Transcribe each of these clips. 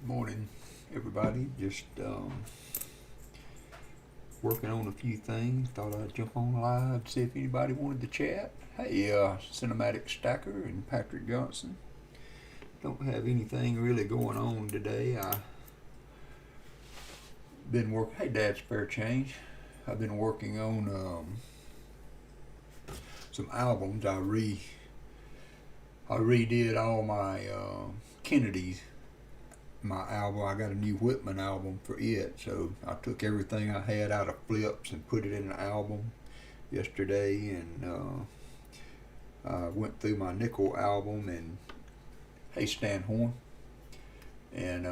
Morning, everybody. Just working on a few things. Thought I'd jump on live to see if anybody wanted to chat. Hey, Cinematic Stacker and Patrick Johnson. Don't have anything really going on today. I been working. Hey, Dad, Spare Change. I've been working on some albums. I redid all my Kennedy's. My album, I got a new Whitman album for it, so I took everything I had out of flips and put it in an album yesterday, and I went through my nickel album and Hey Stan Horn, and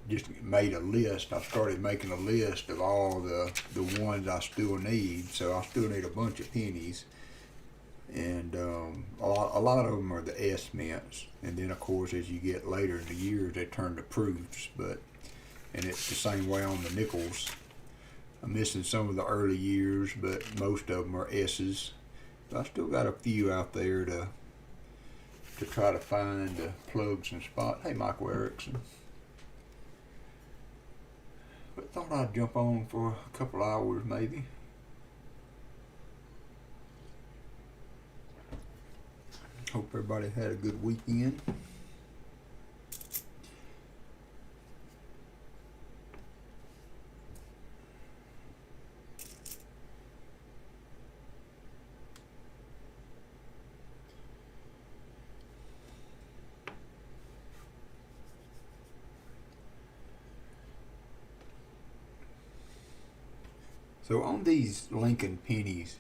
just made a list. I started making a list of all the ones I still need, so I still need a bunch of pennies. And a lot of them are the S mints, and then of course as you get later in the years they turn to proofs. And it's the same way on the nickels. I'm missing some of the early years, but most of them are S's. But I still got a few out there to try to find plugs and spots. Hey, Michael Erickson. But thought I'd jump on for a couple hours maybe. Hope everybody had a good weekend. So on these Lincoln pennies,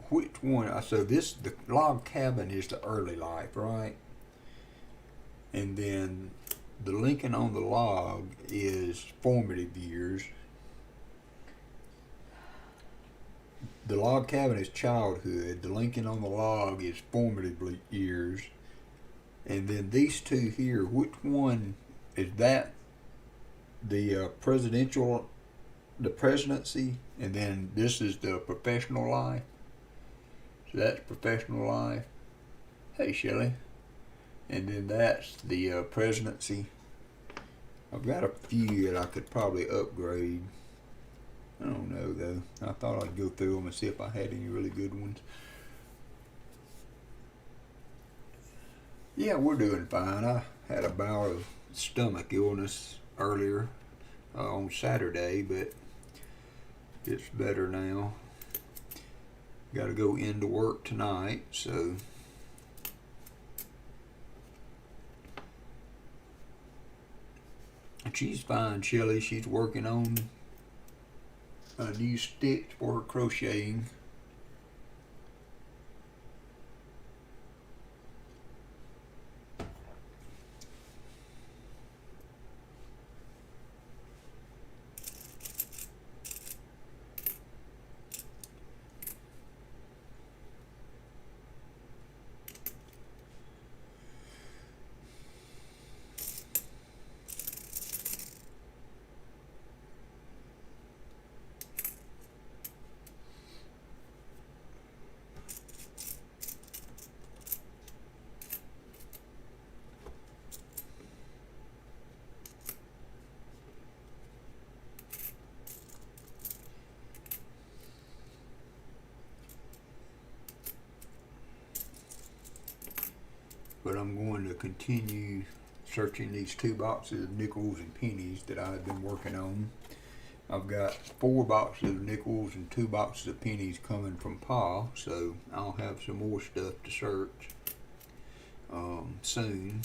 which one? So the log cabin is the early life, right? And then the Lincoln on the log is formative years. The log cabin is childhood. The Lincoln on the log is formative years. And then these two here, which one is that? The presidency, and then this is the professional life. So that's professional life. Hey, Shelley. And then that's the presidency. I've got a few that I could probably upgrade. I don't know, though. I thought I'd go through them and see if I had any really good ones. Yeah, we're doing fine. I had a bout of stomach illness earlier on Saturday, but it's better now. Got to go into work tonight, so she's fine, Shelly. She's working on a new stitch for her crocheting. But I'm going to continue searching these two boxes of nickels and pennies that I've been working on. I've got 4 boxes of nickels and 2 boxes of pennies coming from Pa, so I'll have some more stuff to search soon.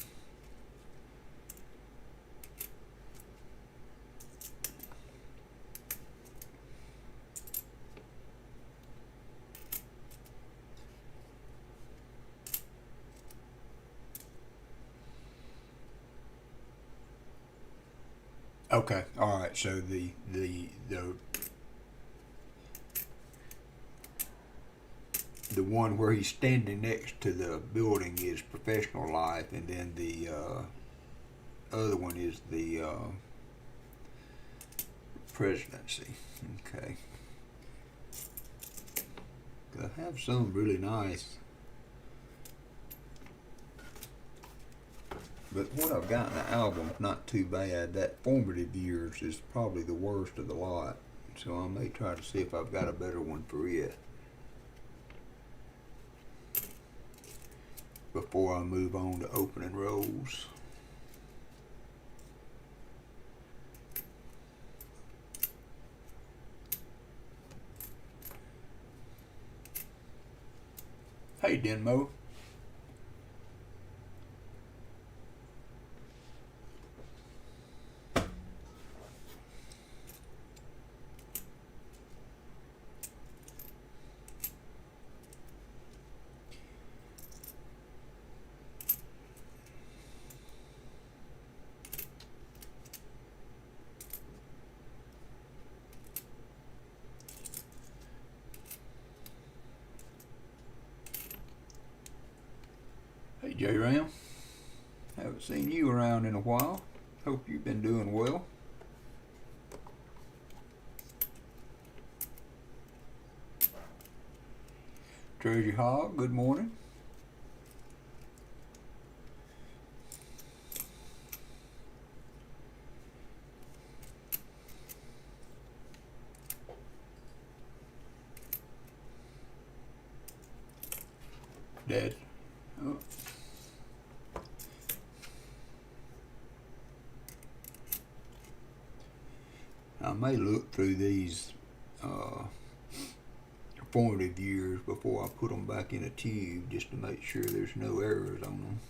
Okay, all right. So the one where he's standing next to the building is professional life, and then the other one is the presidency. Okay. I have some really nice, but what I've got in the album's not too bad. That formative years is probably the worst of the lot, so I may try to see if I've got a better one for it before I move on to opening rolls. Hey, Denmo. Hey, J-Ram. Haven't seen you around in a while. Hope you've been doing well. Treasure Hog, good morning. Dad. Oh. I may look through these formative years before I put them back in a tube just to make sure there's no errors on them.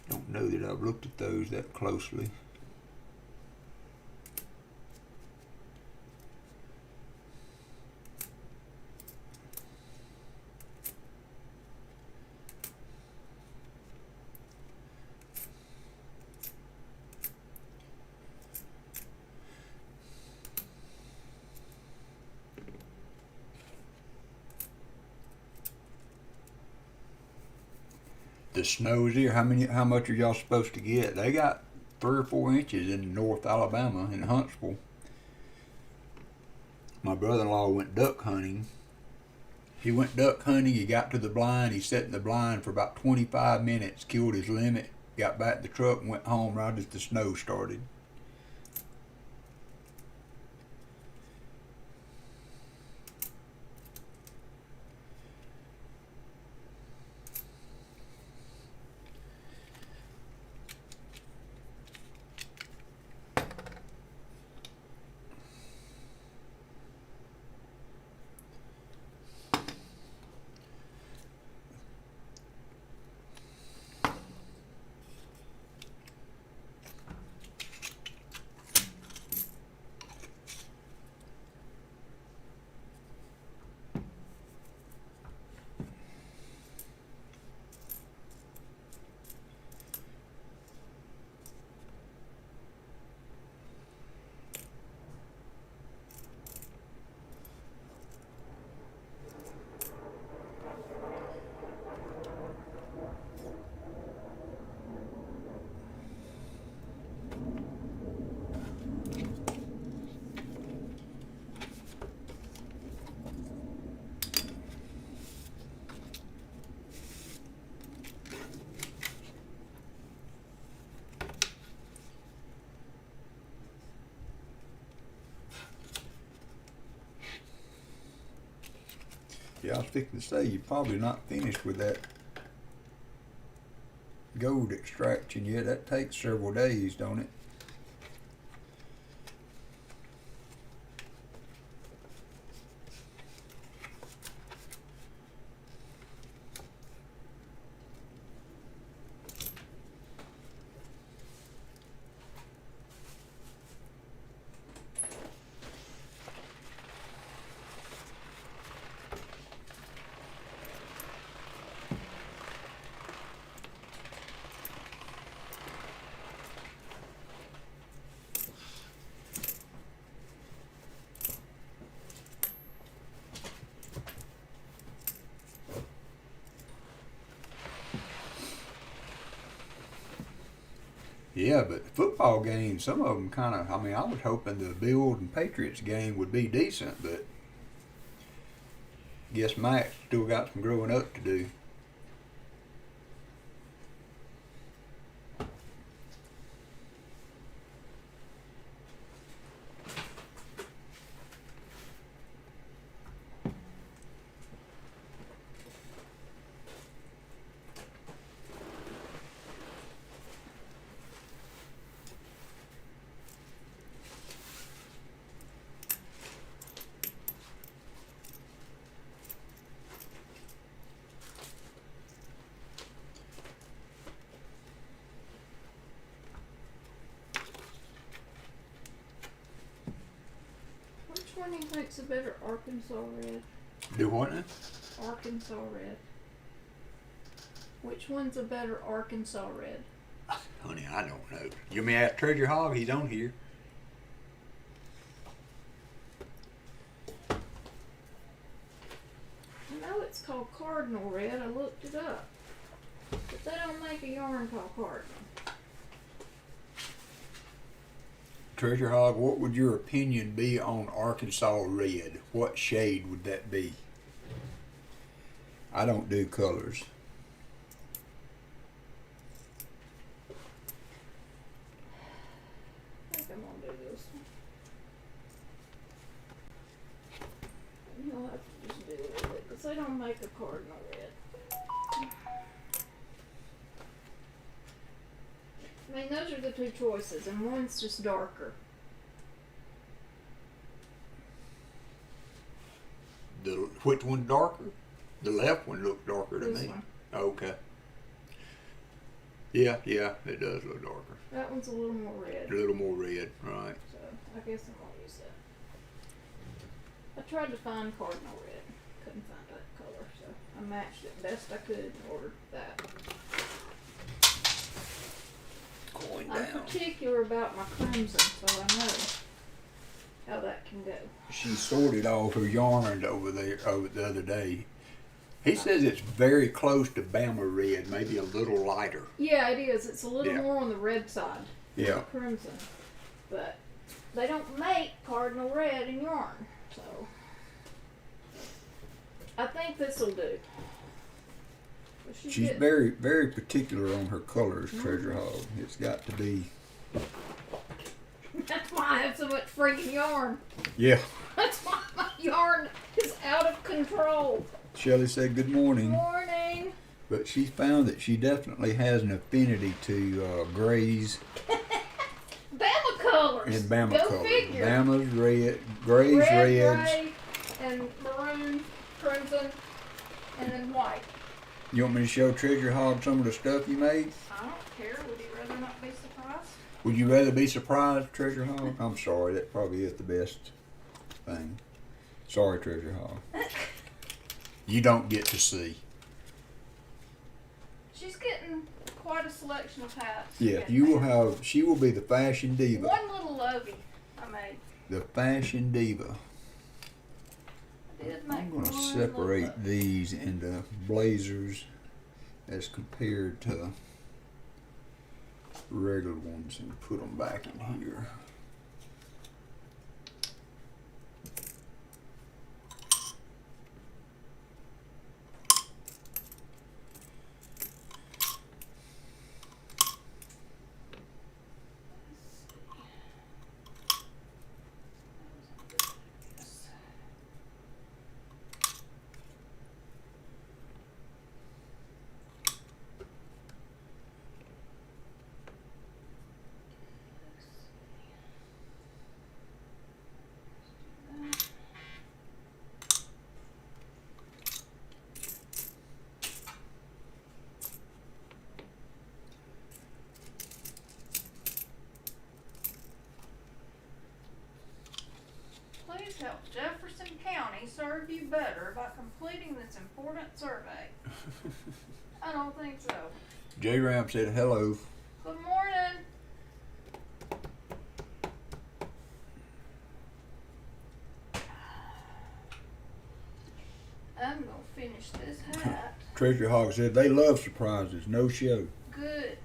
Don't know that I've looked at those that closely. The snows here, how much are y'all supposed to get? They got 3 or 4 inches in North Alabama, in Huntsville. My brother-in-law went duck hunting. He went duck hunting, he got to the blind, he sat in the blind for about 25 minutes, killed his limit, got back to the truck and went home right as the snow started. Yeah, I was fixing to say, you're probably not finished with that gold extraction yet. That takes several days, don't it? Yeah, but the football games, some of them kind of. I mean, I was hoping the Bills and Patriots game would be decent, but guess Mac still got some growing up to do. Which one do you think's a better Arkansas red? Do what now? Arkansas red. Which one's a better Arkansas red? Honey, I don't know. You may ask Treasure Hog. He's on here. I know it's called Cardinal red. I looked it up. But they don't make a yarn called Cardinal. Treasure Hog, what would your opinion be on Arkansas red? What shade would that be? I don't do colors. I think I'm gonna do this one. You'll have to just deal with it because they don't make a Cardinal red. I mean, those are the two choices, and one's just darker. Which one's darker? The left one looks darker to This me. one. Okay. Yeah, it does look darker. That one's a little more red. A little more red, right? So I guess I'm gonna use that. I tried to find Cardinal red. Couldn't find that color, so I matched it best I could and ordered that. Going I'm down. particular about my crimson, so I know how that can go. She sorted all her yarn over the other day. He says it's very close to Bama red, maybe a little lighter. Yeah, it is. It's a little Yeah. more on the red side than Yeah. the crimson. But they don't make Cardinal red in yarn, so I think this'll do. But She's getting- very, very particular on her colors, Treasure Hog. It's got to be. That's why I have so much freaking yarn. Yeah. That's why my yarn is out of control. Shelley said good morning. Morning. But she found that she definitely has an affinity to grays Bama colors. and Bama Go colors. figure. Bama's red, grays, reds. Gray, and maroon, crimson, and then white. You want me to show Treasure Hog some of the stuff you made? I don't care. Would you rather not be surprised? Would you rather be surprised, Treasure Hog? I'm sorry, that probably is the best thing. Sorry, Treasure Hog. You don't get to see. She's getting quite a selection of hats. Yeah, getting you will there. have. She will be the fashion diva. One little lovey I made. The fashion diva. I did make I'm going to one separate little these into blazers as compared to regular ones and put them back in here. Please help Jefferson County serve you better by completing this important survey. I don't think so. J Ram said hello. Good morning. I'm gonna finish this hat. Treasure Hog said they love surprises, no show. Good.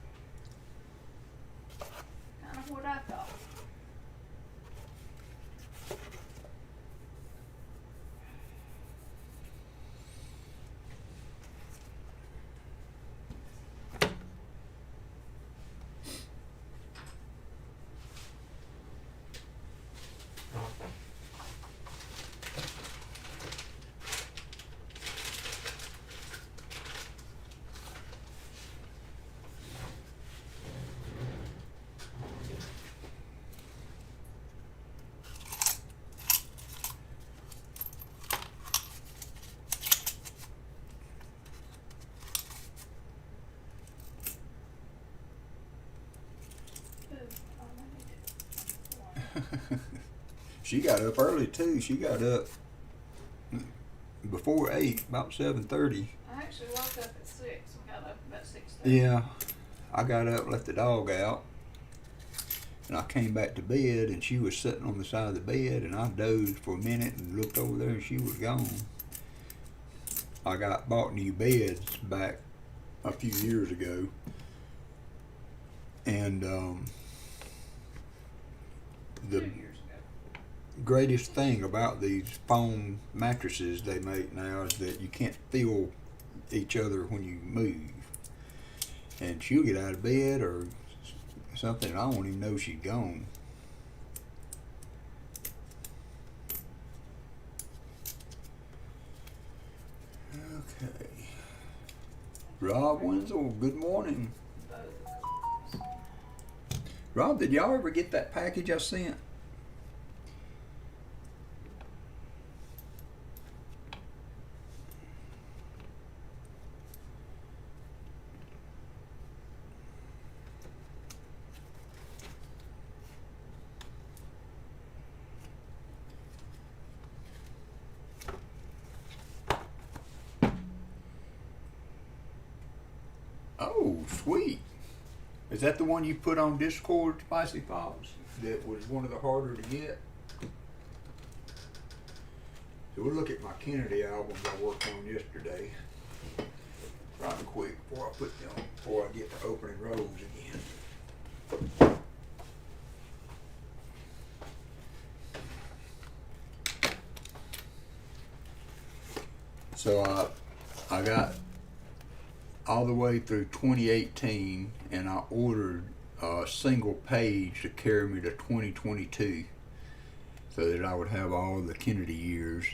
She got up early too. She got up before 8, about 7:30. I actually woke up at 6 and got up about 6:30. Yeah, I got up, let the dog out, and I came back to bed, and she was sitting on the side of the bed, and I dozed for a minute and looked over there, and she was gone. I bought new beds back a few years ago, and the 2 years ago. greatest thing about these foam mattresses they make now is that you can't feel each other when you move. And she'll get out of bed or something, and I won't even know she's gone. Okay. Rob Wenzel, good morning. Rob, did y'all ever get that package I sent? Oh, sweet. Is that the one you put on Discord, Spicy Fox? That was one of the harder to get? So we'll look at my Kennedy albums I worked on yesterday. Right quick before I get to opening rows again. So I got all the way through 2018, and I ordered a single page to carry me to 2022 so that I would have all the Kennedy years.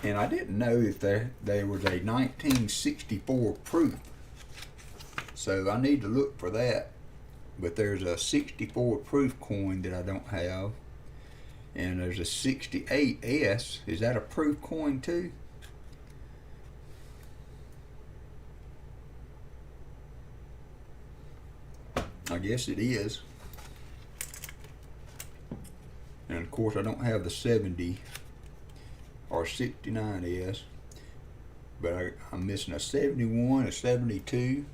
And I didn't know if there was a 1964 proof, so I need to look for that. But there's a 64 proof coin that I don't have, and there's a 68S. Is that a proof coin too? I guess it is. And of course I don't have the 70 or 69S, but I'm missing a 71, a 72.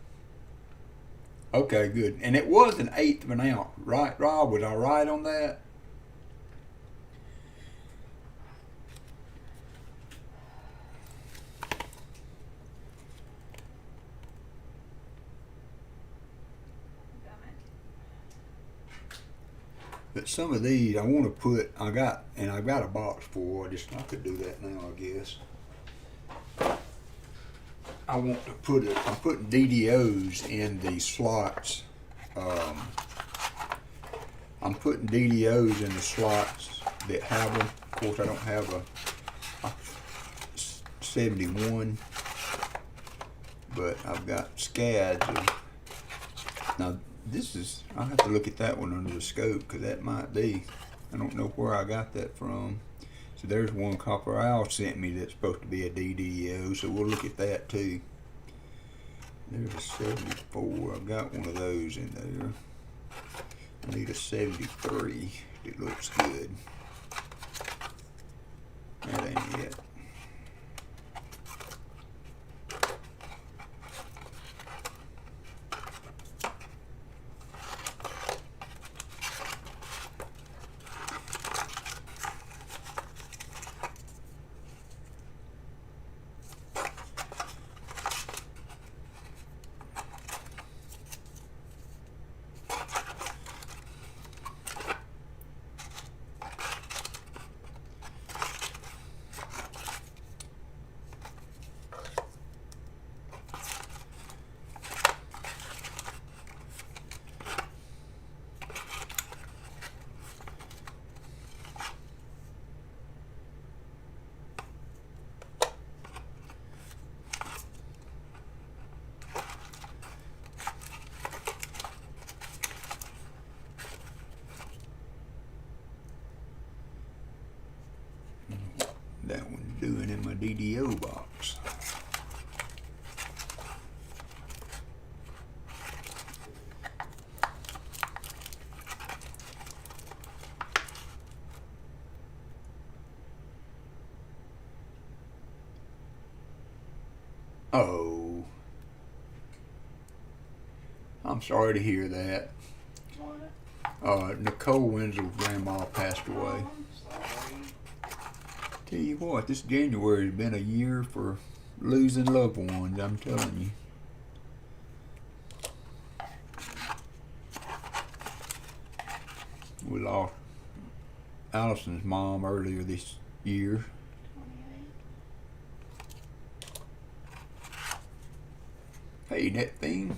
Okay, good. And it was an 1/8 of an ounce, right, Rob? Was I right on that? But some of these I want to put, I've got a box full. I could do that now, I guess. I want to put it, I'm putting DDOs in these slots. I'm putting DDOs in the slots that have them. Of course, I don't have a 71, but I've got scads of, now this is, I'll have to look at that one under the scope, because that might be, I don't know where I got that from. So there's one Copper Owl sent me that's supposed to be a DDO, so we'll look at that too. There's a 74, I've got one of those in there. I need a 73, it looks good. That ain't it. That one's doing in my DDO box. Oh, I'm sorry to hear that. What? Nicole Wenzel's grandma passed away. Oh, I'm sorry. Tell you what, this January has been a year for losing loved ones, I'm telling you. We lost Allison's mom earlier this year. 28. Hey, that thing.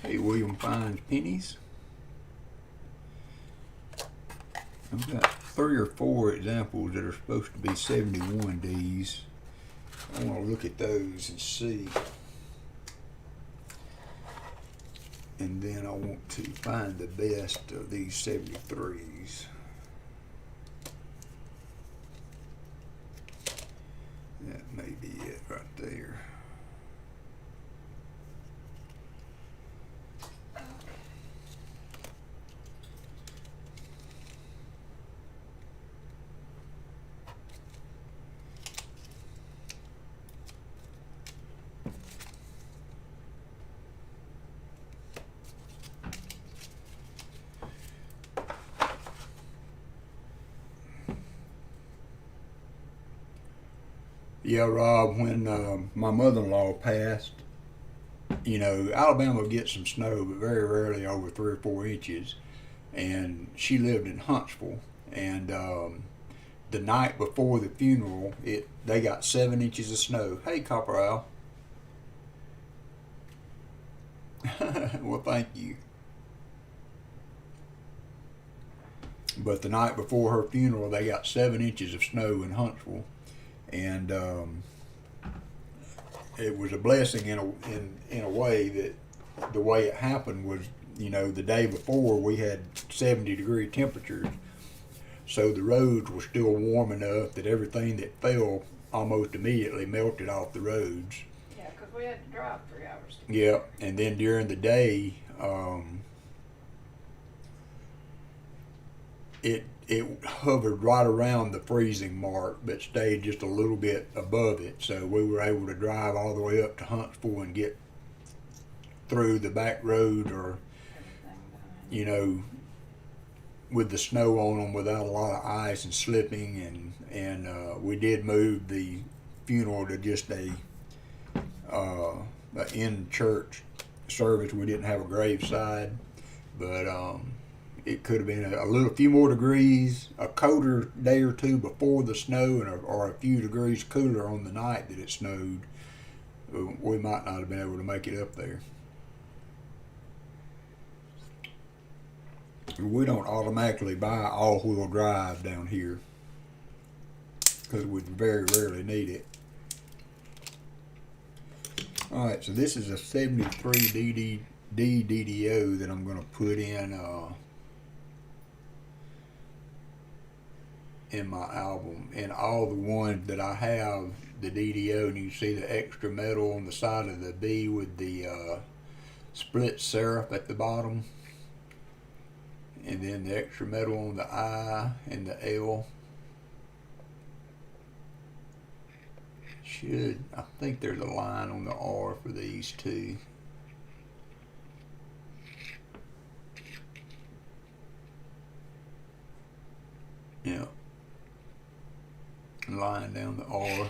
Hey, William finds Pennies. I've got 3 or 4 examples that are supposed to be 71Ds. I want to look at those and see. And then I want to find the best of these 73s. That may be it right there. Yeah, Rob, when my mother-in-law passed, you know, Alabama gets some snow, but very rarely over 3 or 4 inches. And she lived in Huntsville. And the night before the funeral, they got 7 inches of snow. Hey, Copper Al. Well, thank you. But the night before her funeral, they got 7 inches of snow in Huntsville. And it was a blessing in a way that the way it happened was, you know, the day before we had 70-degree temperatures, so the roads were still warm enough that everything that fell almost immediately melted off the roads. Yeah, because we had to drive 3 hours. Yeah, and then during the day, it hovered right around the freezing mark, but stayed just a little bit above it. So we were able to drive all the way up to Huntsville and get through the back road, or, you know, with the snow on them without a lot of ice and slipping. And we did move the funeral to just a in church service. We didn't have a graveside, but it could have been a few more degrees, a colder day or two before the snow, or a few degrees cooler on the night that it snowed. We might not have been able to make it up there. We don't automatically buy all-wheel drive down here because we very rarely need it. All right, so this is a 73 DDO that I'm going to put in my album. And all the ones that I have the DDO, and you see the extra metal on the side of the B with the split serif at the bottom, and then the extra metal on the I and the L. I think there's a line on the R for these two. Yeah, line down the R.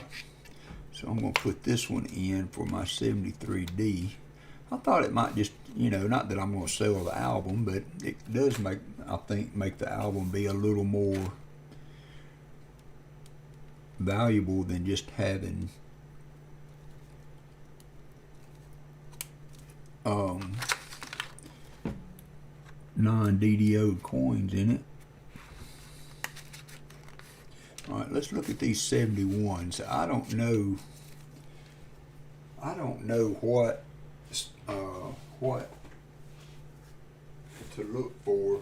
So I'm going to put this one in for my 73D. I thought it might just, you know, not that I'm going to sell the album, but it does make the album be a little more valuable than just having non-DDO'd coins in it. All right, let's look at these 71s. I don't know what to look for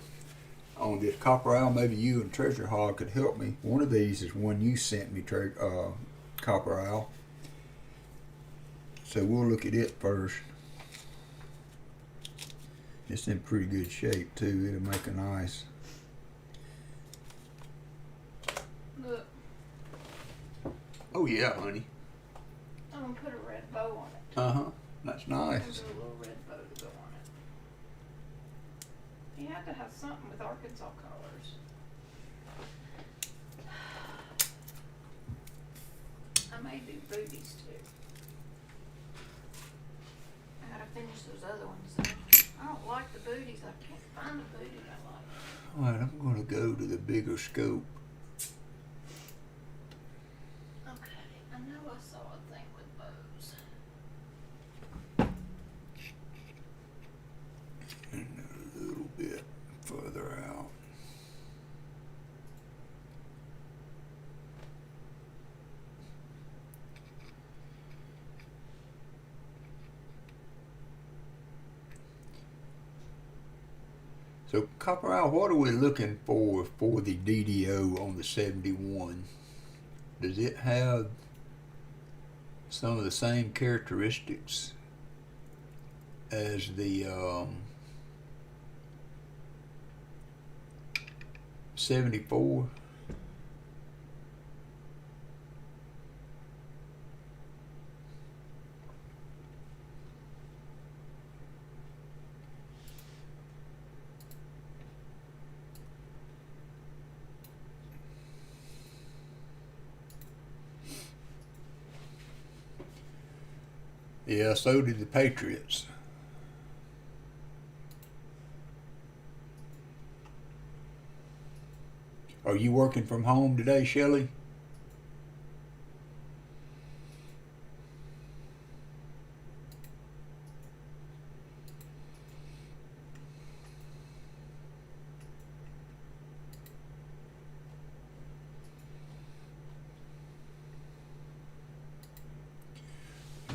on this Copper Owl. Maybe you and Treasure Hog could help me. One of these is one you sent me, Copper Owl. So we'll look at it first. It's in pretty good shape too. It'll make a nice. Look, Oh yeah, honey. I'm gonna put a red bow on it. That's I'm gonna nice. do a little red bow to go on it. You have to have something with Arkansas colors. I may do booties too. I gotta finish those other ones. I don't like the booties. I can't find a booty I like. Alright, I'm gonna go to the bigger scope. Okay, I know I saw a thing with bows. And a little bit further out. So, Copper Owl, what are we looking for the DDO on the 71? Does it have some of the same characteristics as the 74? Yeah, so did the Patriots. Are you working from home today, Shelley?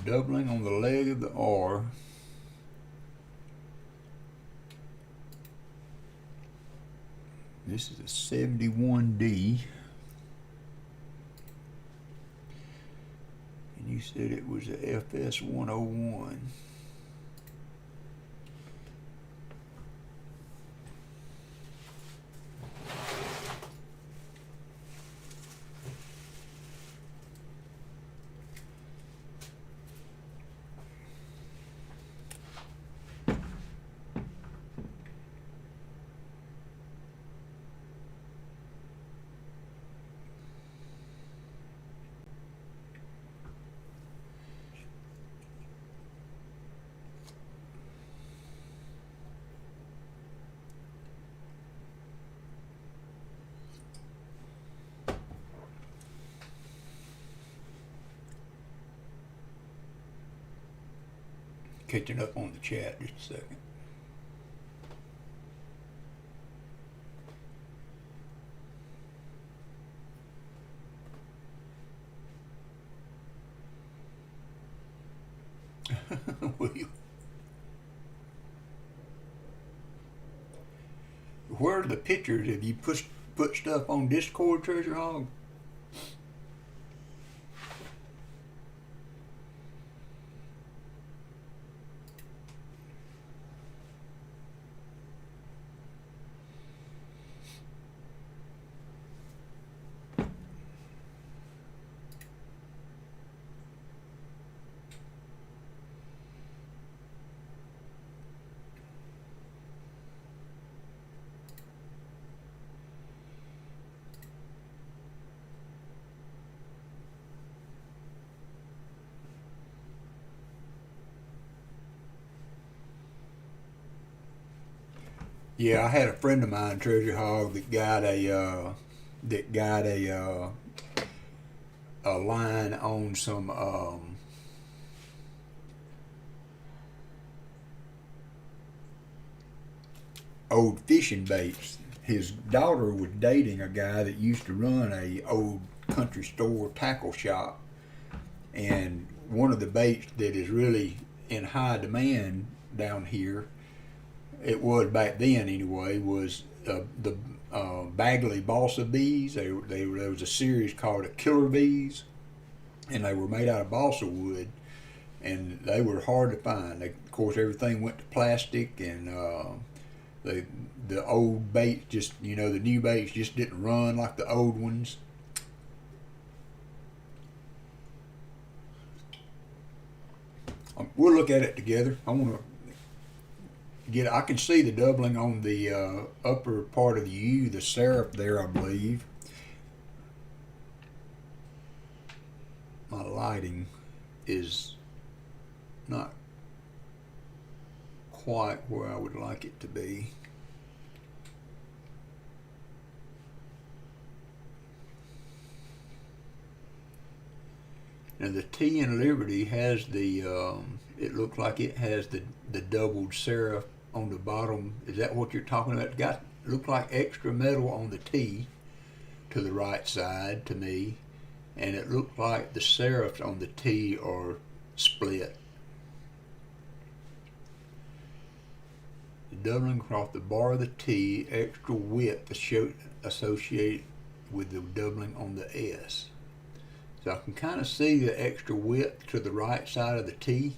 Doubling on the leg of the R. This is a 71D. And you said it was a FS 101. Catching up on the chat just a second. Will you? Where are the pictures? Have you put stuff on Discord, Treasure Hog? Yeah, I had a friend of mine, Treasure Hog, that got a line on some old fishing baits. His daughter was dating a guy that used to run a old country store tackle shop, and one of the baits that is really in high demand down here, it was back then anyway, was the Bagley balsa bees. There was a series called the Killer Bees, and they were made out of balsa wood. and they were hard to find. Of course, everything went to plastic, and the old baits just, the new baits just didn't run like the old ones. We'll look at it together. I can see the doubling on the upper part of the U, the serif there, I believe. My lighting is not quite where I would like it to be. Now the T in Liberty has the, it looks like it has the doubled serif on the bottom. Is that what you're talking about? It look like extra metal on the T to the right side to me, and it looked like the serifs on the T are split. The doubling across the bar of the T, extra width associated with the doubling on the S. So I can kind of see the extra width to the right side of the T.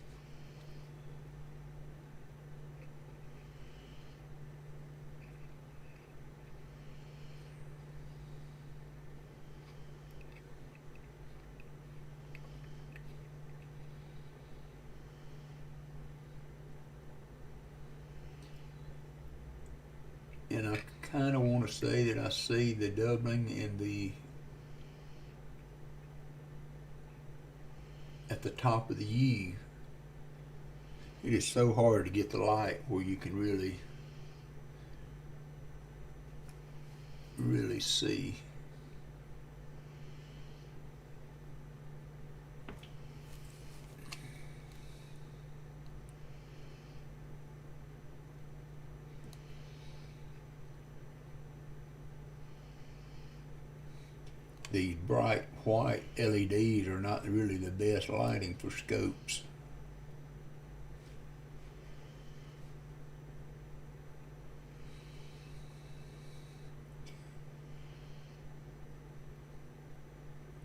And I kind of want to say that I see the doubling at the top of the U. It is so hard to get the light where you can really see. The bright white LEDs are not really the best lighting for scopes.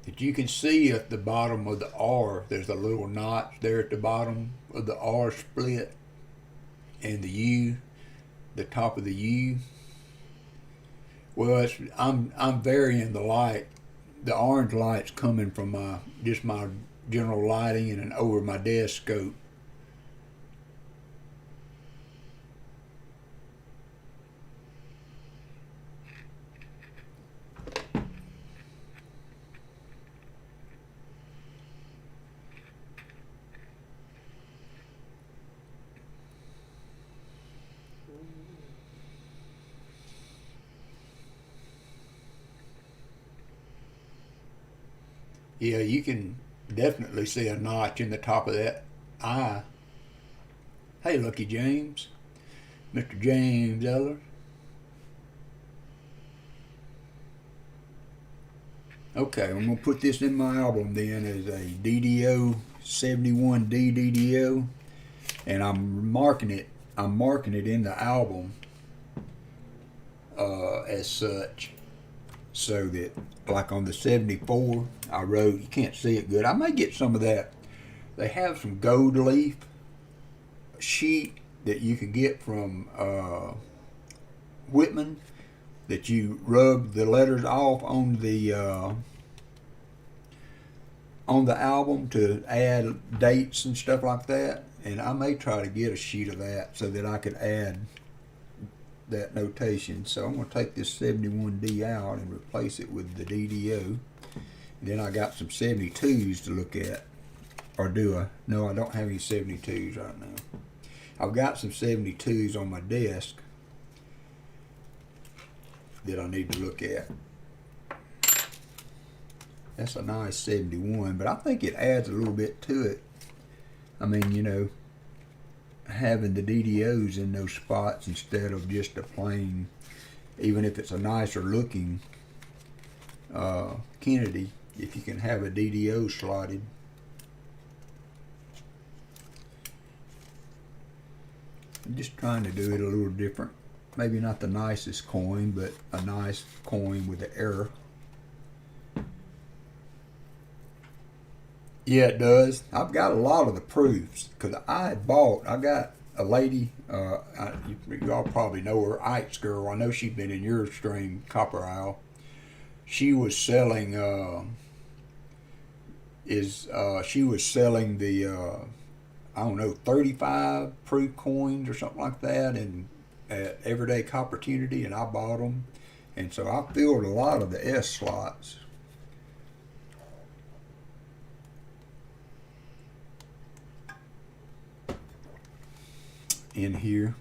That you can see at the bottom of the R, there's a little notch there at the bottom of the R split, and the U, the top of the U. Well, I'm varying the light. The orange light's coming from my general lighting and over my desk scope. Yeah, you can definitely see a notch in the top of that eye. Hey, Lucky James. Mr. James Eller. Okay, I'm going to put this in my album then as a DDO 71D DDO, and I'm marking it in the album as such, so that like on the 74 I wrote, you can't see it good. I may get some of that. They have some gold leaf sheet that you can get from Whitman, that you rub the letters off on the album to add dates and stuff like that. And I may try to get a sheet of that so that I could add that notation. So I'm going to take this 71D out and replace it with the DDO. Then I got some 72s to look at. Or do I? No, I don't have any 72s right now. I've got some 72s on my desk that I need to look at. That's a nice 71, but I think it adds a little bit to it. I mean, you know, having the DDOs in those spots instead of just a plain, even if it's a nicer looking Kennedy, if you can have a DDO slotted. I'm just trying to do it a little different. Maybe not the nicest coin, but a nice coin with an error. Yeah, it does. I've got a lot of the proofs because I got a lady, you all probably know her, Ike's girl. I know she's been in your stream, Copper Owl. She was selling, she was selling the, I don't know, 35 proof coins or something like that, and at Everyday Opportunity, and I bought them, and so I filled a lot of the S slots. In here,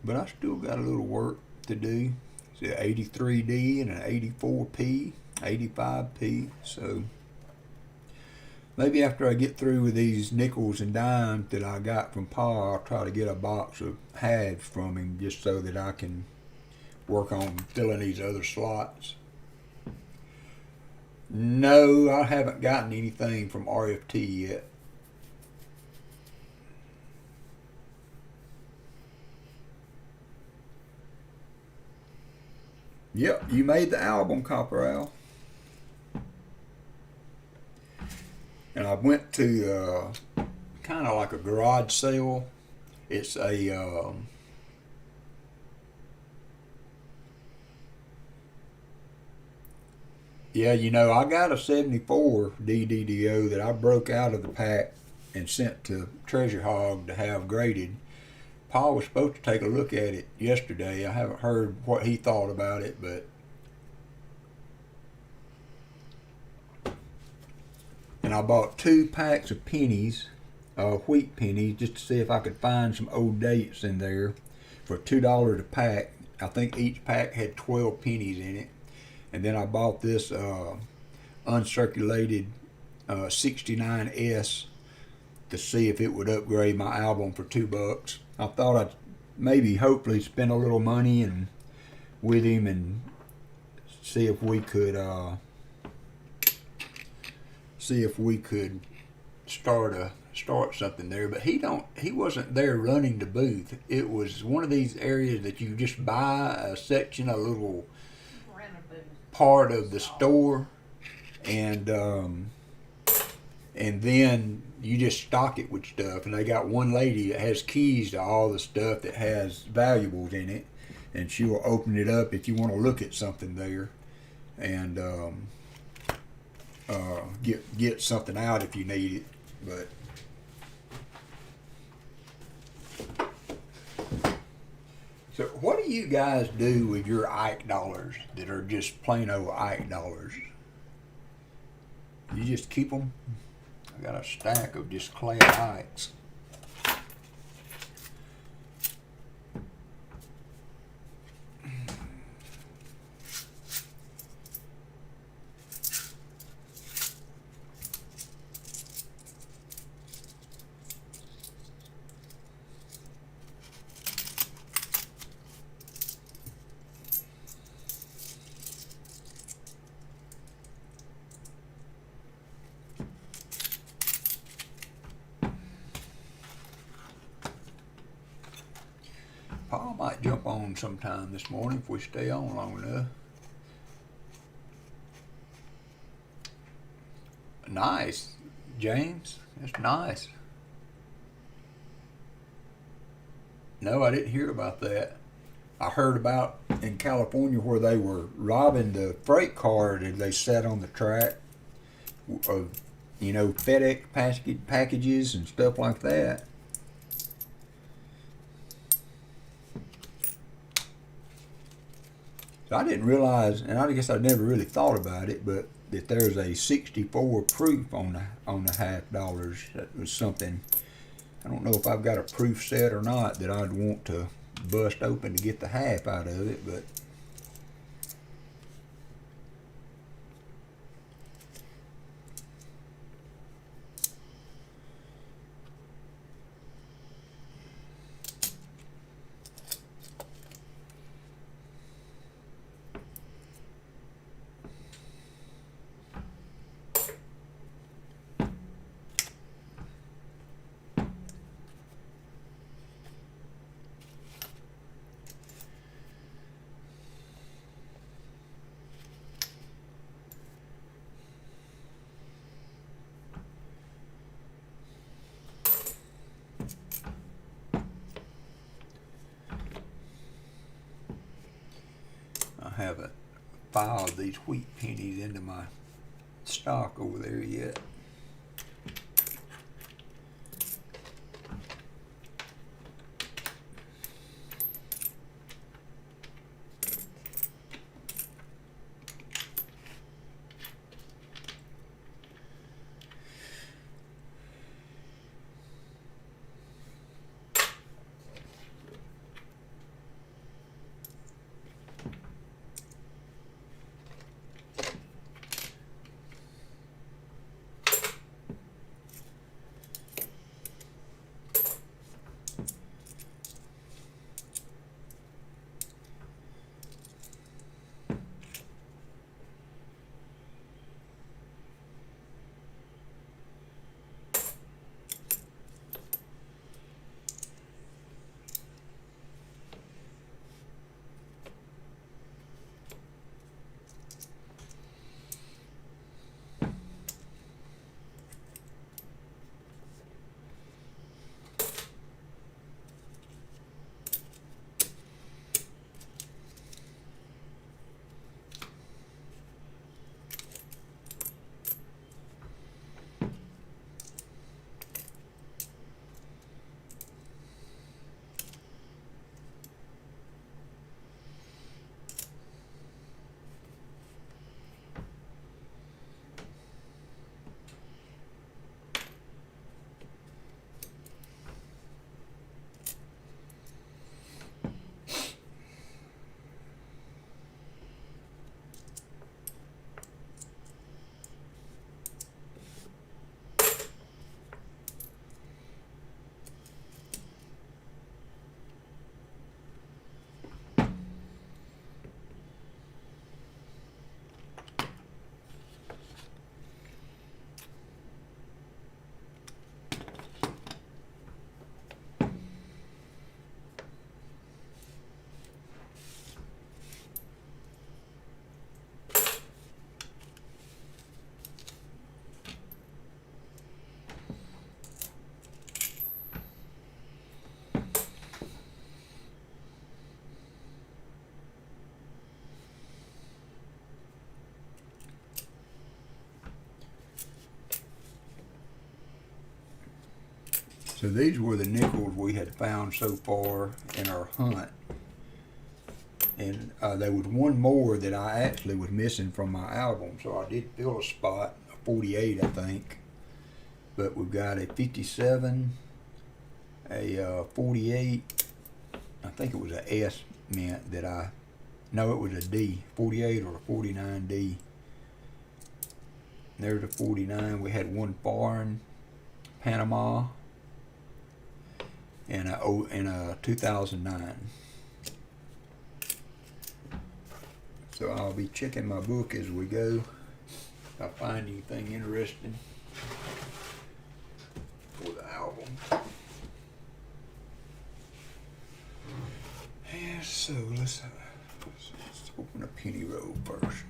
but I still got a little work to do. It's an 83D and an 84P, 85P. So maybe after I get through with these nickels and dimes that I got from Pa, I'll try to get a box of halves from him just so that I can work on filling these other slots. No, I haven't gotten anything from RFT yet. Yep, you made the album, Copper Owl. And I went to kind of like a garage sale. It's a yeah, you know, I got a 74 DDDO that I broke out of the pack and sent to Treasure Hog to have graded. Paul was supposed to take a look at it yesterday. I haven't heard what he thought about it, but and I bought 2 packs of pennies, wheat pennies, just to see if I could find some old dates in there for $2 a pack. I think each pack had 12 pennies in it. And then I bought this uncirculated 69S to see if it would upgrade my album for $2. I thought I'd maybe hopefully spend a little money and with him and see if we could start something there. But he wasn't there running the booth. It was one of these areas that you just buy a section, a little part of the store, and then you just stock it with stuff. And they got one lady that has keys to all the stuff that has valuables in it, and she will open it up if you want to look at something there, and get something out if you need it. But so what do you guys do with your Ike dollars that are just plain old Ike dollars? You just keep them? I got a stack of just clay Ikes. Paul might jump on sometime this morning if we stay on long enough. Nice, James. That's nice. No, I didn't hear about that. I heard about in California where they were robbing the freight car that they set on the track of, FedEx packages and stuff like that. So I didn't realize, and I guess I never really thought about it, but that there's a 64 proof on the half dollars. That was something. I don't know if I've got a proof set or not that I'd want to bust open to get the half out of it, but haven't filed these wheat pennies into my stock over there yet. So these were the nickels we had found so far in our hunt. And there was one more that I actually was missing from my album, so I did fill a spot, a 48 I think. But we've got a 57, a 48, I think it was a S mint that no, it was a D, 48 or a 49D. There's a 49. We had one foreign, Panama, and a 2009. So I'll be checking my book as we go. If I find anything interesting for the album. Yeah, so let's open a penny roll first.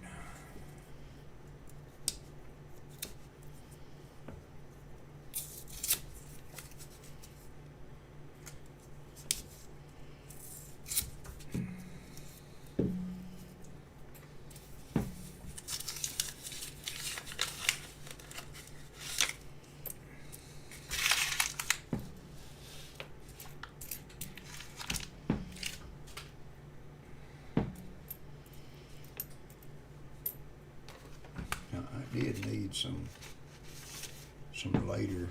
I did need some later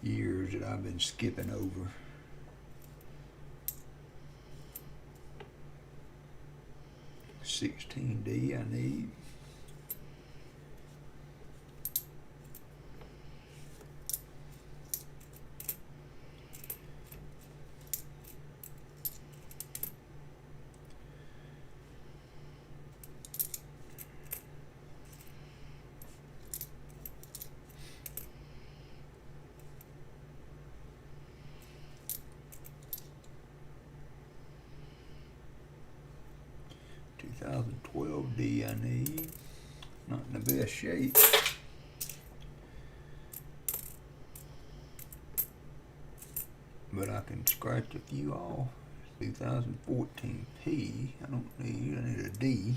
years that I've been skipping over. $16D I need. $2012D I need. Not in the best shape. But I can scratch a few off. 2014 P. I need a D.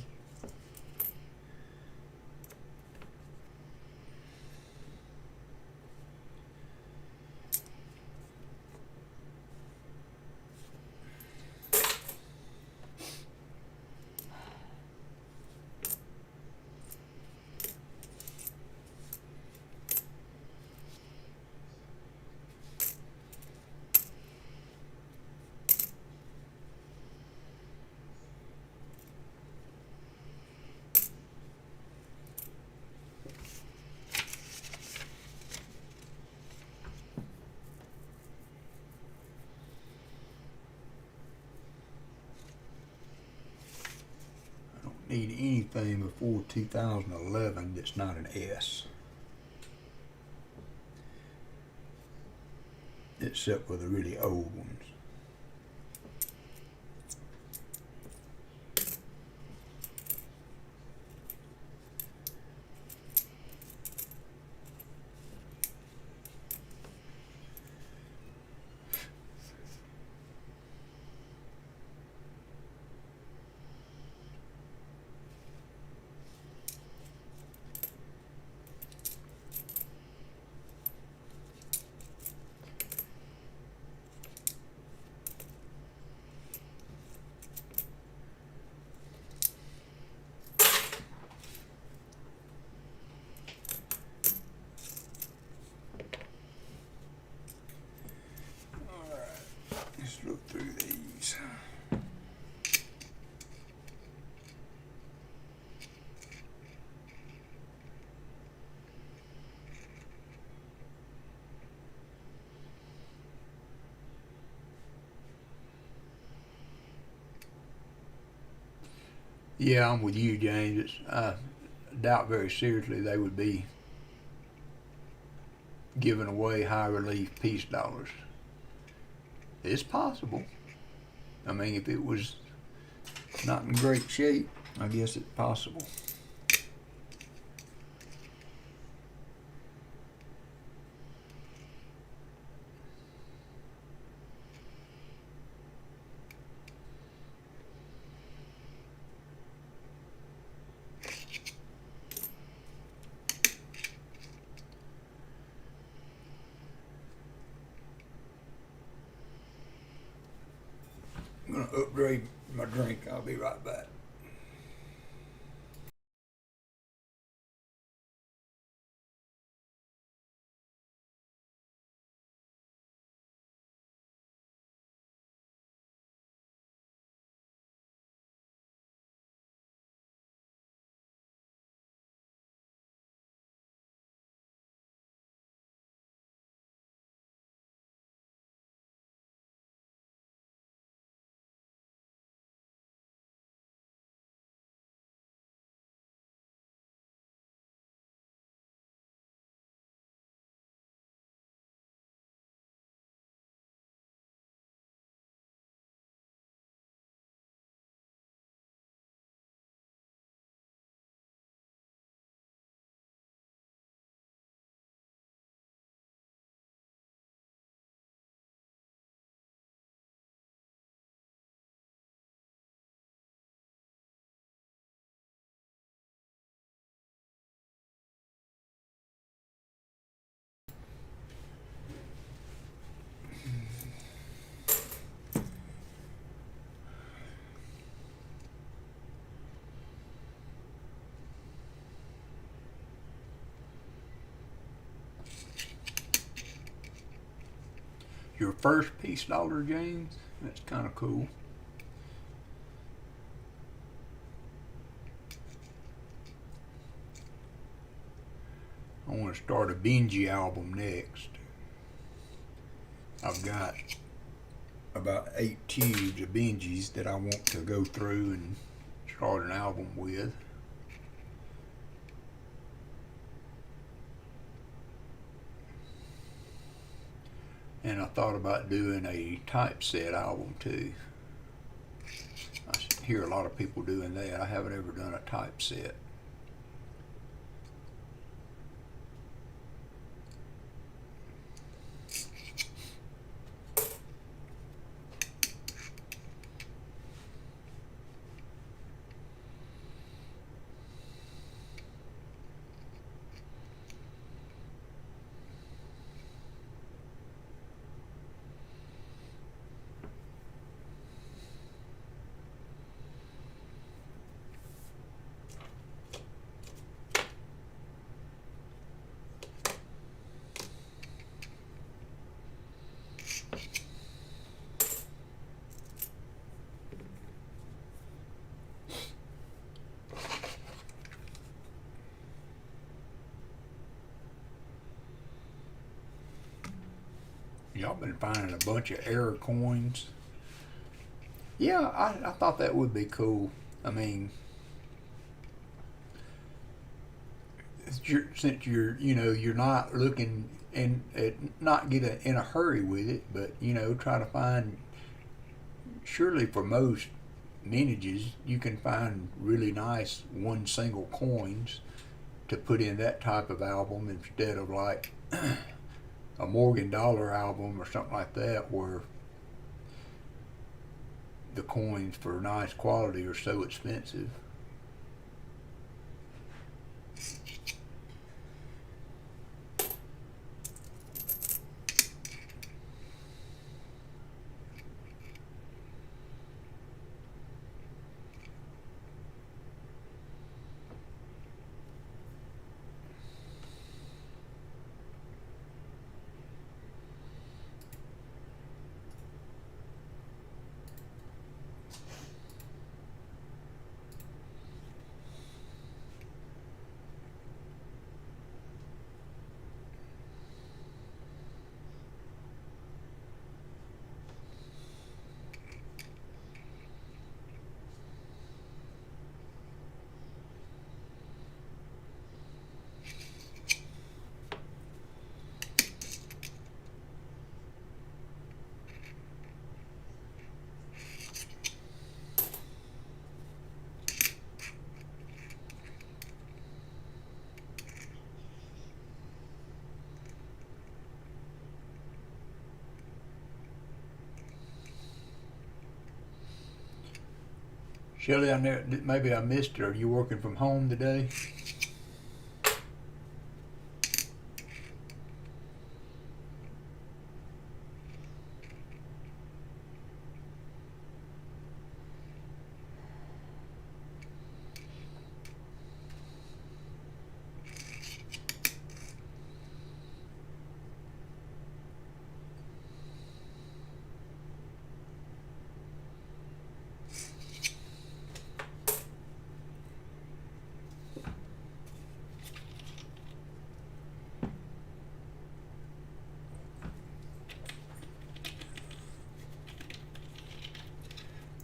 Need anything before 2011 that's not an S, except for the really old ones. Let's look through these. Yeah, I'm with you, James. I doubt very seriously they would be giving away high relief peace dollars. It's possible. I mean, if it was not in great shape, I guess it's possible. I'm gonna upgrade my drink. I'll be right back. Your first peace dollar, James? That's kind of cool. I want to start a Benji album next. I've got about 8 tubes of Benjis that I want to go through and start an album with. And I thought about doing a typeset album too. I hear a lot of people doing that. I haven't ever done a typeset. Y'all been finding a bunch of error coins. Yeah, I thought that would be cool. I mean, since you're not looking and not get in a hurry with it, but try to find. Surely for most miniages, you can find really nice one single coins to put in that type of album instead of like a Morgan Dollar album or something like that, where the coins for nice quality are so expensive. Shelley, maybe I missed it. Are you working from home today?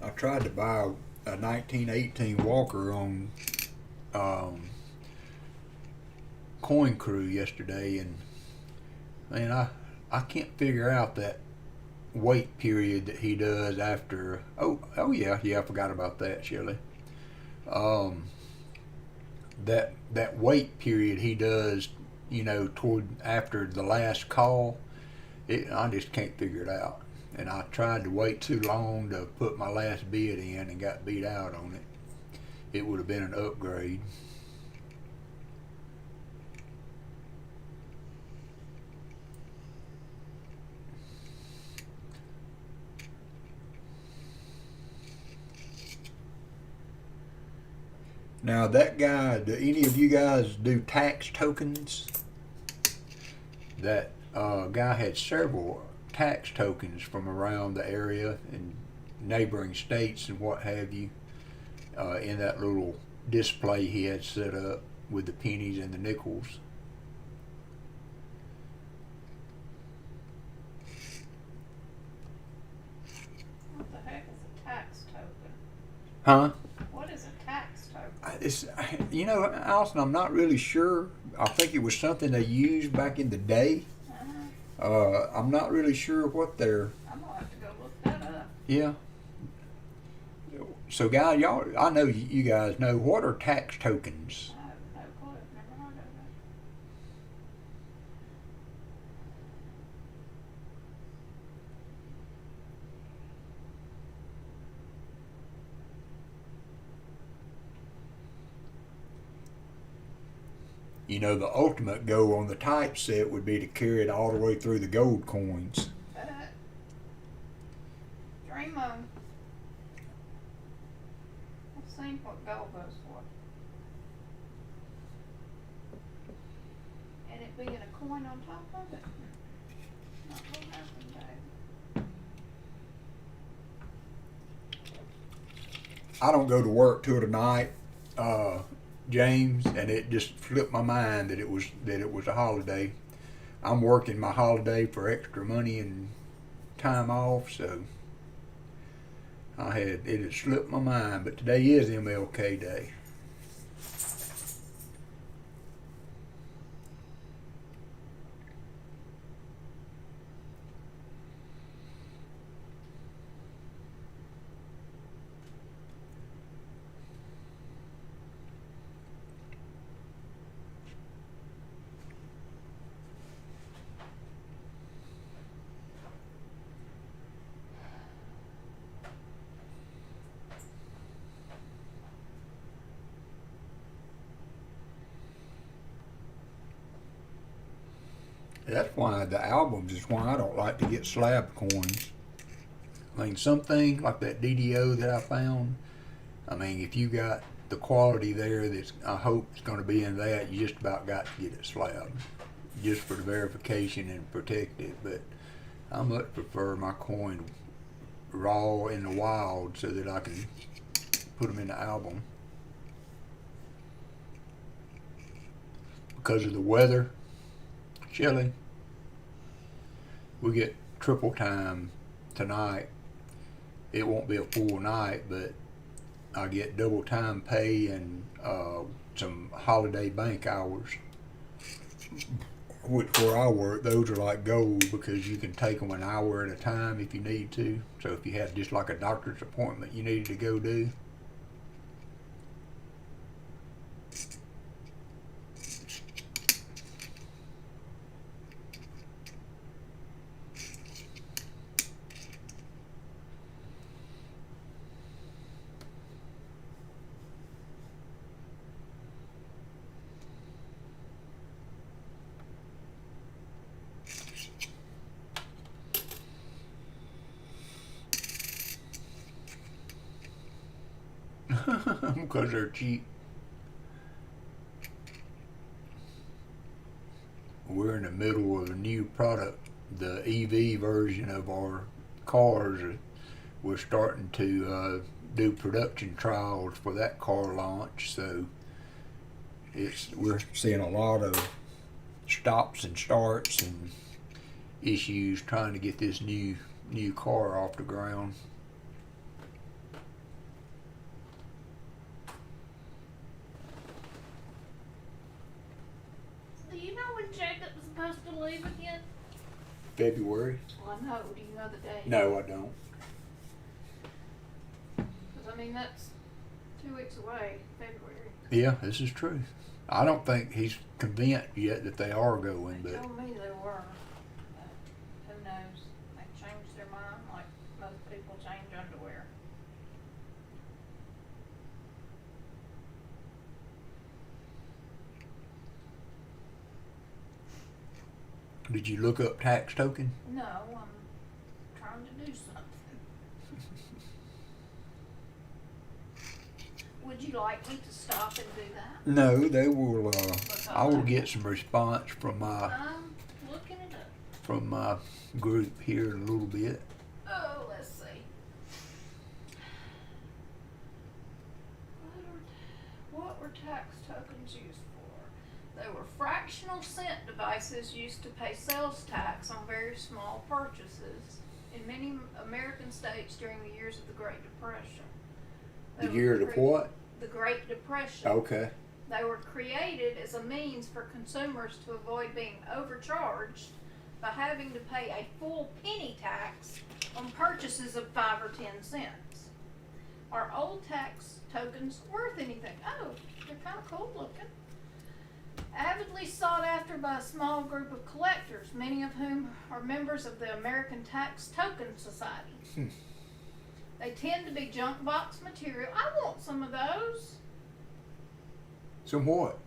I tried to buy a 1918 Walker on Coin Crew yesterday, and man, I can't figure out that wait period that he does after. Oh yeah, I forgot about that, Shirley. Um, that wait period he does, toward after the last call. I just can't figure it out. And I tried to wait too long to put my last bid in and got beat out on it. It would have been an upgrade. Now that guy, do any of you guys do tax tokens? That guy had several tax tokens from around the area and neighboring states and what have you, in that little display he had set up with the pennies and the nickels. What the heck is a tax token? Huh? What is a tax token? It's, Allison, I'm not really sure. I think it was something they used back in the day. I'm not really sure what they're. I'm gonna have to go look that up. Yeah. So, guys, I know you guys know, what are tax tokens? I have no clue. Never heard of it. The ultimate goal on the typeset would be to carry it all the way through the gold coins. Dream on. I've seen what gold goes for. And it being a coin on top of it. Not gonna happen, babe. I don't go to work till tonight, James, and it just flipped my mind that it was a holiday. I'm working my holiday for extra money and time off, so it had slipped my mind. But today is MLK Day. That's why the albums is why I don't like to get slab coins. I mean, some things like that DDO that I found, I mean, if you got the quality there that's I hope is going to be in that, you just about got to get it slab, just for the verification and protect it. But I much prefer my coin raw in the wild so that I can put them in the album. Because of the weather, chilly. We get triple time tonight. It won't be a full night, but I get double time pay and some holiday bank hours. Which where I work, those are like gold because you can take them an hour at a time if you need to. So if you had just like a doctor's appointment you needed to go do. Because they're cheap. We're in the middle of a new product, the EV version of our cars. We're starting to do production trials for that car launch, so we're seeing a lot of stops and starts and issues trying to get this new car off the ground. Do you know when Jacob's supposed to leave again? February? Well, I know. Do you know the date? No, I don't. Because, I mean, that's 2 weeks away, February. Yeah, this is true. I don't think he's convinced yet that they are going, They but told me they were. But who knows? They changed their mind like most people change underwear. did you look up tax token? No, I'm trying to do something. Would you like me to stop and do that? No, they will. I will get some response from I'm looking it up. my group here in a little bit. Oh, let's see. What were tax tokens used for? They were fractional cent devices used to pay sales tax on very small purchases in many American states during the years of the Great Depression. The year of what? The Great Depression. Okay. They were created as a means for consumers to avoid being overcharged by having to pay a full penny tax on purchases of 5 or 10 cents. Are old tax tokens worth anything? Oh, they're kind of cool looking. Avidly sought after by a small group of collectors, many of whom are members of the American Tax Token Society. They tend to be junk box material. I want some of those. Some what?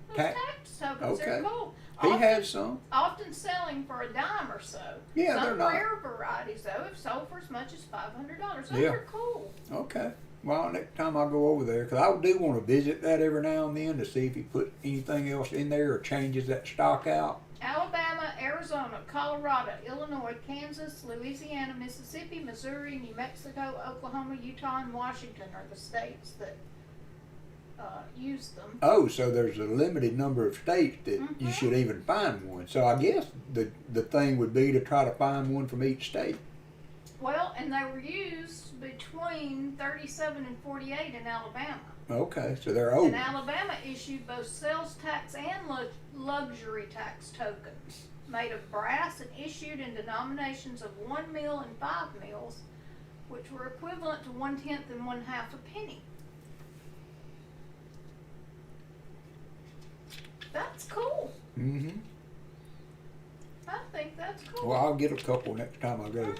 Those Tax tokens. They're okay. cool. He has some. Often selling for a dime or so. Yeah, Some they're not. rare varieties, though, have sold for as much as $500. Those Yeah. are cool. Okay. Well, next time I go over there, because I do want to visit that every now and then to see if he put anything else in there or changes that stock out. Alabama, Arizona, Colorado, Illinois, Kansas, Louisiana, Mississippi, Missouri, New Mexico, Oklahoma, Utah, and Washington are the states that use them. Oh, so there's a limited number of states that you Mhm. should even find one. So I guess the thing would be to try to find one from each state. Well, and they were used between 37 and 48 in Alabama. Okay, so they're And old. Alabama issued both sales tax and luxury tax tokens made of brass and issued in denominations of 1 mil and 5 mils, which were equivalent to 1/10 and 1/2 a penny. That's cool. Mm-hmm. I think that's cool. Well, I'll get a couple next time I go. Mhm.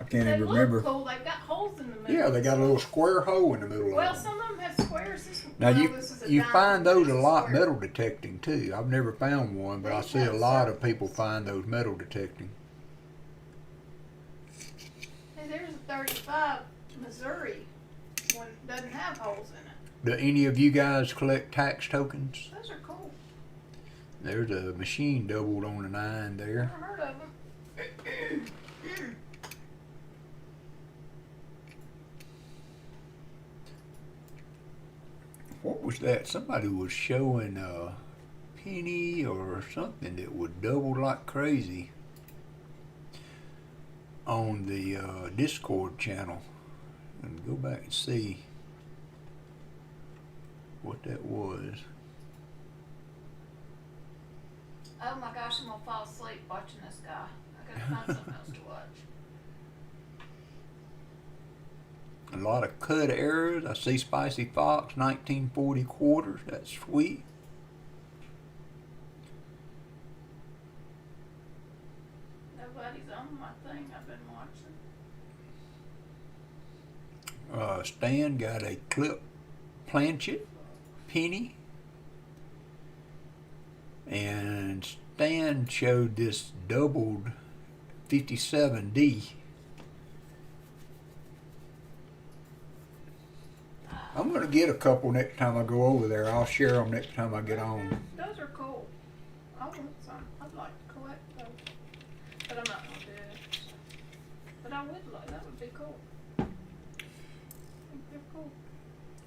I can't They even look remember. cool. They've got holes in the middle. Yeah, they got a little square hole in the middle Well, of them. some of them have squares. Now This is a you diamond, find those this a is lot square. metal detecting too. I've never found one, but I These see a have lot of people circles. find those metal detecting. Hey, there's a 35 Missouri one. Doesn't have holes in it. Do any of you guys collect tax tokens? Those are cool. There's a machine doubled on the 9 there. Never heard of them. What was that? Somebody was showing a penny or something that would double like crazy on the Discord channel. And go back and see what that was. Oh my gosh, I'm gonna fall asleep watching this guy. I gotta find something else to watch. A lot of cut arrows. I see Spicy Fox 1940 quarters. That's sweet. Nobody's on my thing I've been watching. Stan got a clip planchet penny. And Stan showed this doubled 57D. I'm going to get a couple next time I go over there. I'll share them next time I get on. Those are cool. I want some. I'd like to collect those. But I'm not gonna do it. But I would like, that would be cool. I think they're cool.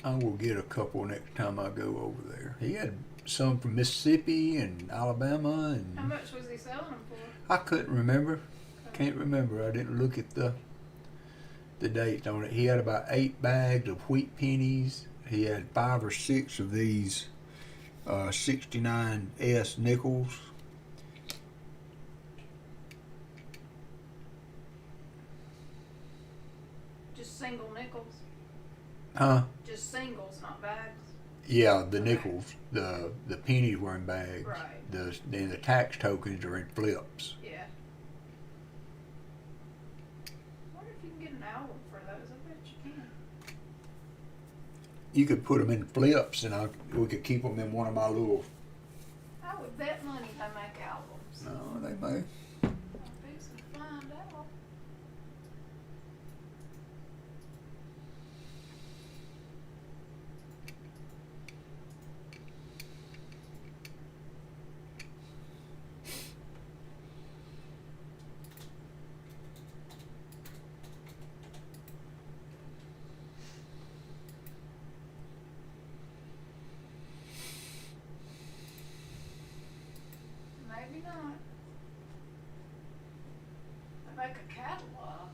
I will get a couple next time I go over there. He had some from Mississippi and Alabama, How and much was he selling them for? I couldn't remember. Can't remember. I didn't look at the dates on it. He had about 8 bags of wheat pennies. He had 5 or 6 of these 69S nickels. Just single nickels. Huh? Just singles, not bags. Yeah, the Okay. nickels. The pennies were in bags. Right. Then the tax tokens are in flips. Yeah. I wonder if you can get an album for those. I bet you can. You could put them in flips, and we could keep them in one of my little. I would bet money they make albums. No, they may. I'm fixing to find out. Maybe not. They make a catalog.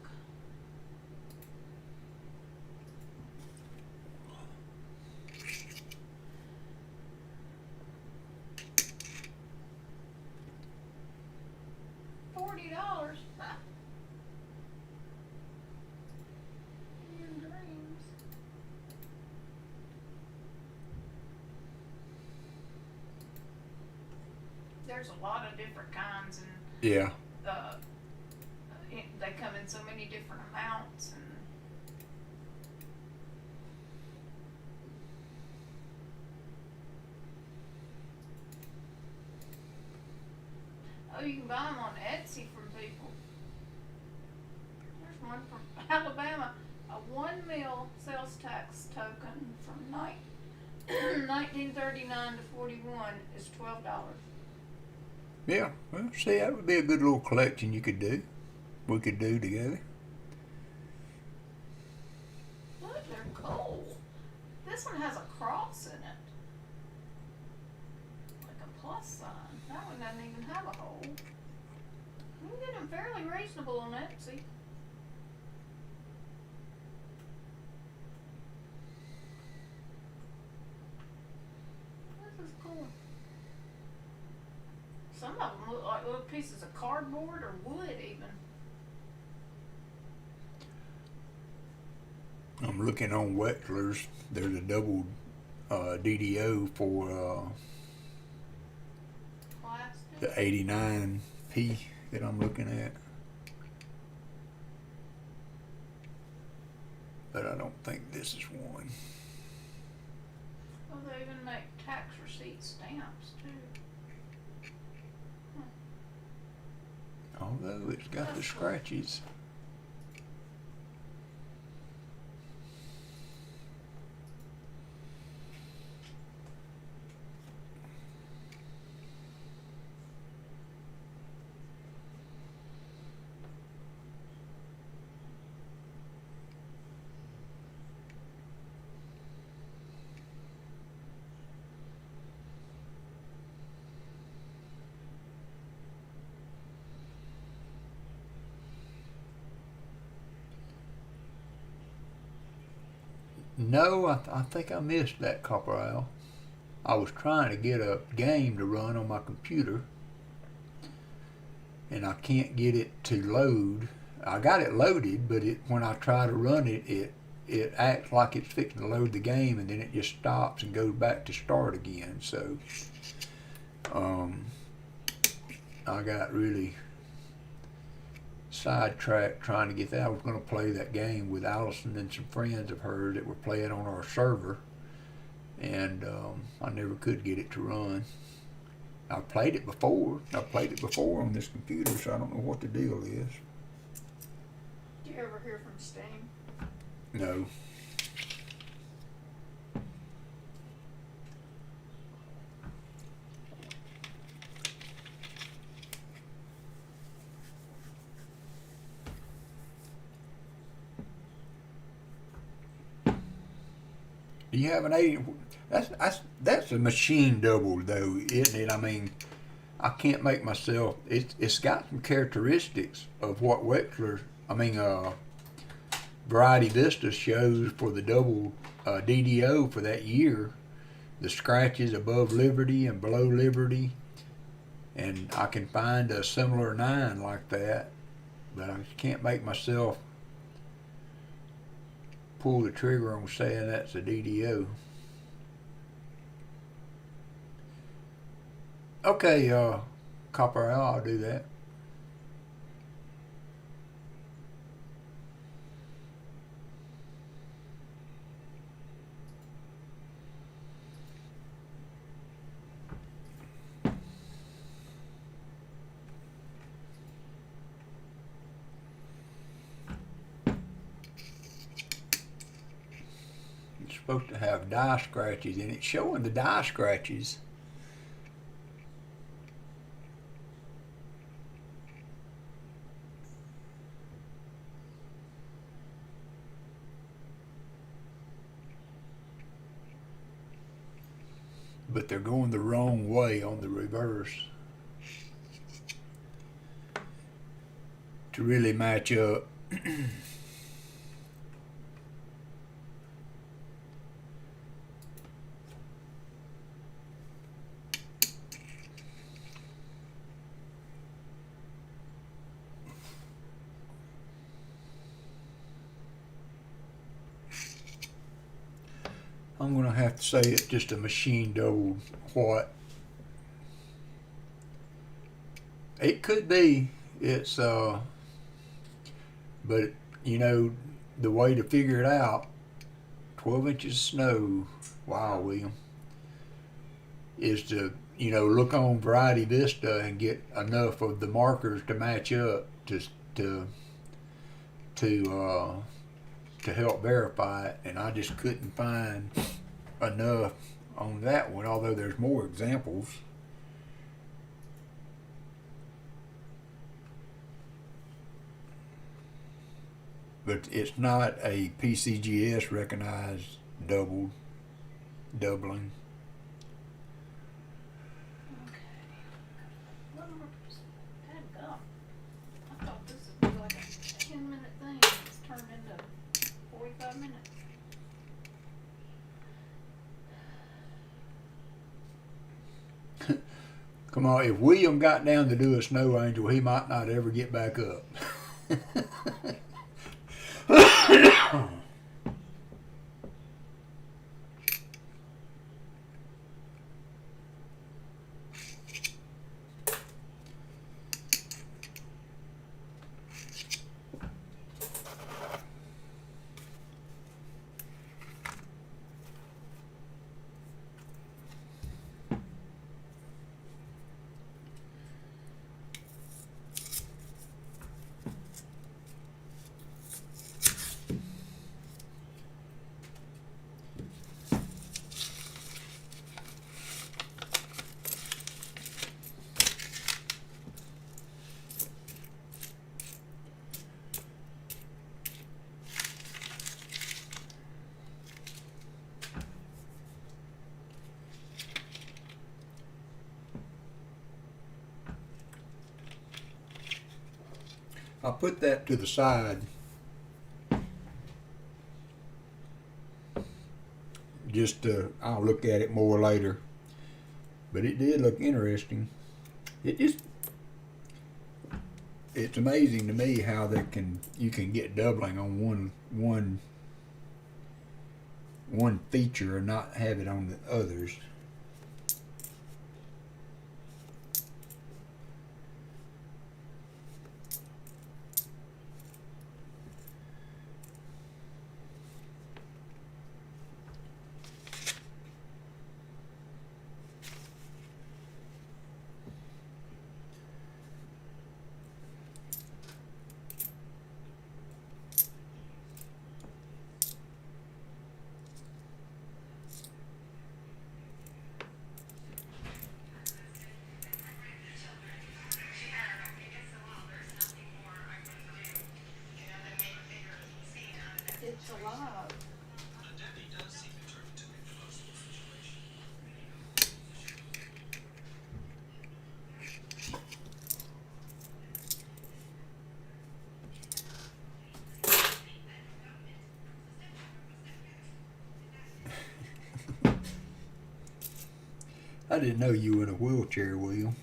$40. Your dreams. There's a lot of different kinds, and Yeah. they come in so many different amounts, and oh, you can buy them on Etsy from people. There's one from Alabama, a 1 mil sales tax token from 1939 to 41 is $12. Yeah. Well, see, that would be a good little collection you could do. We could do together. Look, they're cool. this one has a cross in it. Like a plus sign. That one doesn't even have a hole. You can get them fairly reasonable on Etsy. This is cool. Some of them look like little pieces of cardboard or wood even. I'm looking on Wexler's. There's a double DDO for Plastic. the 89P that I'm looking at. But I don't think this is one. Oh, they even make tax receipt stamps too. Although it's got the scratches. No, I think I missed that Copper Owl. I was trying to get a game to run on my computer, and I can't get it to load. I got it loaded, but when I try to run it, it acts like it's fixing to load the game, and then it just stops and goes back to start again. So I got really sidetracked trying to get that. I was going to play that game with Allison and some friends of hers that were playing on our server, and I never could get it to run. I've played it before. On this computer, so I don't know what the deal is. Do you ever hear from Steam? No. Do you have an 80? That's a machine double though, isn't it? I mean, I can't make myself. It's got some characteristics of what Variety Vista shows for the double DDO for that year. The scratches above Liberty and below Liberty, and I can find a similar 9 like that, but I can't make myself pull the trigger on saying that's a DDO. Okay, Copper Owl, I'll do that. It's supposed to have die scratches, and it's showing the die scratches. But they're going the wrong way on the reverse to really match up. I'm going to have to say it's just a machine double what. It could be. It's but you know, the way to figure it out, 12 inches of snow, wow, William, is to, you know, look on Variety Vista and get enough of the markers to match up to help verify it, and I just couldn't find enough on that one, although there's more examples. But it's not a PCGS recognized double doubling. Okay. What more? Dadgum. I thought this would be like a 10-minute thing. It's turned into 45 minutes. Come on, if William got down to do a snow angel, he might not ever get back up. I'll put that to the side. I'll look at it more later. But it did look interesting. It's amazing to me how you can get doubling on one feature and not have it on the others. It's alive. I didn't know you were in a wheelchair, Will.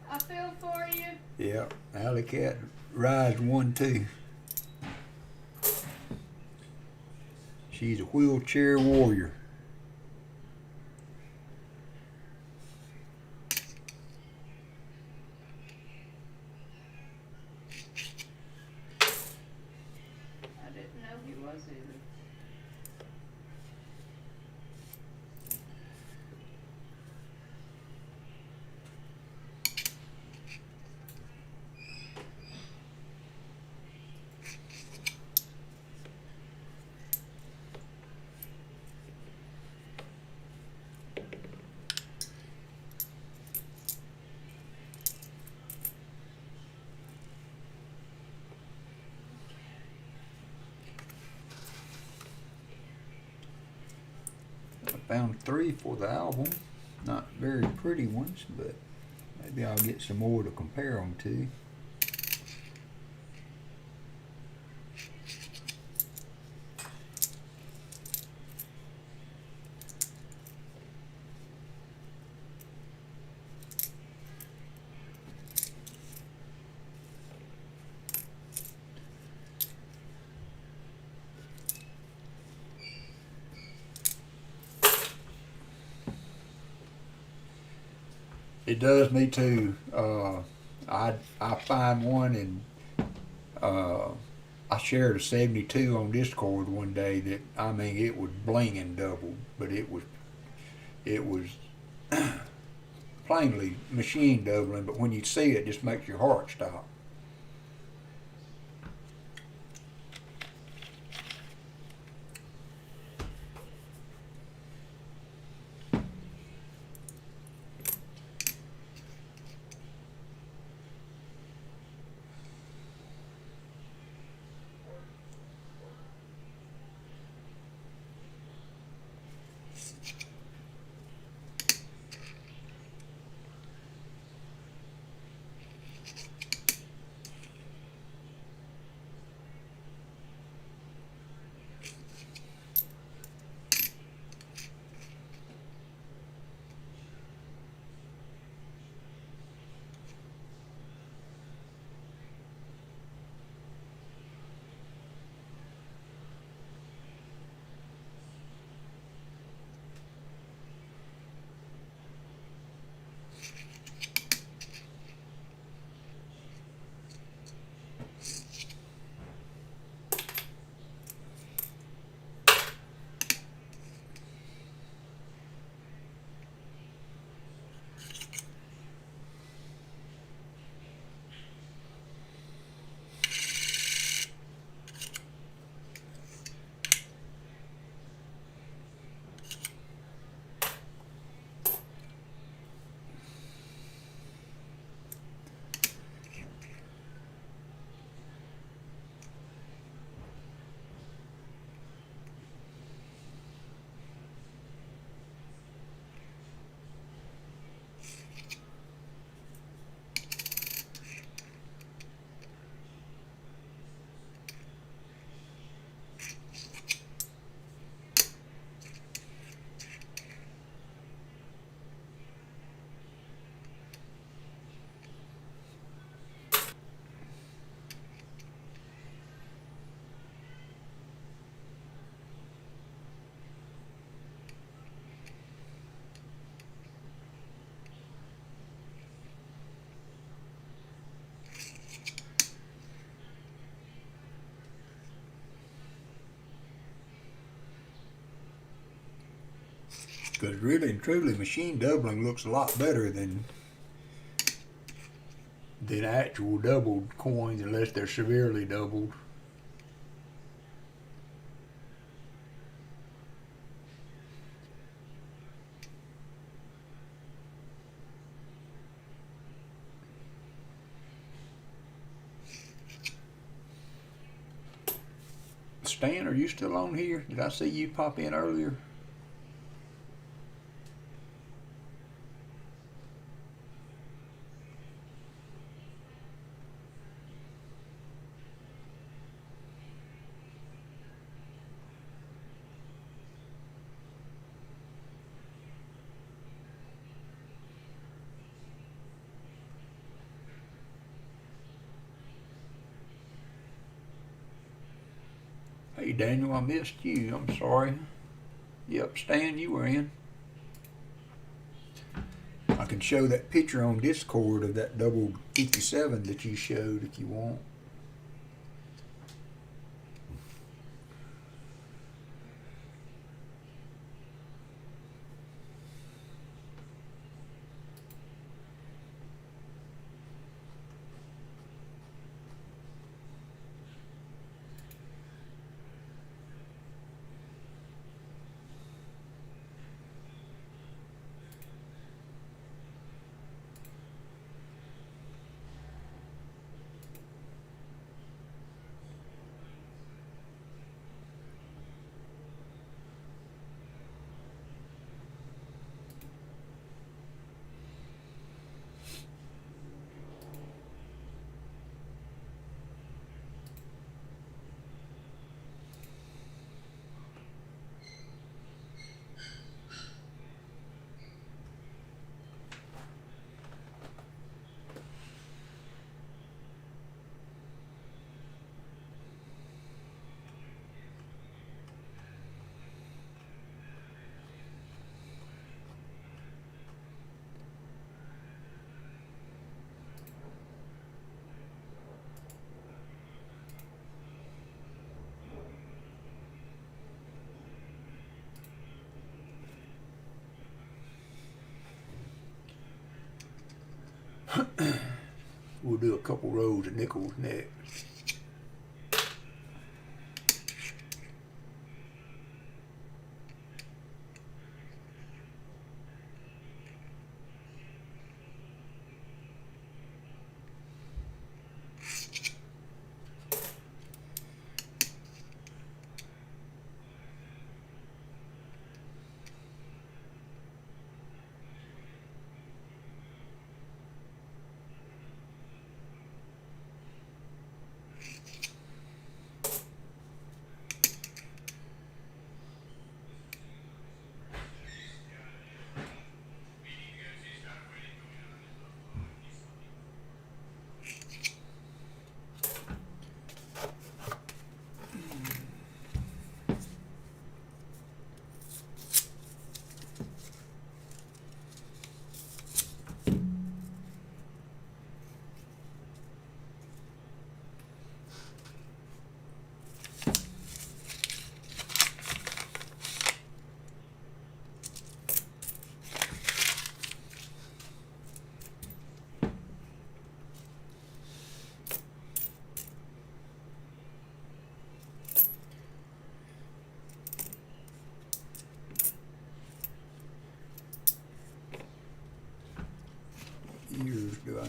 I feel for you. Yeah, Alley Cat rides one too. She's a wheelchair warrior. I didn't know he was either. I found 3 for the album. Not very pretty ones, but maybe I'll get some more to compare them to. It does me too. I find one and I shared a 72 on Discord one day that it was blinging double, but it was plainly machine doubling. But when you see it, it just makes your heart stop. Because really and truly, machine doubling looks a lot better than actual doubled coins, unless they're severely doubled. Stan, are you still on here? Did I see you pop in earlier? Hey Daniel, I missed you. I'm sorry. Yep, Stan, you were in. I can show that picture on Discord of that double 57 that you showed if you want. We'll do a couple rows of nickels next.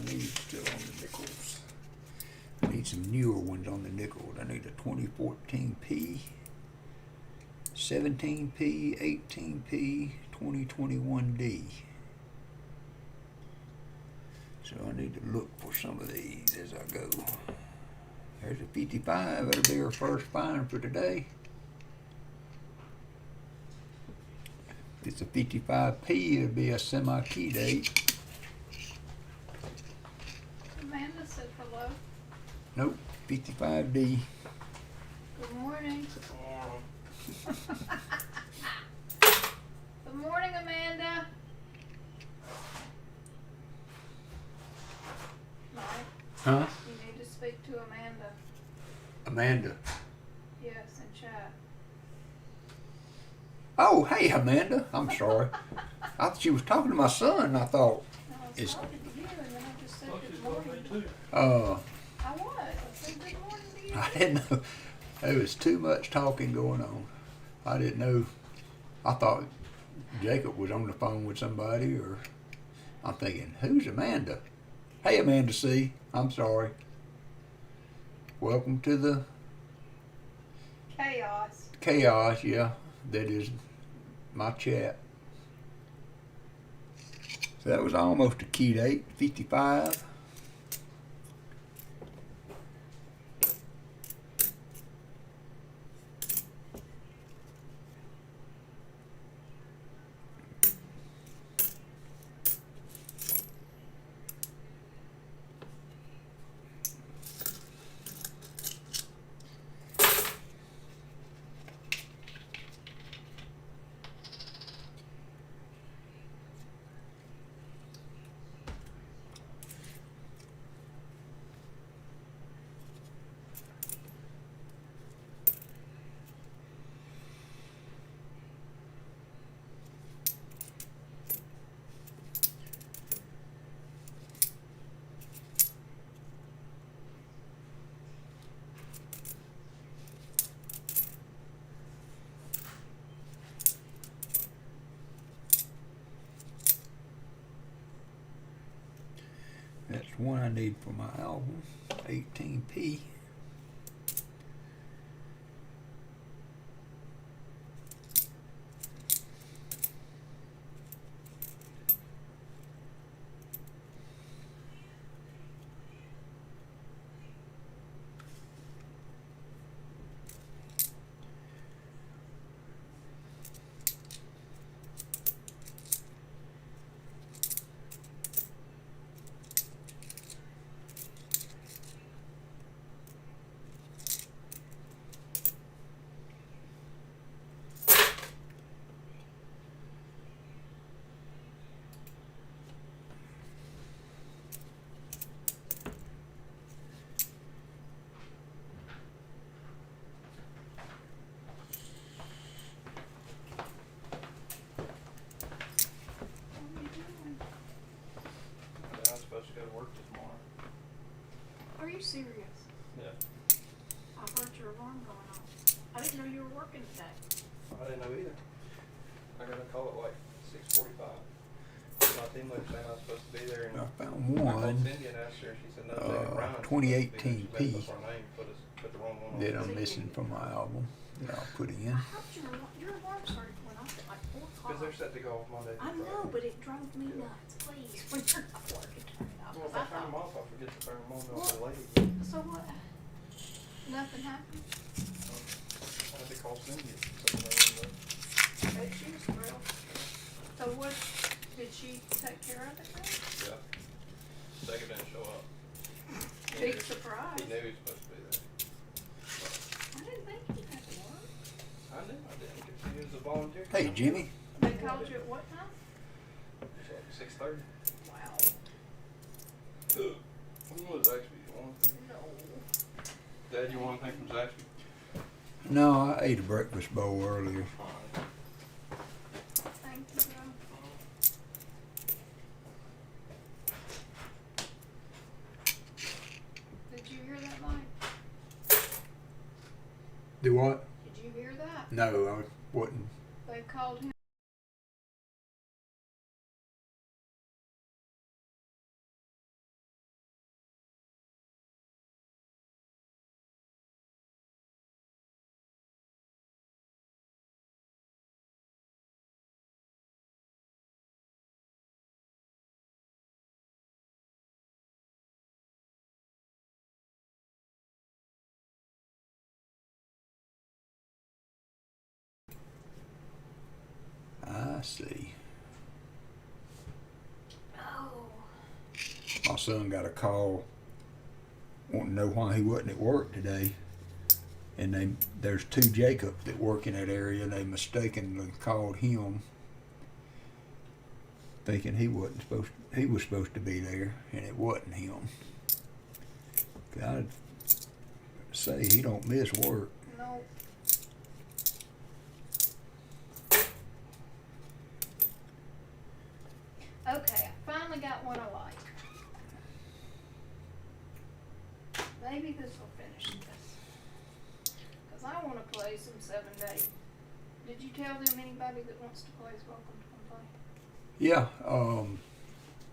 need still on the nickels? I need some newer ones on the nickels. I need a 2014 P, 17P, 18P, 2021 D. So I need to look for some of these as I go. There's a 55. That'll be our first find for today. If it's a 55P, it'll be a semi-key date. Amanda said hello. Nope, 55D. Good morning. Good morning, Amanda. Mike, Huh? you need to speak to Amanda. Amanda. Yes, in chat. Oh, hey, Amanda. I'm sorry. I thought she was talking to my son. I thought, No, I was It's- talking to you, and then I just said Look, good she's got me morning. too. I was. I said good morning to you. I didn't know. There was too much talking going on. I didn't know. I thought Jacob was on the phone with somebody, or I'm thinking, who's Amanda? Hey, Amanda C. I'm sorry. Welcome to the Chaos. chaos. Yeah, that is my chat. So that was almost a key date, 55. That's one I need for my album, 18P. What are you doing? Yeah, I'm supposed to go to work this morning. Are you serious? Yeah. I heard your alarm going off. I didn't know you were working today. I didn't know either. I got a call at like 6:45. My team leader saying I was supposed to be there, and I found I called one Cindy and asked her, and she said no, David Brown. 2018 She P messed up our name, put the wrong one on. that I'm missing from my album that I'll put in. I heard your alarm started going off at like 4 o'clock. Because they're set to go off Monday. I through know, Friday. but it drove me nuts. Please, when you're not working, turn it off. Well, 'Cause if I I turn them thought, off, I forget to turn them on. They'll What? delay. so what? Nothing happened? I had to call Cindy. So Bet she was thrilled. So what, did she take care of it then? yeah. Jacob didn't show up. Big surprise. He knew he was supposed to be there. I didn't think you had to work. I knew I didn't, because he was a volunteer. Hey, Jimmy. They called you at what time? It's like 6:30. Wow. When was Zaxby? You want anything? No. Dad, you want anything from Zaxby? No, I ate a breakfast bowl earlier. Thank you, Joe. Did you hear that, Mike? Do what? Did you hear that? No, I wasn't. They called him. Let's see. Oh. My son got a call wanting to know why he wasn't at work today. And there's two Jacobs that work in that area, and they mistakenly called him, thinking he was supposed to be there, and it wasn't him. I'd say he don't miss work. No. Okay, I finally got one I like. Maybe this will finish this. Because I want to play some 7 Days. Did you tell them anybody that wants to play is welcome to come play? Yeah,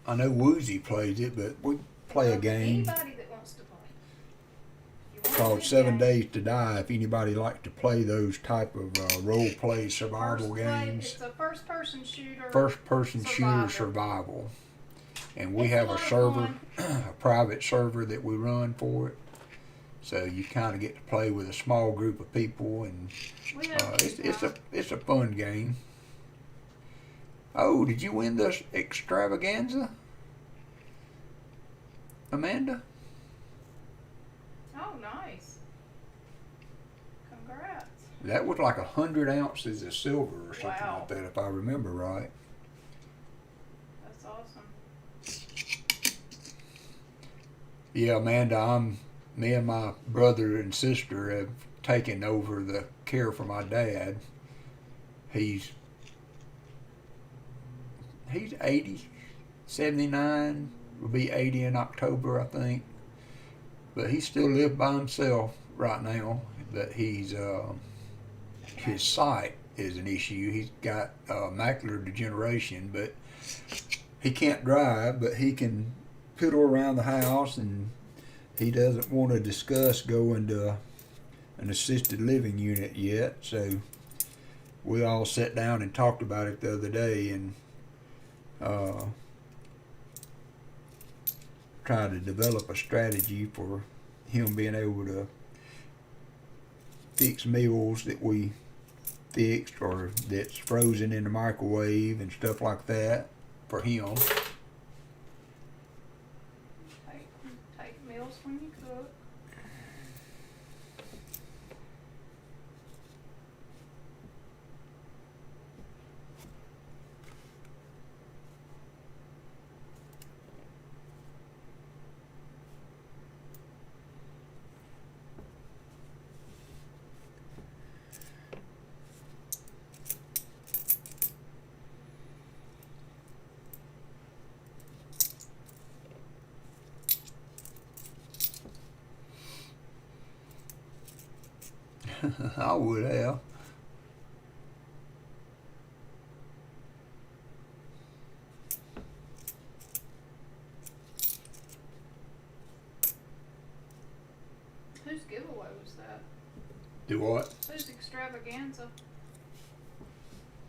I know Woozy plays it, but we play a game Anybody that wants to play. You want called to 7 game. Days to Die. If anybody likes to play those type of role play survival games, It's a first person shooter. first person shooter survival. And we have a server, a private server that we run for it. So you kind of get to play with a small group of people, and We have it's a fun game. Oh, did you win the extravaganza, Amanda? Oh, nice. Congrats. That was like 100 ounces of silver or something Wow. like that, if I remember right. That's awesome. Yeah, Amanda, me and my brother and sister have taken over the care for my dad. He's 80, 79, will be 80 in October, I think. But he still lives by himself right now. But his sight is an issue. He's got macular degeneration, but he can't drive, but he can piddle around the house, and he doesn't want to discuss going to an assisted living unit yet. So we all sat down and talked about it the other day, and try to develop a strategy for him being able to fix meals that we fixed or that's frozen in the microwave and stuff like that for him. Take meals when you cook. I would have. Whose giveaway was that? Do what? Whose extravaganza?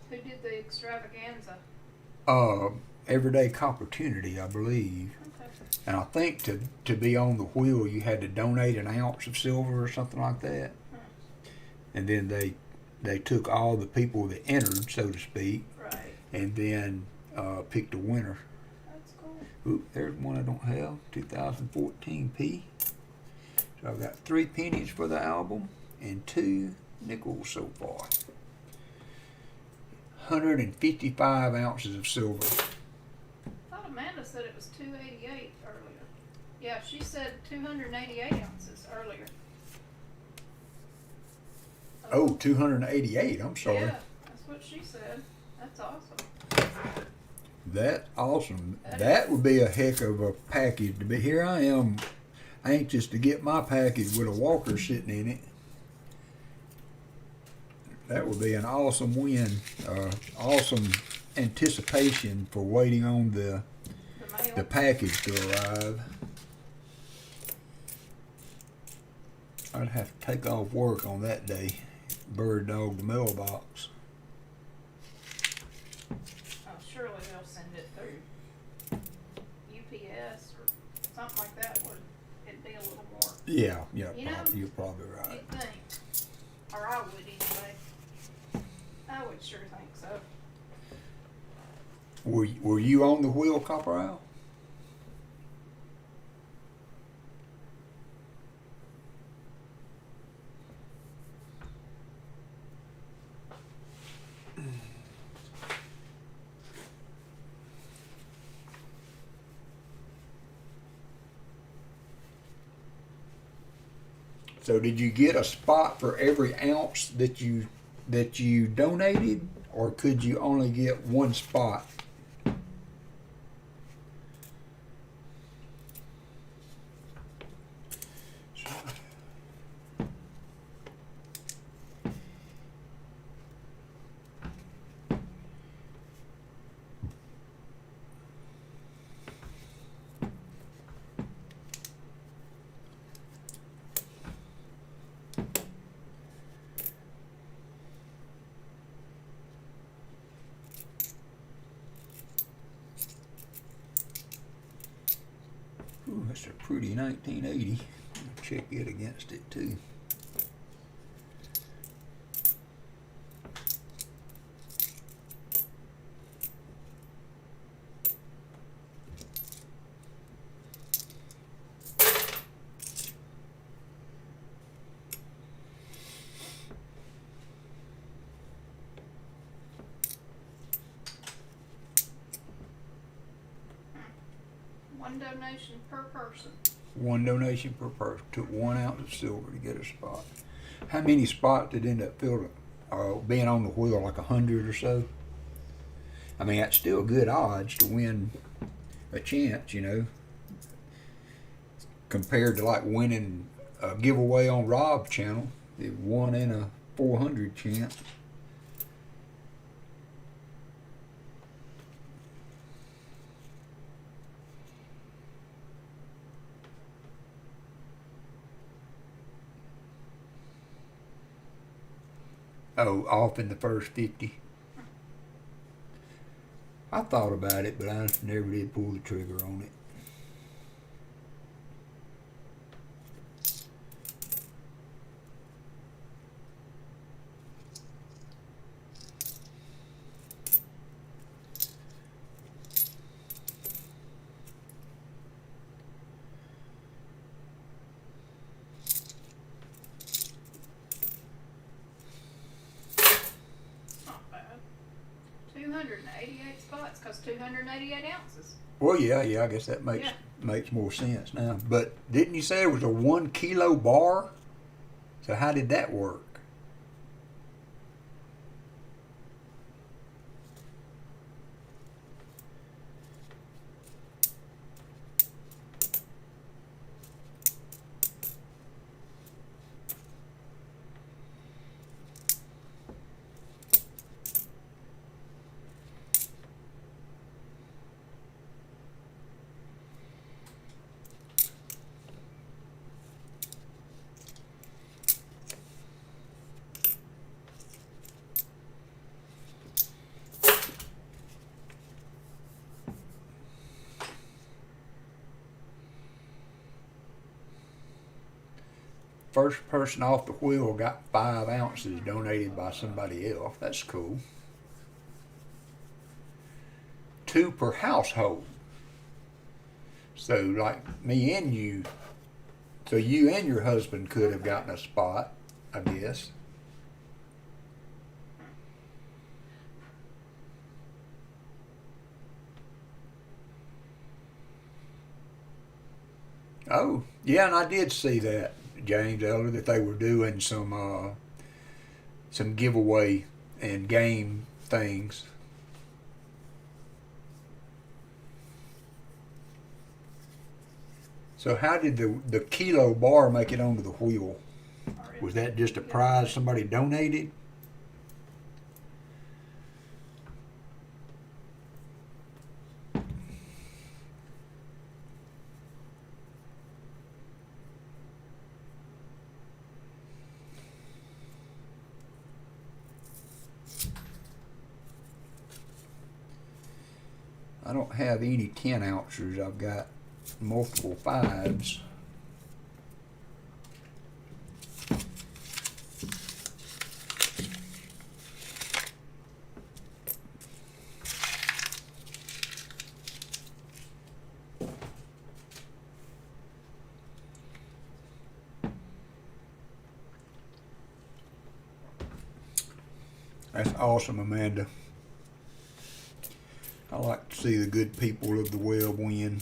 Who did the extravaganza? Everyday Opportunity, I believe. Okay. And I think to be on the wheel, you had to donate an ounce of silver or something like that. And then they took all the people that entered, so to speak, Right. and then picked a winner. That's cool. Ooh, there's one I don't have, 2014 P. So I've got 3 pennies for the album and 2 nickels so far. 155 ounces of silver. I thought Amanda said it was 288 earlier. Yeah, she said 288 ounces earlier. Oh, 288, I'm sorry. Yeah, that's what she said. That's awesome. That's awesome. That would be a heck of a package to be. Here I am, anxious to get my package with a walker sitting in it. That would be an awesome win. Awesome anticipation for waiting on the mail. package to arrive. I'd have to take off work on that day. Bird dog the mailbox. Oh, surely they'll send it through UPS or something like that. Would it'd be a little more? Yeah, You know, you're probably right. You'd think, or I would anyway. I would sure think so. Were you on the wheel, Copper Owl? So did you get a spot for every ounce that you donated, or could you only get one spot? Ooh, that's a pretty 1980. Check it against it too. One donation per person. One donation per person. Took 1 ounce of silver to get a spot. How many spots did end up filling? Being on the wheel, like 100 or so? I mean, that's still good odds to win a chance, you know, compared to like winning a giveaway on Rob's channel. It 1 in a 400 chance. Oh, off in the first 50. I thought about it, but I never did pull the trigger on it. Not bad. 288 spots cost 288 ounces. Well, yeah, I guess that makes more sense now. But didn't you say it was a 1 kilo bar? So how did that work? First person off the wheel got 5 ounces donated by somebody else. That's cool. 2 per household. So like me and you, so you and your husband could have gotten a spot, I guess. Oh, yeah, and I did see that, James Elder, that they were doing some giveaway and game things. So how did the kilo bar make it onto the wheel? Was that just a prize somebody donated? I don't have any 10 ounces. I've got multiple 5s. That's awesome, Amanda. I like to see the good people of the web win.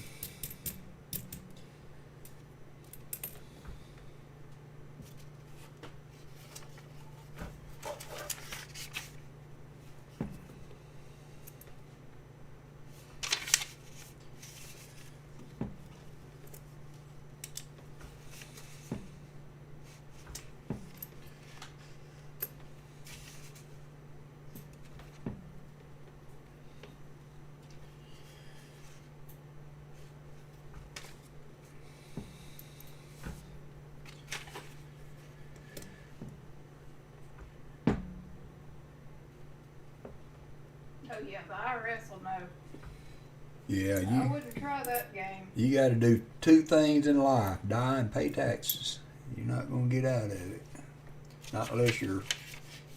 Oh yeah, the IRS will know. Yeah, I wouldn't try that game. you got to do two things in life: die and pay taxes. You're not gonna get out of it, not unless you're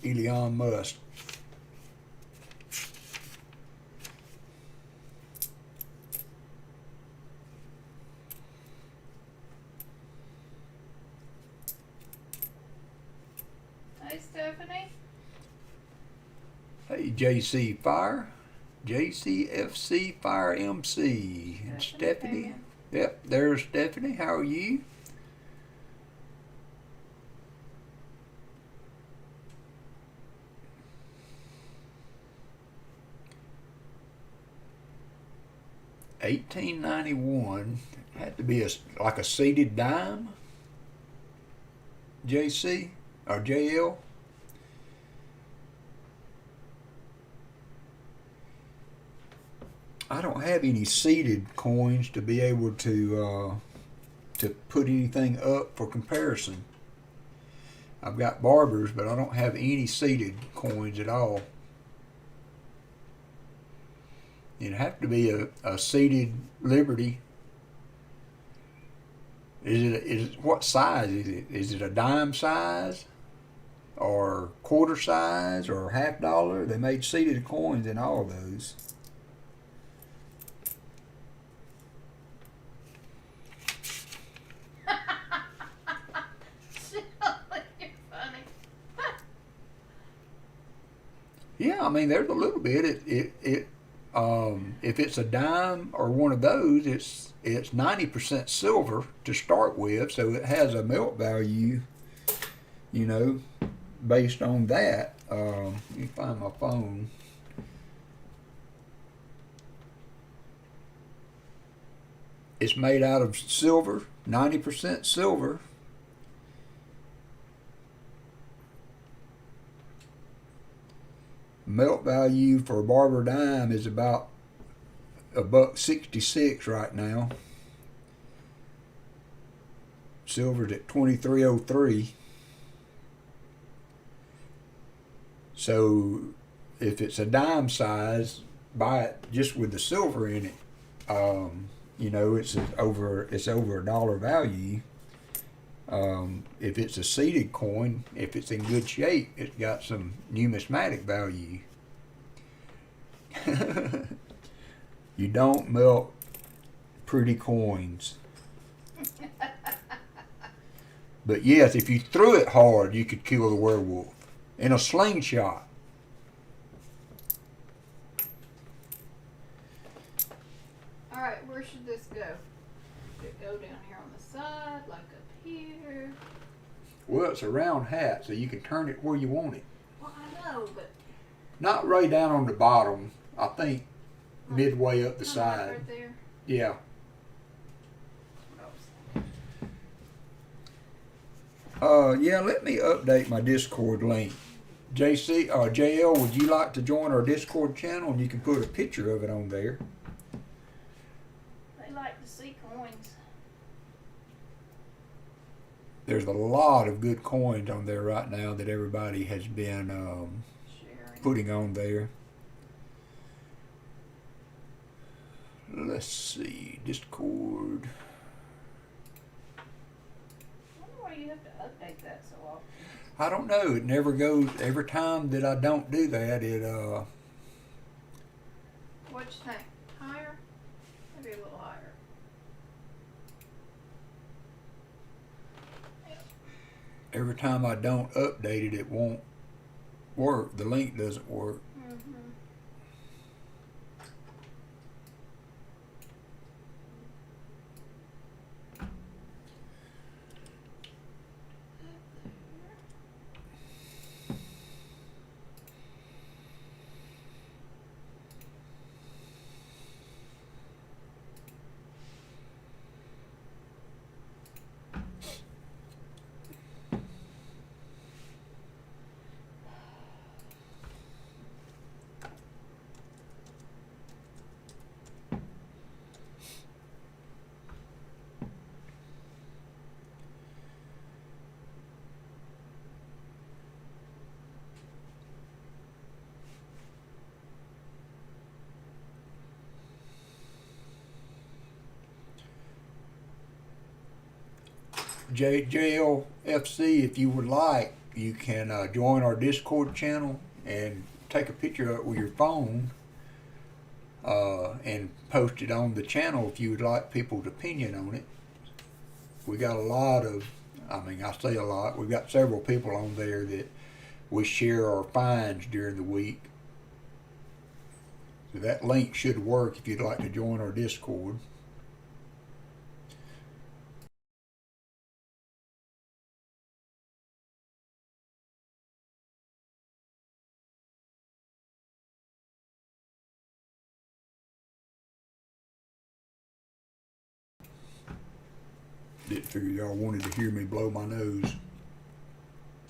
Elon Musk. Hey, Stephanie. Hey, JC Fire, JCFC Fire MC, and Stephanie. came Yep, there's Stephanie. How are you? $18.91 had to be like a seated dime. JC or JL. I don't have any seated coins to be able to put anything up for comparison. I've got barbers, but I don't have any seated coins at all. It'd have to be a seated Liberty. What size is it? Is it a dime size, or quarter size, or half dollar? They made seated coins in all those. You're funny. Yeah, I mean, there's a little bit. If it's a dime or one of those, it's 90% silver to start with, so it has a melt value, based on that. Let me find my phone. It's made out of silver, 90% silver. Melt value for a barber dime is about $1.66 right now. Silver's at 23.03. So if it's a dime size, buy it just with the silver in it. It's over $1 value. If it's a seated coin, if it's in good shape, it's got some numismatic value. You don't melt pretty coins. But yes, if you threw it hard, you could kill the werewolf in a slingshot. Alright, where should this go? Should it go down here on the side, like up here? Well, it's a round hat, so you can turn it where you want it. Well, I know, but... Not right down on the bottom. I think midway up the side. Right there? Yeah. Yeah, let me update my Discord link. JL, would you like to join our Discord channel, and you can put a picture of it on there? They like to see coins. There's a lot of good coins on there right now that everybody has been Sharing. putting on there. Let's see, Discord. I wonder why you have to update that so often. I don't know. It never goes. Every time that I don't do that, it What you think? Higher? Maybe a little higher. every time I don't update it, it won't work. The link doesn't work. Mm-hmm. JLFC, if you would like, you can join our Discord channel and take a picture of it with your phone and post it on the channel if you would like people's opinion on it. We got a lot of, I say a lot, we've got several people on there that we share our finds during the week. So that link should work if you'd like to join our Discord. Didn't figure y'all wanted to hear me blow my nose.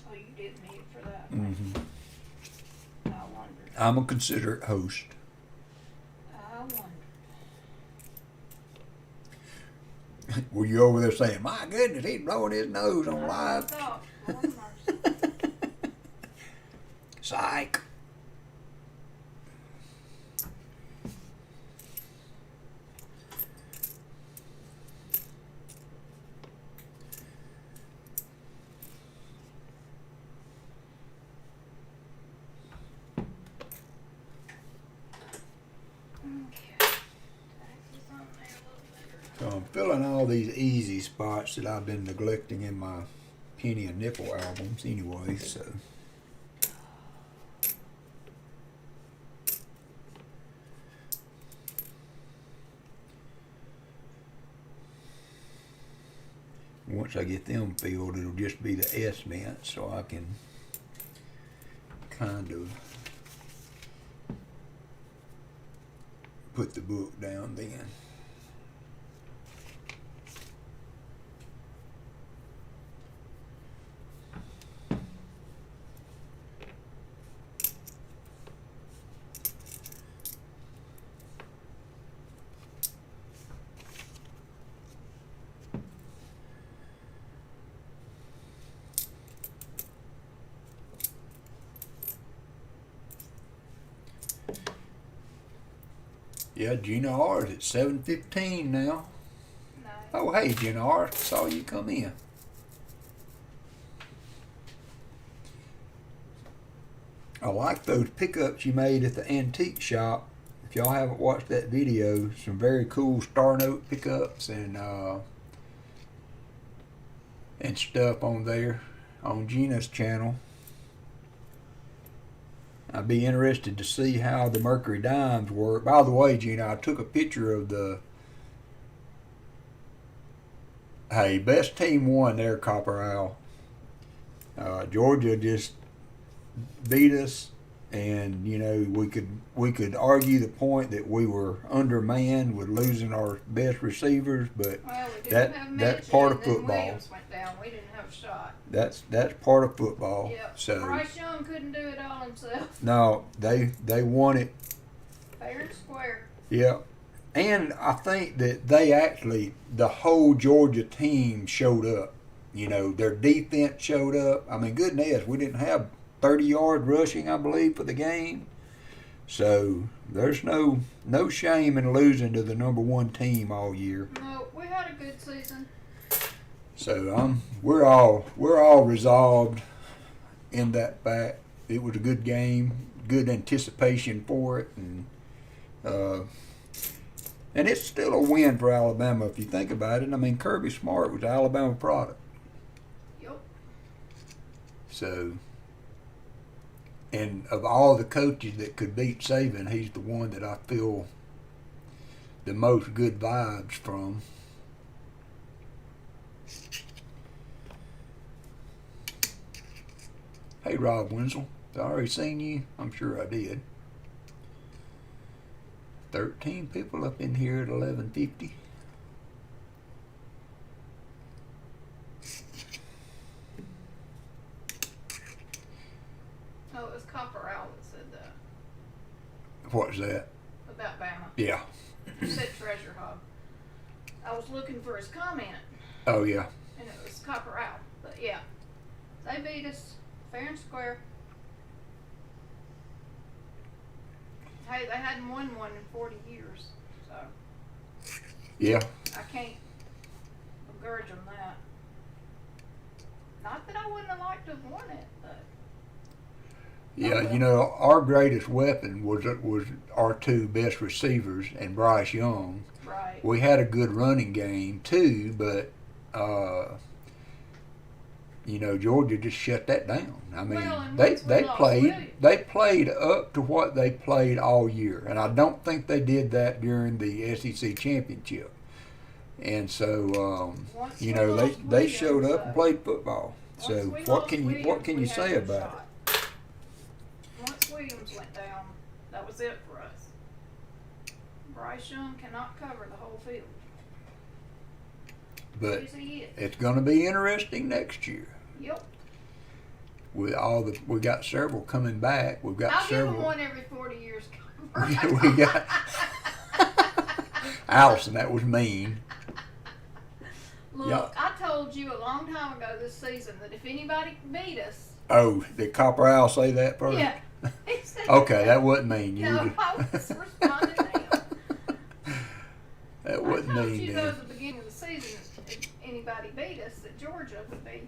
Oh, you did mute for that. Mm-hmm. I wondered. I'm a considerate host. I wondered. Were you over there saying, my goodness, he's blowing his nose on I live? thought, Lord mercy. Psych. So I'm filling all these easy spots that I've been neglecting in my penny and nickel albums anyway, so. Once I get them filled, it'll just be the S-mint, so I can kind of put the book down then. Yeah, Gina R's at 7:15 now. No. Oh, hey, Gina R, saw you come in. I like those pickups you made at the antique shop. If y'all haven't watched that video, some very cool Star Note pickups and stuff on there on Gina's channel. I'd be interested to see how the Mercury dimes work. By the way, Gina, I took a picture of the. Hey, best team won there, Copper Owl. Georgia just beat us, and you know we could argue the point that we were undermanned with losing our best receivers, but Well, we didn't have that's Mitchell, part of and then football. Williams went down. We didn't have a shot. That's part of football. Yep. So Bryce Young couldn't do it all himself. no, they won it. Fair and square. Yeah. And I think that they actually, the whole Georgia team showed up. You know, their defense showed up. I mean, goodness, we didn't have 30-yard rushing, I believe, for the game. So there's no shame in losing to the number one team all year. No, we had a good season. So we're all resolved in that fact. It was a good game, good anticipation for it, and it's still a win for Alabama if you think about it. I mean, Kirby Smart was an Alabama product. Yep. So, And of all the coaches that could beat Saban, he's the one that I feel the most good vibes from. Hey, Rob Wenzel. I already seen you. I'm sure I did. 13 people up in here at 11:50. Oh, it was Copper Owl that said that What's that? about Bama. Yeah. You said Treasure Hog. I was looking for his comment, Oh, yeah. and it was Copper Owl. But yeah, they beat us fair and square. Hey, they hadn't won one in 40 years, so Yeah. I can't begrudge them that. Not that I wouldn't have liked to have won it, but Yeah, you know, our greatest weapon was our two best receivers and Bryce Young. right. We had a good running game too, but you know, Georgia just shut that down. I mean, Well, and they once we lost Williams. played up to what they played all year, and I don't think they did that during the SEC championship. And so, Once you we know, lost they showed Williams, up and played football. once So we what lost can you Williams, we say had no about it? shot. Once Williams went down, that was it for us. Bryce Young cannot cover the whole field. But Who's he is? it's going to be interesting next year. Yep. With we got several coming back. We've got I'll give several. him one every 40 years. We got Allison. That was mean. Look, Yeah. I told you a long time ago this season that if anybody beat us, Oh, did Copper Owl say that first? yeah. He said Okay, that wasn't mean. You No, just- I was responding to him. that wasn't I told mean. you Then. at the beginning of the season, if anybody beat us, that Georgia would be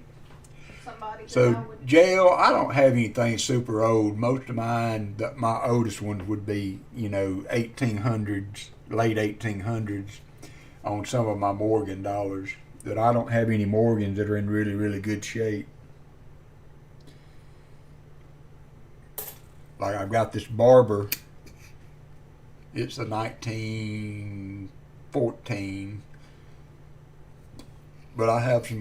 somebody that I So would. jail, I don't have anything super old. Most of mine, my oldest ones would be, you know, 1800s, late 1800s, on some of my Morgan dollars. That I don't have any Morgans that are in really, really good shape. Like I've got this Barber. It's a 1914. But I have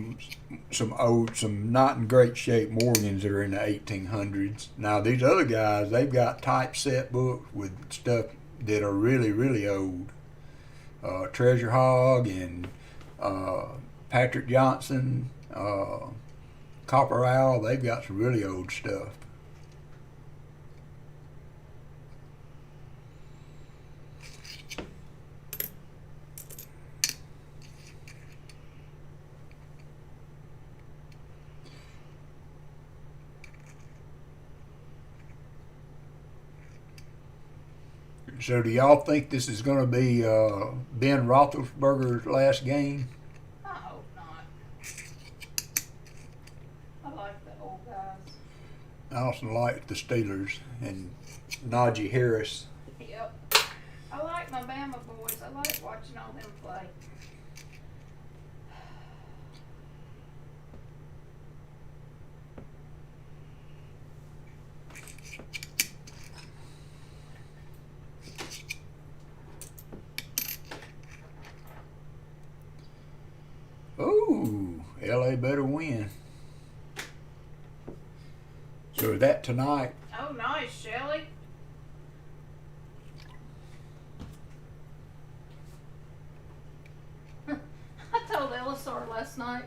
some not in great shape Morgans that are in the 1800s. Now these other guys, they've got typeset books with stuff that are really, really old. Treasure Hog and Patrick Johnson, Copper Owl, they've got some really old stuff. So do y'all think this is going to be Ben Roethlisberger's last game? I hope not. I like the old guys. I also like the Steelers and Najee Harris. Yep. I like my Bama boys. I like watching all them play. Ooh, LA better win. So is that tonight? Oh, nice, Shelly. I told Elisar last night.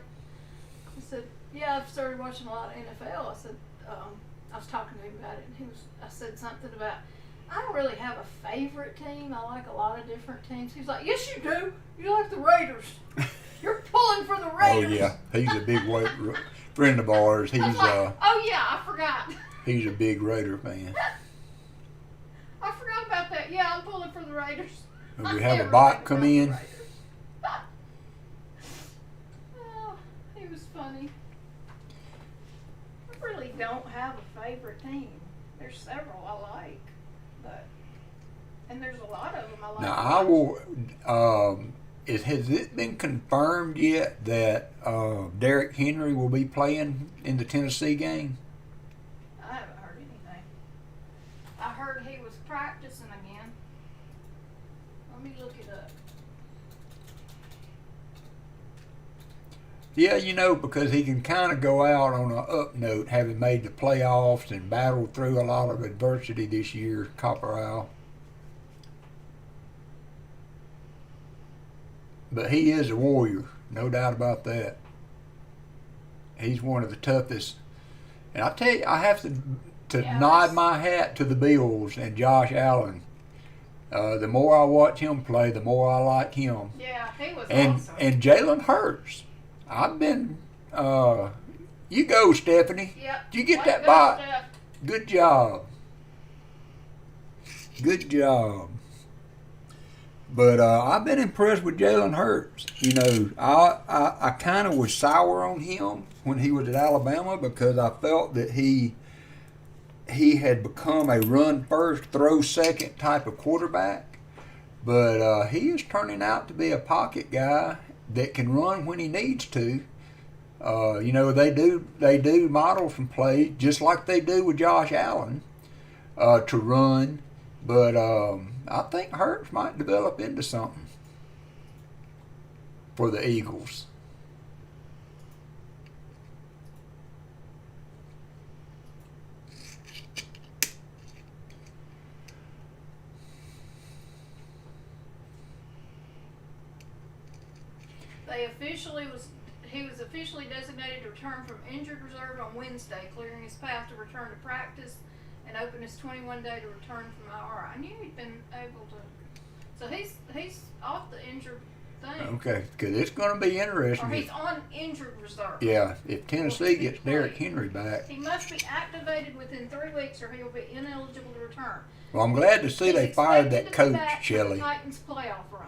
I said, "Yeah, I've started watching a lot of NFL." I said, I was talking to him about it, and I said something about, I don't really have a favorite team. I like a lot of different teams. He's like, "Yes, you do. You like the Raiders. You're pulling for the Oh Raiders." yeah, he's a big friend of ours. He's I was like, "Oh yeah, I forgot." he's a big Raider fan. I forgot about that. Yeah, I'm pulling for the Raiders. And I we have a never bot think come about the in. Raiders. Oh, he was funny. I really don't have a favorite team. There's several I like, and there's a lot of them I like. Now I will. Has it been confirmed yet that Derrick Henry will be playing in the Tennessee game? I haven't heard anything. was practicing again. Let me look it up. Yeah, you know, because he can kind of go out on an up note, having made the playoffs and battled through a lot of adversity this year, Copperale. But he is a warrior, no doubt about that. He's one of the toughest. And I tell you, I have to Yeah, nod my hat to the Bills and Josh Allen. The more I watch him play, the more I like him. Yeah, he was And awesome. and Jalen Hurts. I've been. You go, Stephanie. Yep. Did you get Way that to go, bot? Steph. Good job. Good job. But I've been impressed with Jalen Hurts. You know, I kind of was sour on him when he was at Alabama because I felt that he had become a run first, throw second type of quarterback. But he is turning out to be a pocket guy that can run when he needs to. You know, they do model some plays just like they do with Josh Allen to run. But I think Hurts might develop into something for the Eagles. He was officially designated to return from injured reserve on Wednesday, clearing his path to return to practice and open his 21-day to return from IR. I knew he'd been able to. So he's off the injured thing. Okay, because it's going to be interesting. Or he's on injured reserve. Yeah, if Tennessee gets Derrick Henry back. He must be activated within 3 weeks or he'll be ineligible to return. Well, I'm glad to see He's they fired that expected to be coach, back for the Shelley. Titans playoff run.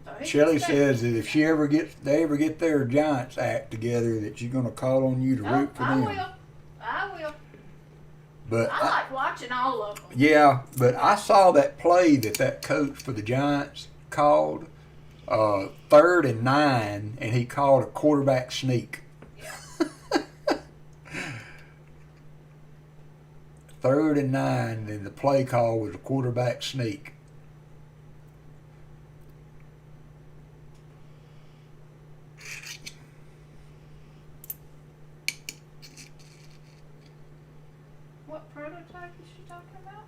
So he's Shelley expected says to that be if back. they ever get their Giants act together, that she's going to call on you to root for I them. will. But I like watching all of them. yeah, but I saw that play that coach for the Giants called 3rd and 9, and he called a quarterback sneak. Yeah. 3rd and 9, and the play call was a quarterback sneak. What prototype is she talking about?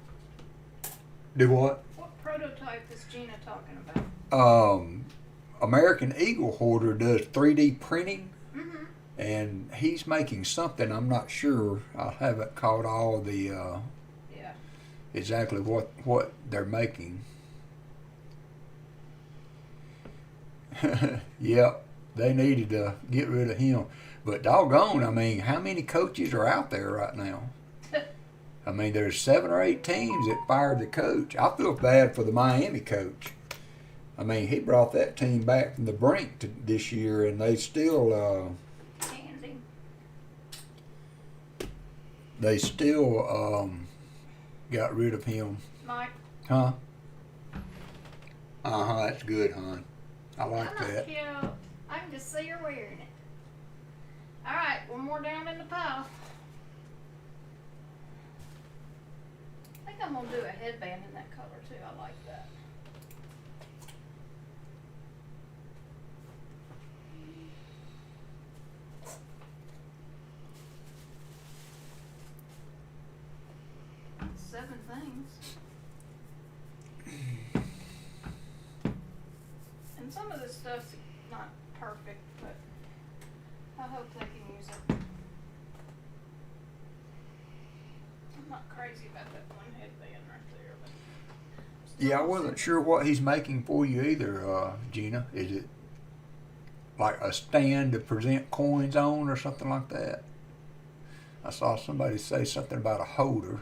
Do what? What prototype is Gina talking about? American Eagle Hoarder does 3D printing, Mm-hmm. and he's making something. I'm not sure. I haven't caught all the Yeah. exactly what they're making. Yep, they needed to get rid of him. But doggone, I mean, how many coaches are out there right now? I mean, there's 7 or 8 teams that fired the coach. I feel bad for the Miami coach. I mean, he brought that team back from the brink this year, and they still Andy. got rid of him. Mike. Huh? That's good, hon. I like I'm not that. cute. I can just see her wearing it. All right, one more down in the pile. I think I'm gonna do a headband in that color too. I like that. That's 7 things. And some of this stuff's not perfect, but I hope they can use it. I'm not crazy about that one headband right there, but Yeah, I wasn't sure what he's making for you either, Gina. Is it like a stand to present coins on or something like that? I saw somebody say something about a holder.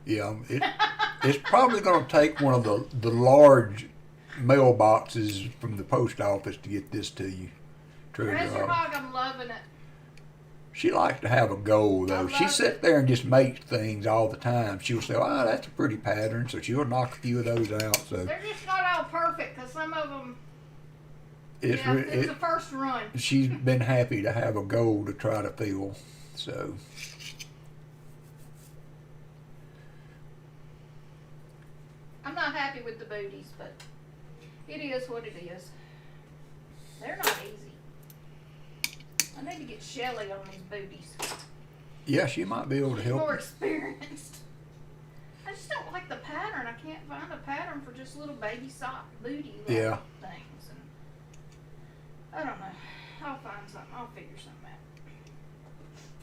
Yeah, it's probably going to take one of the large mailboxes from the post office to get this to you. Treasure Hog, I'm loving it. She likes to have a goal, though. She sits there and just makes things all the time. She'll say, "Oh, that's a pretty pattern," so she'll knock a few of those out. So they're just not all perfect because some of them. it's the first run. She's been happy to have a goal to try to fill. So I'm not happy with the booties, but it is what it is. They're not easy. I need to get Shelly on these booties. yeah, she might be able to She's help. more experienced. I just don't like the pattern. I can't find a pattern for just little baby sock booty Yeah. things. And I don't know. I'll find something. I'll figure something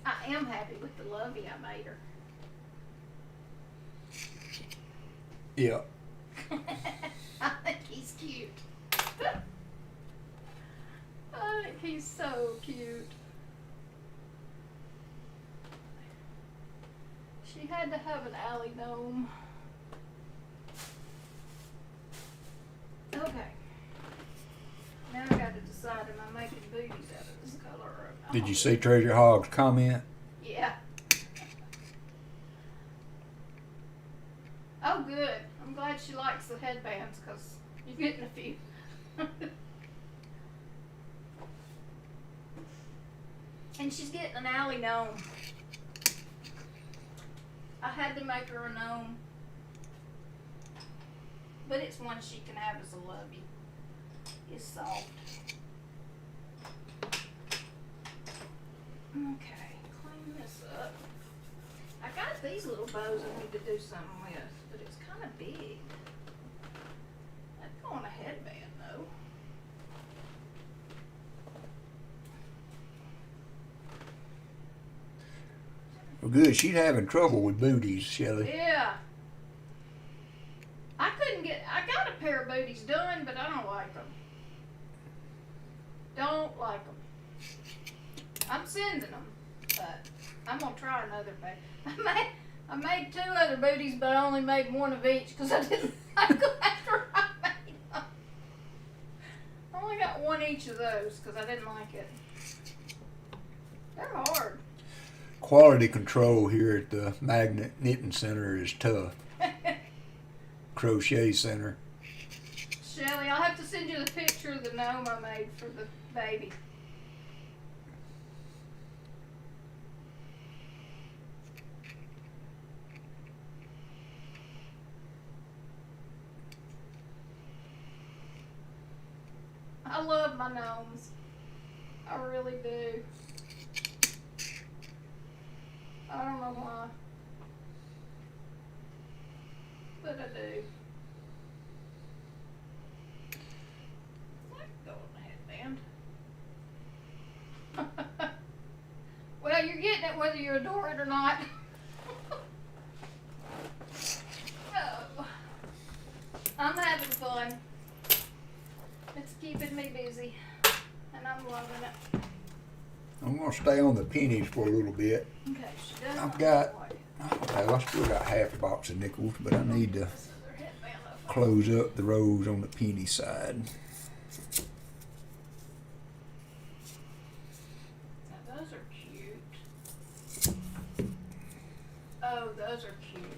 out. I am happy with the lovey I made her. Yeah. I think he's cute. I think he's so cute. She had to have an alley gnome. Okay. Now I got to decide, am I making booties out of this color or not? Did you see Treasure Hog's comment? Yeah. Oh, good. I'm glad she likes the headbands because you're getting a few. And she's getting an alley gnome. I had to make her a gnome. But it's one she can have as a lovey. It's soft. Okay, clean this up. I got these little bows I need to do something with, but it's kind of big. I'd go on a headband though. Well, good. She's having trouble with booties, Shelley. Yeah. I got a pair of booties done, but I don't like them. Don't like them. I'm sending them, but I'm gonna try another pair. I made 2 other booties, but I only made 1 of each because I didn't like them after I made them. I only got 1 each of those because I didn't like it. They're hard. Quality control here at the Magnet Knitting Center is tough. Crochet Center. Shelly, I'll have to send you the picture of the gnome I made for the baby. I love my gnomes. I really do. I don't know why. But I do. I can go on the headband. Well, you're getting it whether you adore it or not. Oh. I'm having fun. It's keeping me busy. And I'm loving it. I'm going to stay on the pennies for a little bit. Okay, she does. I've got, I still got half a box of nickels, but I need to close up the rows on the penny side. Now those are cute. Oh, those are cute.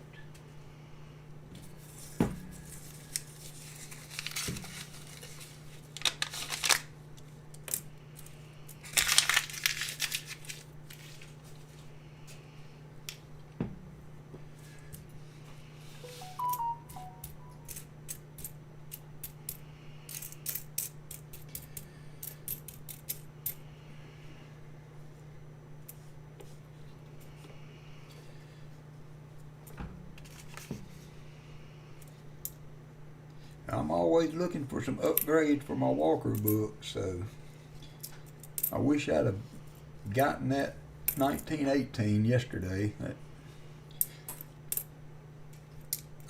I'm always looking for some upgrades for my Walker book, so I wish I'd have gotten that 1918 yesterday.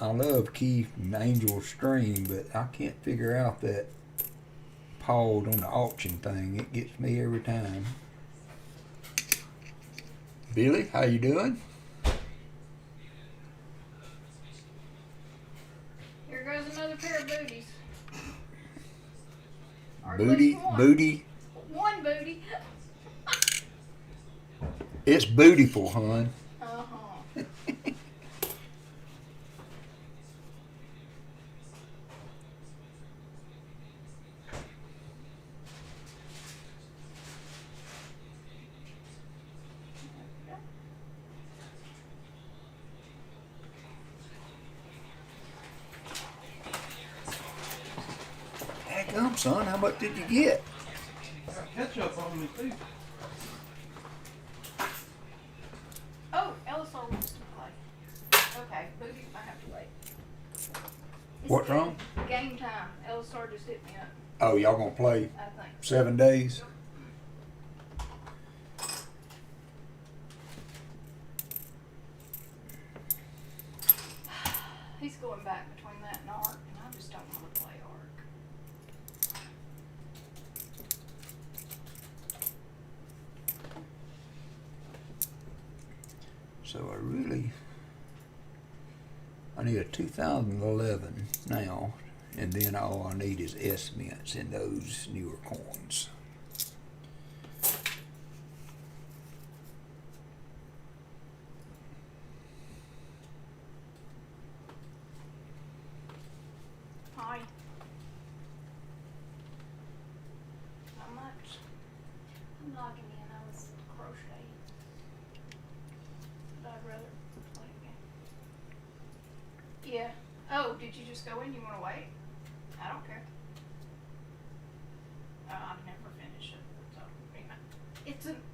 I love Keith and Angel's String, but I can't figure out that pause on the auction thing. It gets me every time. Billy, how you doing? Or at least one. Booty. One booty. It's bootiful, hon. Uh-huh. Heck son, how much did you get? Got ketchup on me too. Oh, Elisar wants to play. Okay, Booty might have to wait. It's What's wrong? Game time. Elisar just hit me up, Oh, y'all gonna play I think. 7 days? He's going back between that and Ark, and I just don't want to play Ark. So I need a 2011 now, and then all I need is S mints in those newer coins. Hi. How much? I'm logging in. I was crocheting. But I'd rather play a game. Yeah. Oh, did you just go in? You want to wait? I don't care. I've never finished it. So, you know,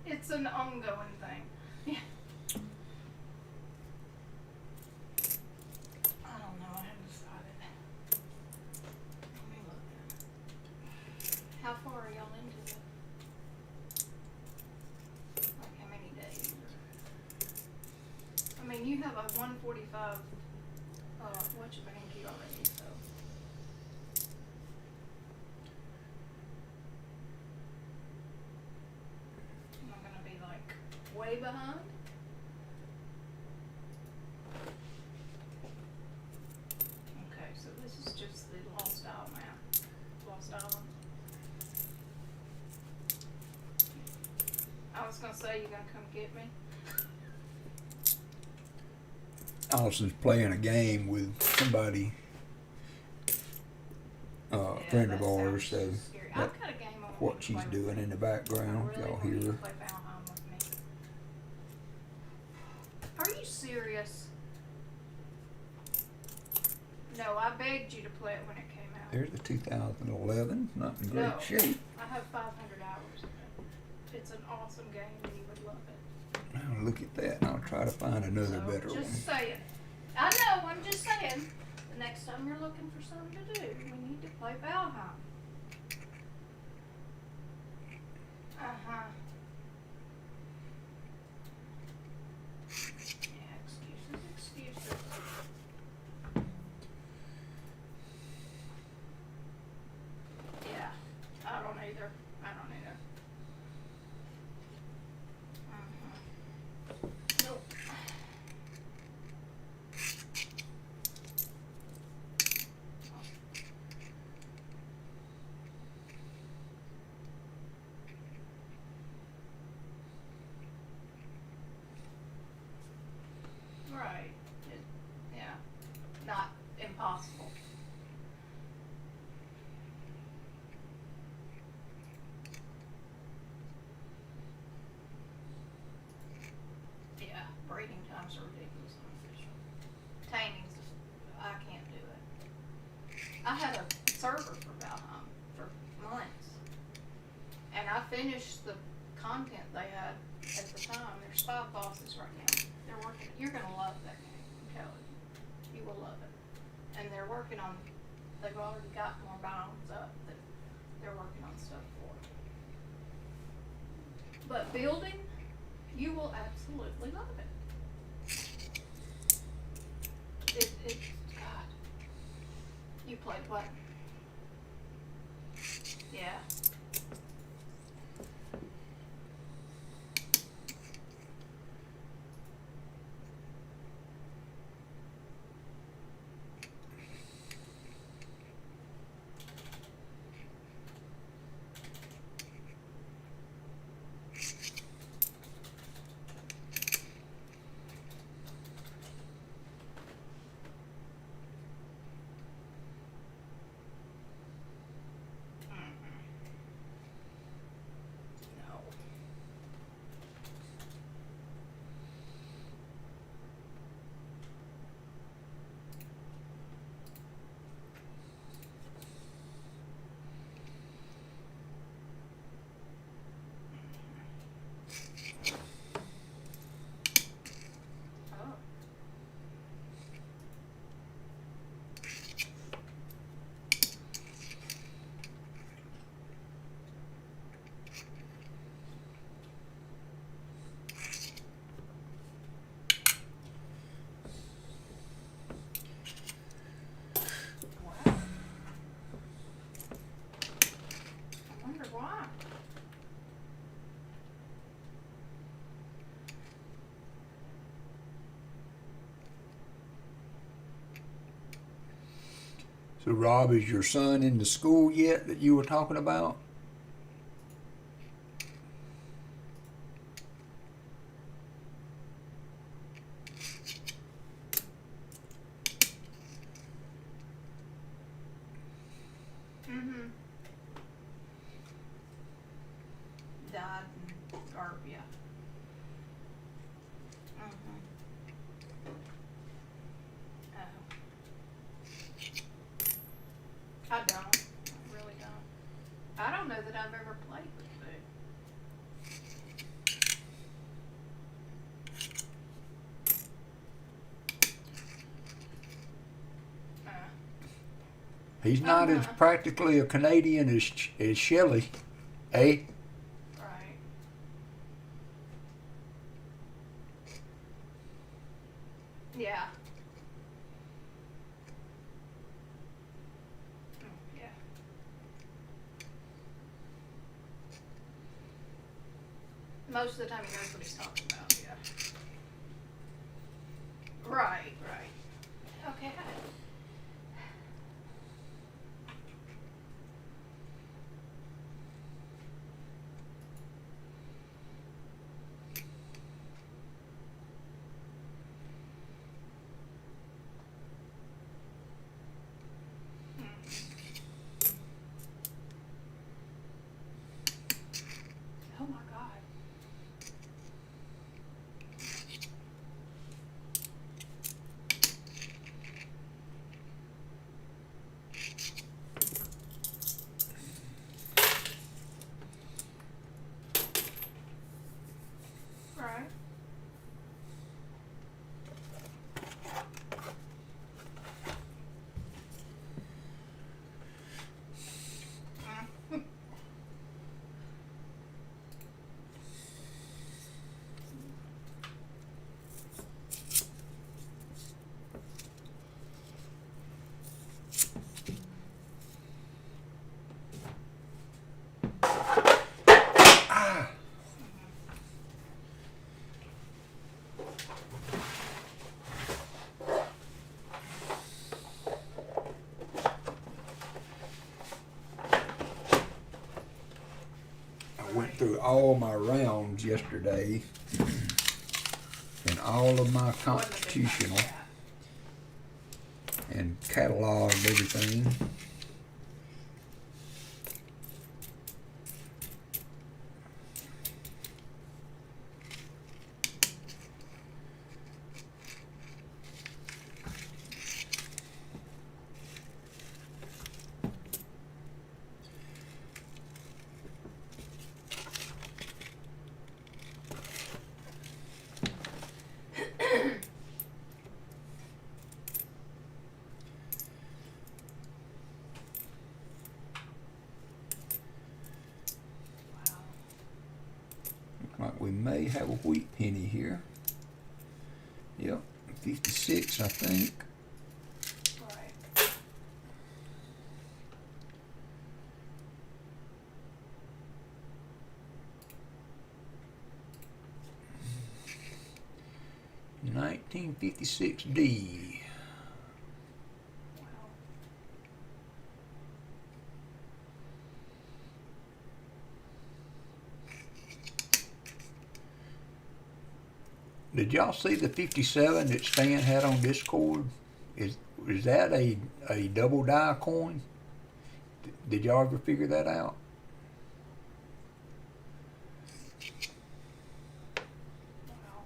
it's an ongoing thing. Yeah. I don't know. I haven't decided. Let me look. How far are y'all into it? Like how many days? I mean, you have a 145 what you banky already, so. Am I gonna be like way behind? Okay, so this is just the Lost Isle map. Lost Island. I was gonna say, you gonna come get me? Allison's playing a game with somebody, Yeah, friend of that ours, sounds so scary. that, I've got a game I want what you to she's play with doing me. in the I background, really y'all want you to hear. play Valheim with me. Are you serious? No, I begged you to play it when it came out. There's the 2011, not in great No. shape. I have 500 hours of it. It's an awesome game and you would love it. Now look at that, I'll try to find another So, better one. just saying. I know, I'm just saying. The next time you're looking for something to do, we need to play Valheim. Uh-huh. Yeah, excuses. Yeah, I don't either. Nope. Right. Yeah. Not impossible. Yeah, breeding times are ridiculous and official. Taming's just, I can't do it. I had a server for Valheim for months. And I finished the content they had at the time. There's 5 bosses right now. They're working, you're gonna love that game, I'm telling you. You will love it. And they're working on, they've already got more biomes up that they're working on stuff for. But building, you will absolutely love it. God. You played what? Yeah. So, Rob, is your son in the school yet that you were talking about? Mm-hmm. Died or yeah. Mm-hmm. Oh. I don't. I really don't. I don't know that I've ever played with Boo. He's not as practically a Canadian as Shelley, eh? Right. Yeah. Yeah. Most of the time he knows what he's talking about, yeah. Right, right. Okay. Oh my God. Right. I went through all my rounds yesterday and all of my constitutional and cataloged everything. Like we may have a wheat penny here. Yep, 56, I think. Right. 1956D. Wow. Did y'all see the 57 that Stan had on Discord? Is that a double die coin? Did y'all ever figure that out? Wow.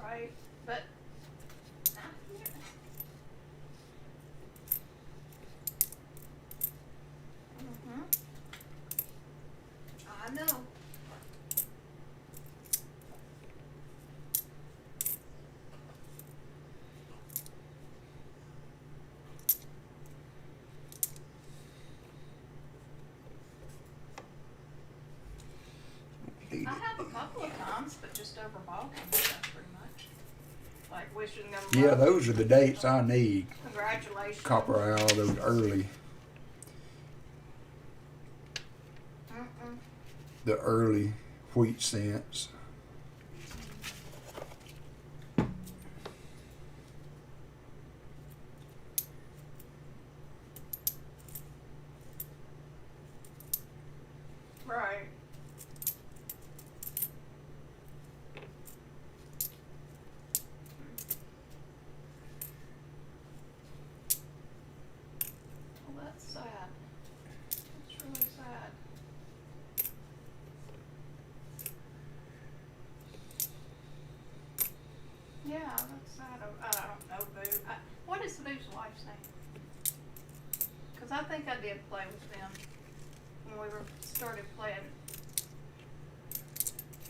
Right. But mm-hmm. I know. I have a couple of times, but just over ball games stuff pretty much. Like wishing them Yeah, luck. those are the dates I need. Congratulations. Copper Owl, those early, Mm-mm. the early wheat cents. Right. Well, that's sad. That's really sad. Yeah, that's sad. I don't know Boo. What is Boo's wife's name? Because I think I did play with them when we started playing.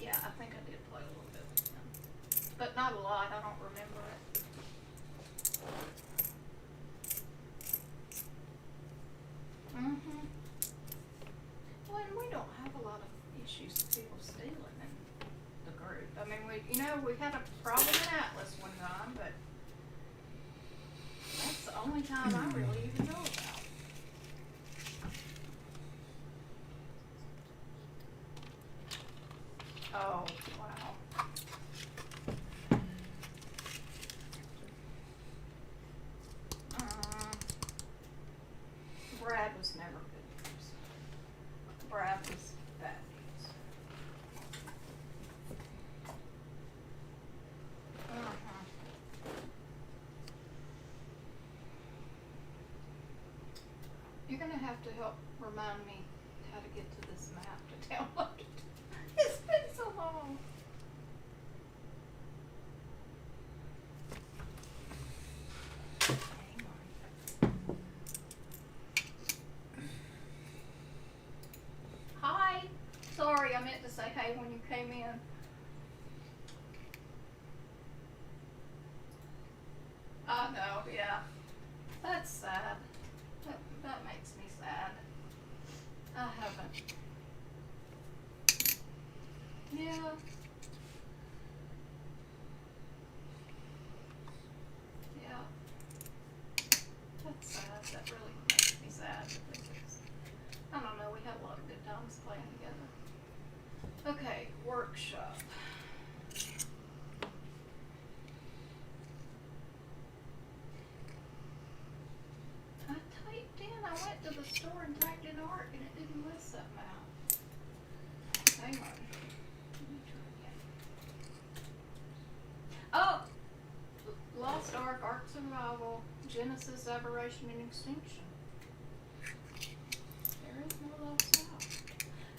Yeah, I think I did play a little bit with them. But not a lot. I don't remember it. Mm-hmm. Well, and we don't have a lot of issues with people stealing in the group. I mean, we had a problem in Atlas one time, but that's the only time I really even know about. Oh, wow. Brad was never good news. Brad was bad news. You're gonna have to help remind me how to get to this map to download it. It's been so long. Hang on. Hi. Sorry, I meant to say hey when you came in. I know, yeah. That's sad. That makes me sad. I haven't. Yeah. Yeah. That's sad. That really makes me sad because I don't know, we had a lot of good times playing together. Okay, workshop. I typed in, I went to the store and typed in art and it didn't list something out. Hang on. Let me try again. Oh! Lost Ark, Ark Survival, Genesis, Aberration, and Extinction. There is no Lost Ark.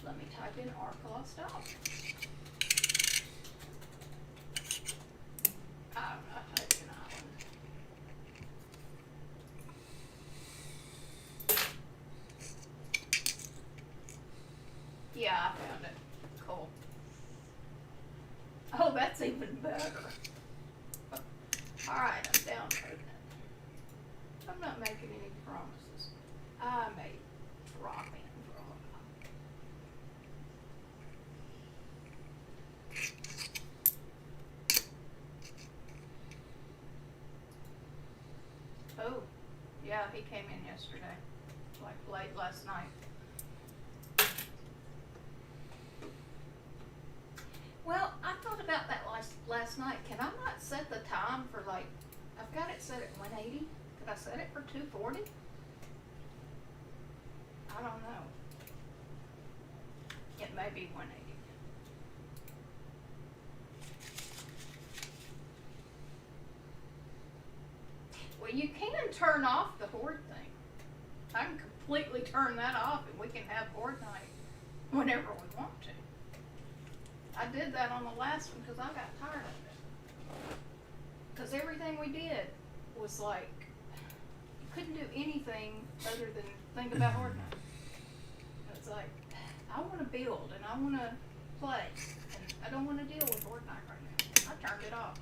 Let me type in Ark Lost Ark. I typed in Island. Yeah, I found it. Cool. Oh, that's even better. Alright, I'm downloading it. I'm not making any promises. I may drop in for a while. Oh, yeah, he came in yesterday, like late last night. Well, I thought about that last night. Can I not set the time for like, I've got it set at 180. Could I set it for 240? I don't know. It may be 180. Well, you can turn off the horde thing. I can completely turn that off and we can have horde night whenever we want to. I did that on the last one because I got tired of it. Because everything we did was like, you couldn't do anything other than think about horde night. It's like, I want to build and I want to play and I don't want to deal with horde night right now. I turned it off.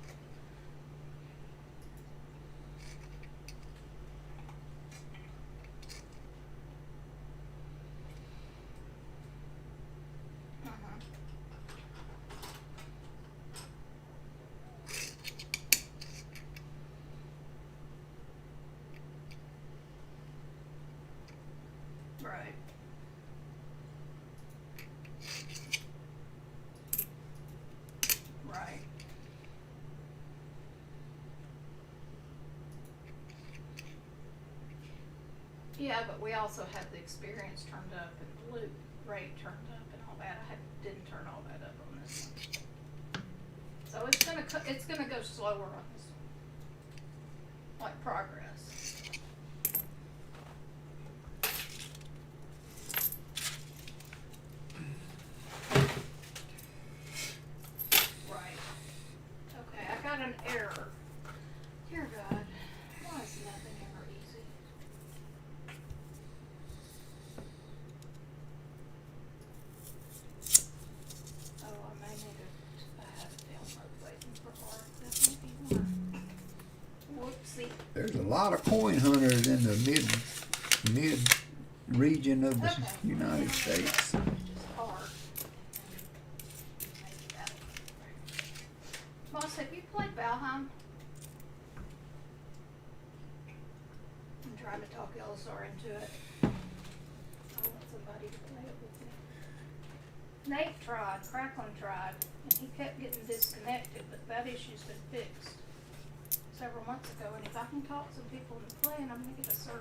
Right. Right. Yeah, but we also had the experience turned up and the loot rate turned up, and didn't turn all that up on this one. So it's gonna go slower on this one. Like progress. Right. Okay, I got an error. Dear God, why is nothing ever easy? Oh, I may need I have a download waiting for art. That may be why. Whoopsie. There's a lot of coin hunters in the mid region of the Okay. United States. Just art. Maybe that'll work. Moss, have you played Valheim? I'm trying to talk Elisar into it. I want somebody to play it with me. Nate tried, Cracklin tried, and he kept getting disconnected, but that issue's been fixed several months ago, and if I can talk some people into playing, I'm gonna get a server.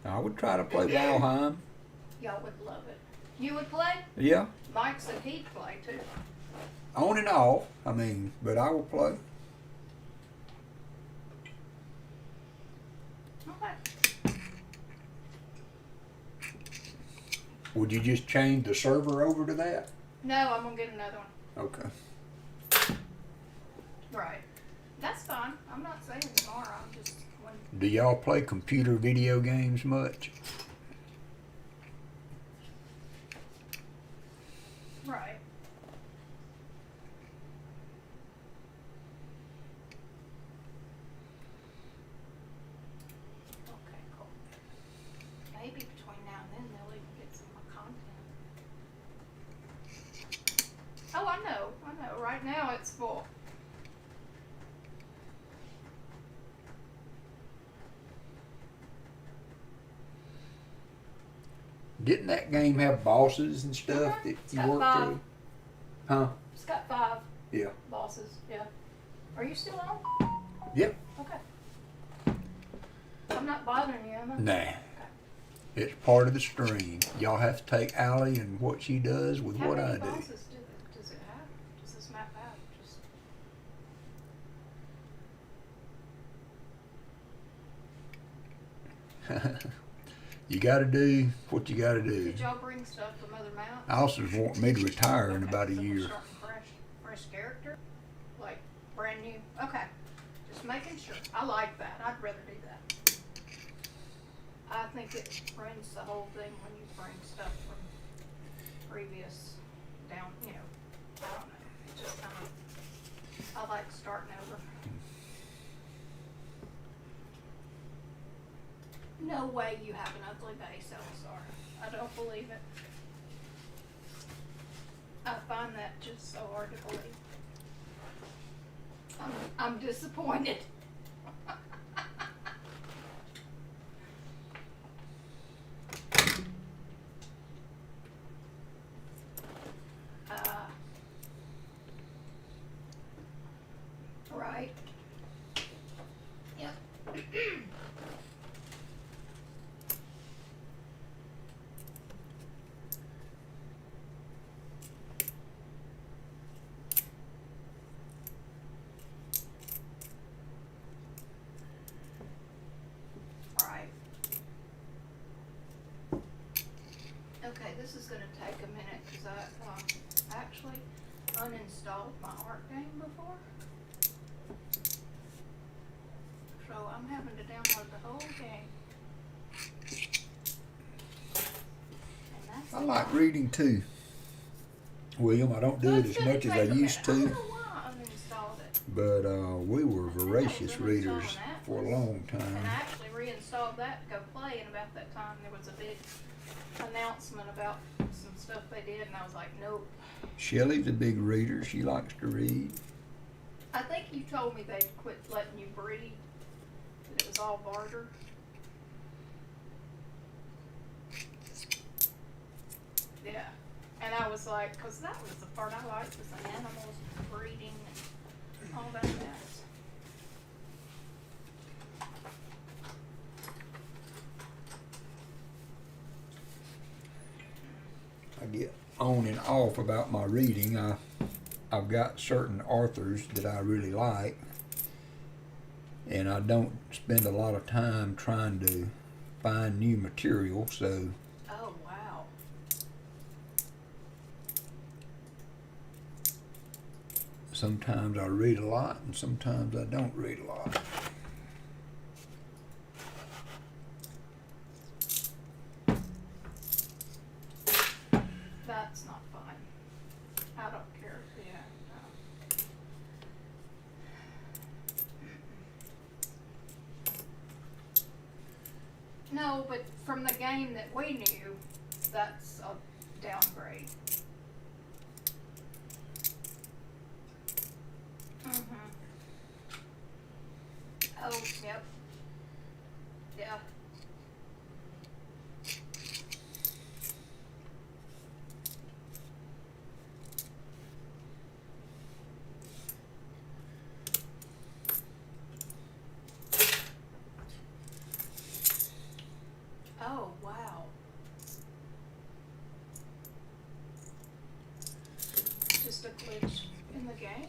I would try to play Valheim. Y'all would love it. You would play? Yeah, Mike said he'd play too. on and off. I mean, but I will play. Okay. Would you just change the server over to that? No, I'm gonna get another one. Okay. Right. That's fine. I'm not saying tomorrow. I'm just when. Do y'all play computer video games much? Right. Okay, cool. Maybe between now and then they'll even get some more content. Oh, I know. Right now it's full. Didn't that game have bosses and stuff that It's you got worked 5. through? Huh? It's got 5 Yeah. bosses. Yeah. Are you still on? Yep. Okay. I'm not bothering you, am I? Nah. It's part of the stream. Y'all have to take Allie and what she does with How what many I do. bosses does it have? Does this map have? Just You gotta do what you gotta do. did y'all bring stuff from other maps? Alice's wanting me to retire in Okay, about a so we're year. starting fresh character, like brand new. Okay, just making sure. I like that. I'd rather do that. I think it brings the whole thing when you bring stuff from previous down. You know, I don't know. It just kind of. I like starting over. No way you have an ugly base, Elisar. I don't believe it. I find that just so hard to believe. I'm disappointed. Right. Yep. Right. Okay, this is gonna take a minute because I actually uninstalled my art game before. So I'm having to download the whole game. And that's I a like lot. reading too, William. I don't do So it it's as gonna much as I take a used minute. I to, don't know why I uninstalled it. but we were voracious I readers uninstalled an for a Atlas, long time. And I actually reinstalled that to go play, and about that time there was a big announcement about some stuff they did, and I was like, nope. Shelley's a big reader. She likes to read. I think you told me they'd quit letting you breed, that it was all barter. Yeah, and I was like, because that was the part I liked, was the animals breeding and all that mess. I get on and off about my reading. I've got certain authors that I really like, and I don't spend a lot of time trying to find new material, so Oh, wow. sometimes I read a lot and sometimes I don't read a lot. That's not fun. I don't care. Yeah, no. No, but from the game that we knew, that's a downgrade. Mm-hmm. Oh, yep. Yeah. Oh, wow. Just a glitch in the game?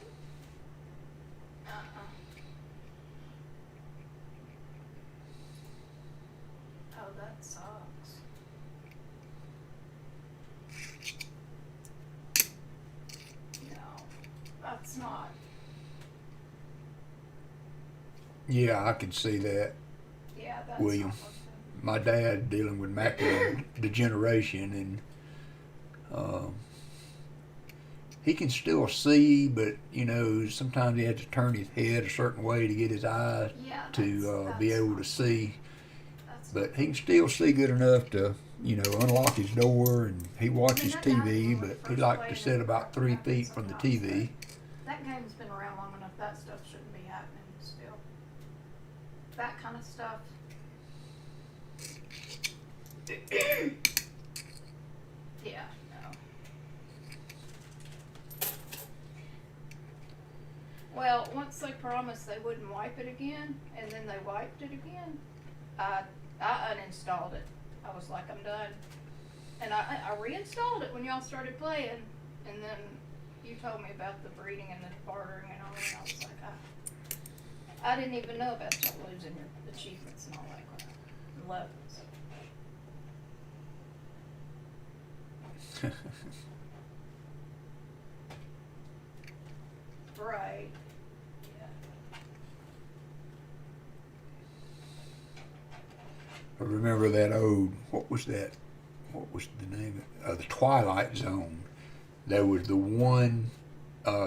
Oh, that sucks. No, that's not. Yeah, I can see that, Yeah, that's William. not looking. My dad dealing with macular degeneration, and he can still see, but sometimes he has to turn his head a certain way to get his eyes Yeah, to be that's able not to see. That's But he can still see good enough to, unlock his door, and he watches that guy TV, when we but he first likes played to it, sit about 3 happened feet from the sometimes, TV. That game's been around long enough. That stuff shouldn't be happening still. That kind of stuff. Yeah, no. Well, once they promised they wouldn't wipe it again, and then they wiped it again, I uninstalled it. I was like, I'm done. And I reinstalled it when y'all started playing, and then you told me about the breeding and the bartering and all that, and I was like, I didn't even know about y'all losing your achievements and all that crap. And levels. Right. Yeah. I remember that old, what was that? What was the name of it? The Twilight Zone. There was the one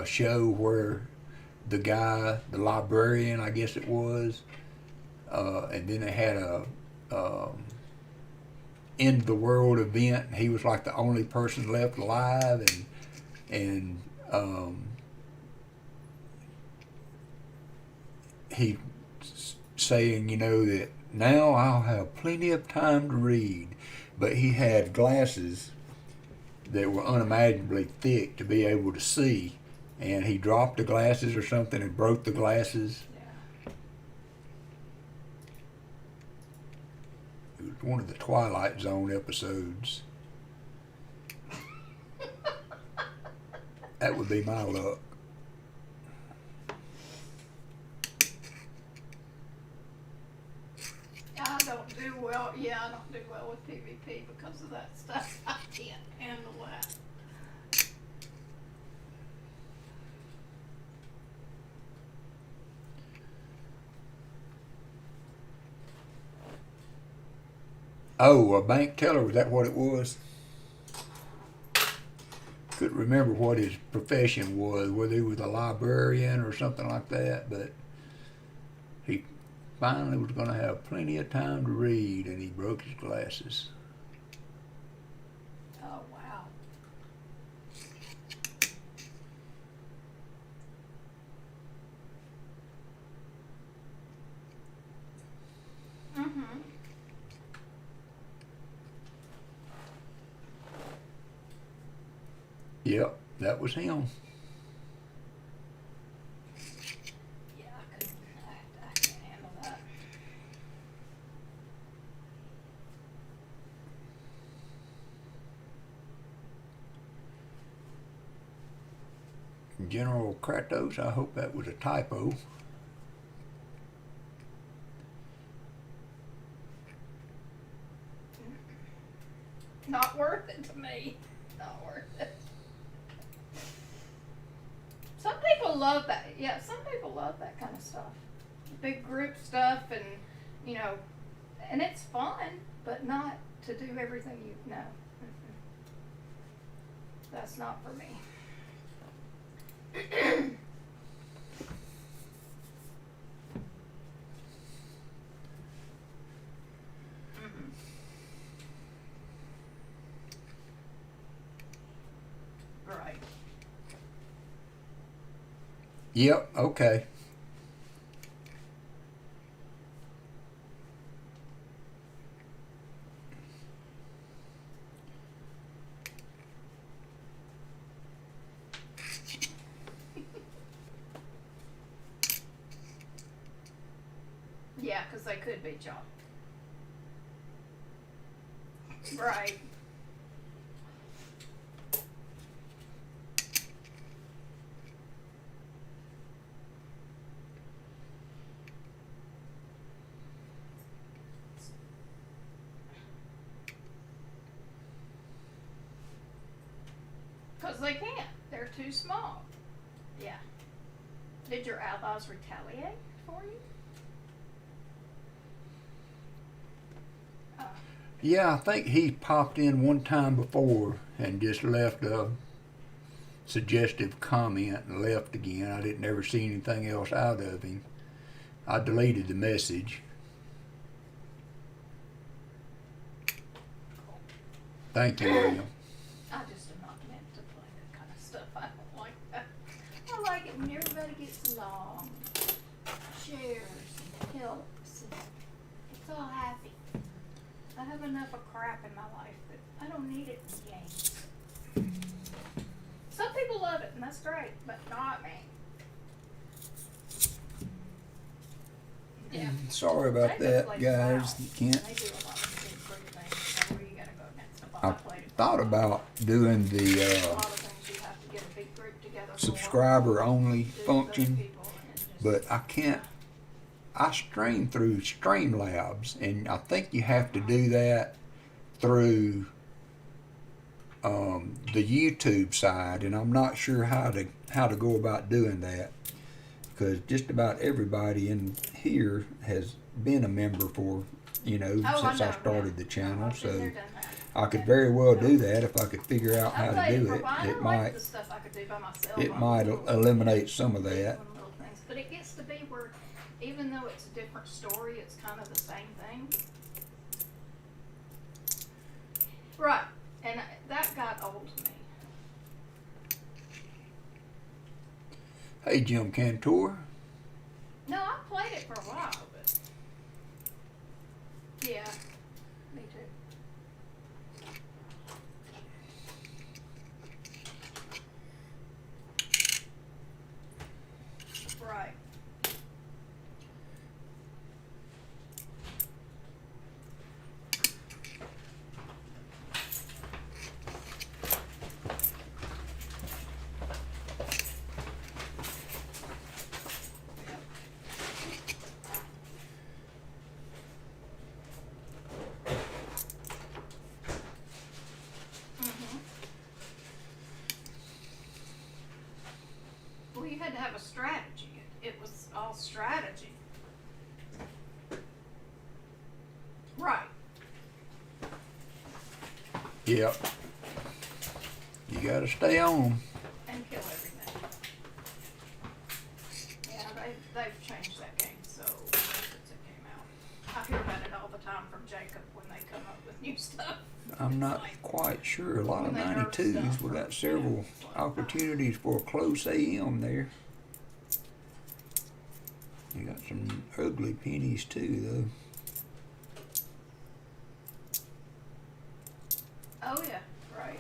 show where the guy, the librarian, I guess it was, and then they had a end of the world event. And he was like the only person left alive, and he saying, that now I'll have plenty of time to read, but he had glasses that were unimaginably thick to be able to see, and he dropped the glasses or something and broke the glasses. Yeah. It was one of the Twilight Zone episodes. That would be my luck. I don't do well. Yeah, I don't do well with PvP because of that stuff. I can't handle that. Oh, a bank teller, was that what it was? Couldn't remember what his profession was, whether he was a librarian or something like that, but he finally was going to have plenty of time to read, and he broke his glasses. Oh, wow. Mm-hmm. Yep, that was him. Yeah, I can't handle that. General Kratos, I hope that was a typo. Not worth it to me. Not worth it. Some people love that. Yeah, some people love that kind of stuff. Big group stuff and, you know, and it's fun, but not to do everything you know. Mm-mm. That's not for me. Right. Yep, okay. Yeah, 'cause they could be chopped. Right. Because they can't. They're too small. Yeah. Did your allies retaliate for you? Yeah, I think he popped in one time before and just left a suggestive comment and left again. I didn't ever see anything else out of him. I deleted the message. Thank you, William. I just am not meant to play that kind of stuff. I don't like that. I like it when everybody gets along, shares and helps, and it's all happy. I have enough of crap in my life that I don't need it in games. Some people love it, and that's great, but not me. Yeah. Sorry about They that, play guys. well. Can't. They do a lot of big group things, so where you gotta go against the I played it thought for a while. about doing A the lot of things you have to get a big group together for. subscriber only Do those function, people, and it just- but I can't. I stream through Streamlabs, and I think you have to do that through the YouTube side, and I'm not sure how to go about doing that, because just about everybody in here has been a member for since I started the channel, I've been so there, done that. I could very well do that if I could figure out how I'll to tell you, do for a it. while, I It like might the stuff I could do by myself. it on might little- eliminate some of that. little things. But it gets to be where, even though it's a different story, it's kind of the same thing. Right, and that got old to me. Hey, Jim Cantor. No, I played it for a while, but yeah, me too. Right. Well, you had to have a strategy. It was all strategy. Right. Yep. You gotta stay on 'em. And kill everything. Yeah, they've changed that game so since it came out. I hear about it all the time from Jacob when they come up with new stuff. I'm It's not like, quite sure. A lot of when they nerf 92s. stuff We or- got several opportunities for a close AM there. You got some ugly pennies too, though. Oh yeah, right.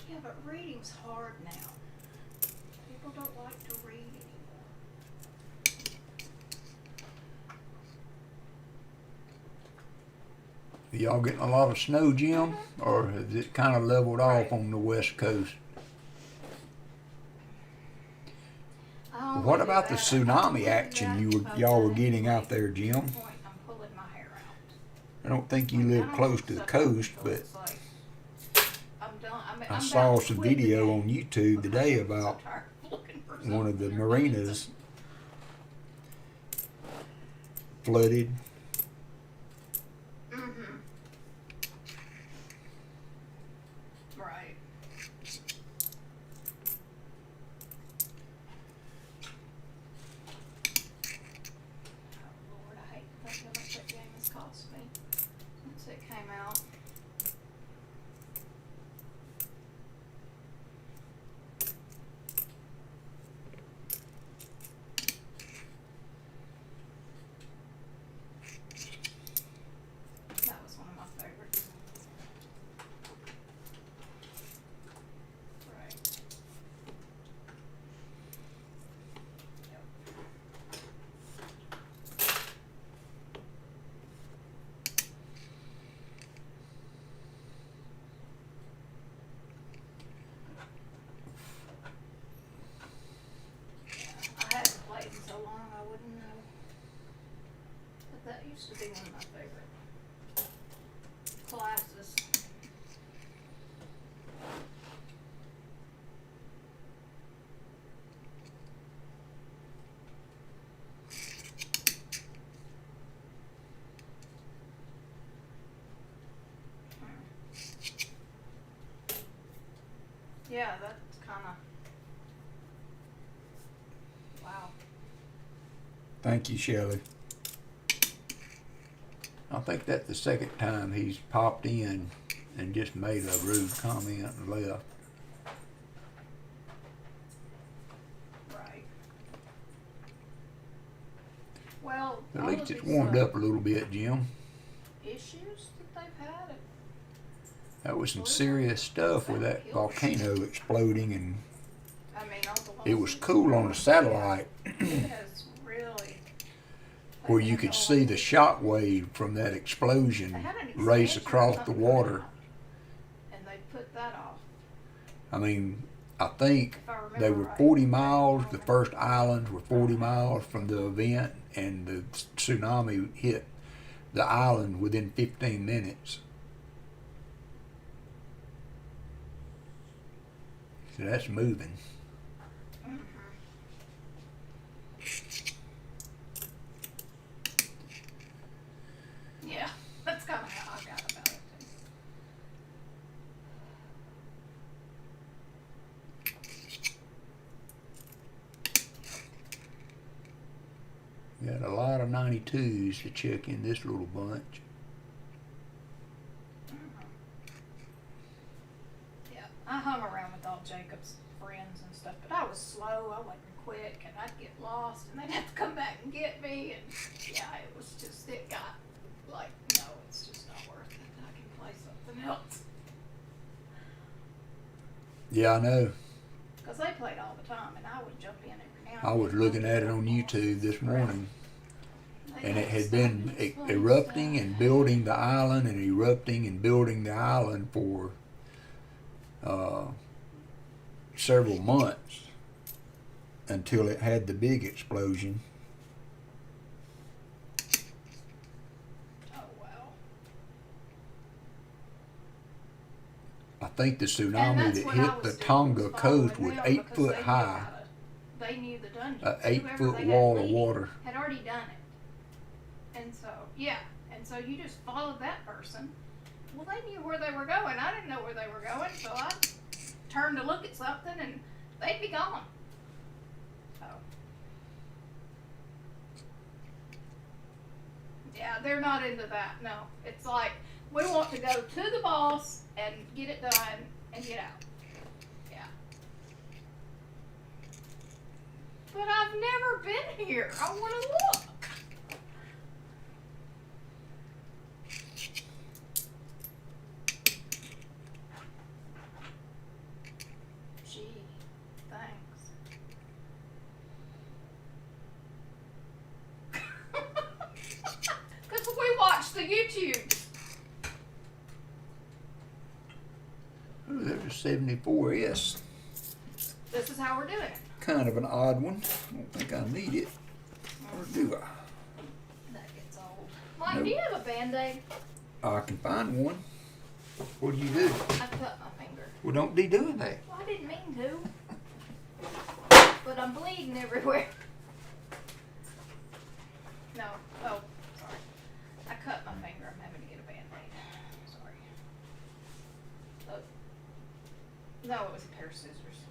Yeah, but reading's hard now. People don't like to read anymore. Y'all getting a lot of snow, Jim, or has it kind of leveled off on the west coast? I What only do about the that- I only y'all do that were because getting at out there, any Jim? point I'm pulling my hair out. I don't think you Like, I live don't close want to the stuff coast, until but it's like, I'm done. I I'm saw about to some quit the video game on YouTube because today I'm so about tired of looking for one of something the or doing marinas flooded. something. Right. Oh Lord, I hate to think how much that game has cost me since it came out. That was one of my favorites. Right. Yep. Yeah, I hadn't played in so long I wouldn't know. But that used to be one of my favorite classes. Yeah, that's kind of, wow. Thank you, Shelley. I think that's the second time he's popped in and just made a rude comment and left. Right. Well, At all least of it's these, warmed up a little bit, Jim. issues that they've had. That was some serious stuff with that volcano exploding, and I mean, all the it was lawsuits cool and on the satellite it has really. where they you had could all see the these- shock wave from that they explosion had an race extension or across the something water. coming out, and they put that off. I mean, I think If I remember they were right. 40 miles, the first islands were 40 miles from the event, and the tsunami hit the island within 15 minutes. So that's moving. Mhm. Yeah, that's kind of how I got about it too. Got a lot of 92s to check in this little bunch. Yeah, I hung around with all Jacob's friends and stuff, but I was slow. I wasn't quick, and I'd get lost, and they'd have to come back and get me. And yeah, it was just, it got like, no, it's just not worth it. I can play something else. Yeah, I know. Because they played all the time, and I would jump in every now and I was then. looking at it on YouTube this morning, They and it got had stuff been that's fun erupting stuff. and building the island and erupting and building the island for several months until it had the big explosion. Oh, wow. I think the And tsunami that's that what I hit was the doing, Tonga was coast following was them 8 because foot they knew high, how to- They knew the dungeons. an 8 Whoever foot they had wall of leading water. had already done it. And so, yeah. And so you just followed that person. Well, they knew where they were going. I didn't know where they were going, so I turned to look at something and they'd be gone. So. Yeah, they're not into that. No. It's like, we want to go to the boss and get it done and get out. Yeah. But I've never been here. I want to look. Gee, thanks. Because we watch the YouTube. a 74S. This is how we're doing it. Kind of an odd one. I don't think I need it. Or do I? That gets old. Mike, Nope. do you have a Band-Aid? I can find one. What do you do? I cut my finger. Well, don't be doing that. Well, I didn't mean to. But I'm bleeding everywhere. No. Oh, sorry. I cut my finger. I'm having to get a Band-Aid. Sorry. Look. No, it was a pair of scissors.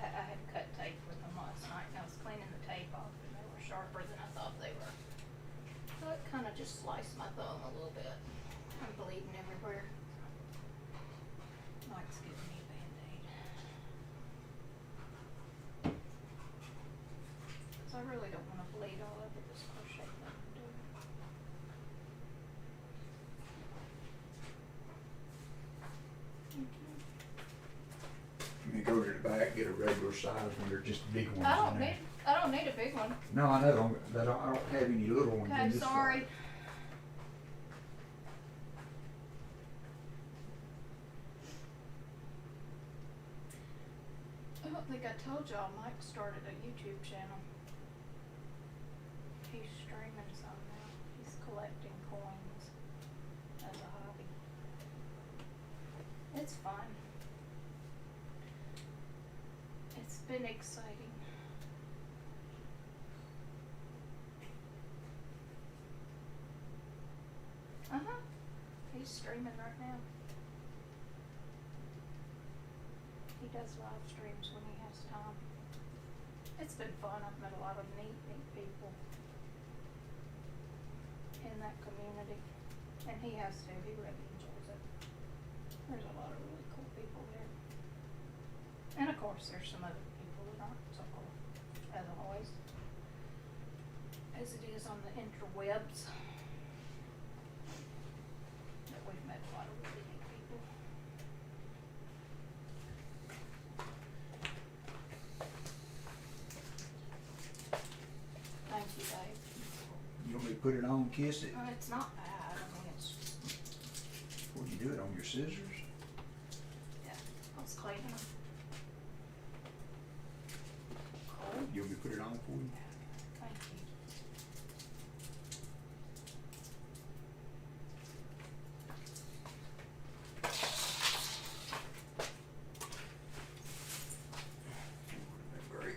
I had cut tape with them last night, and I was cleaning the tape off, and they were sharper than I thought they were. So it kind of just sliced my thumb a little bit. I'm bleeding everywhere. Mike's giving me a Band-Aid. So I really don't want to bleed all over this crochet that I'm doing. Let me go to the back, get a regular size one. They're just big ones. I don't in there. need. I don't need a big one. No, I know. I don't have any little ones in Okay, this sorry. size. I don't think I told y'all Mike started a YouTube channel. He's streaming some now. He's collecting coins as a hobby. It's fun. It's been exciting. Uh-huh. He's streaming right now. He does live streams when he has time. It's been fun. I've met a lot of neat people in that community. And he has too. He really enjoys it. There's a lot of really cool people there. And of course there's some other people that aren't so cool, as always. As it is on the interwebs. But we've met a lot of really neat people. Thank you, Dave. You want me to put it on, kiss it? It's not bad. I mean, it's just, What do you do it on your scissors? yeah, I was cleaning them. Cool. You want me to put it on for you? Thank you. Great.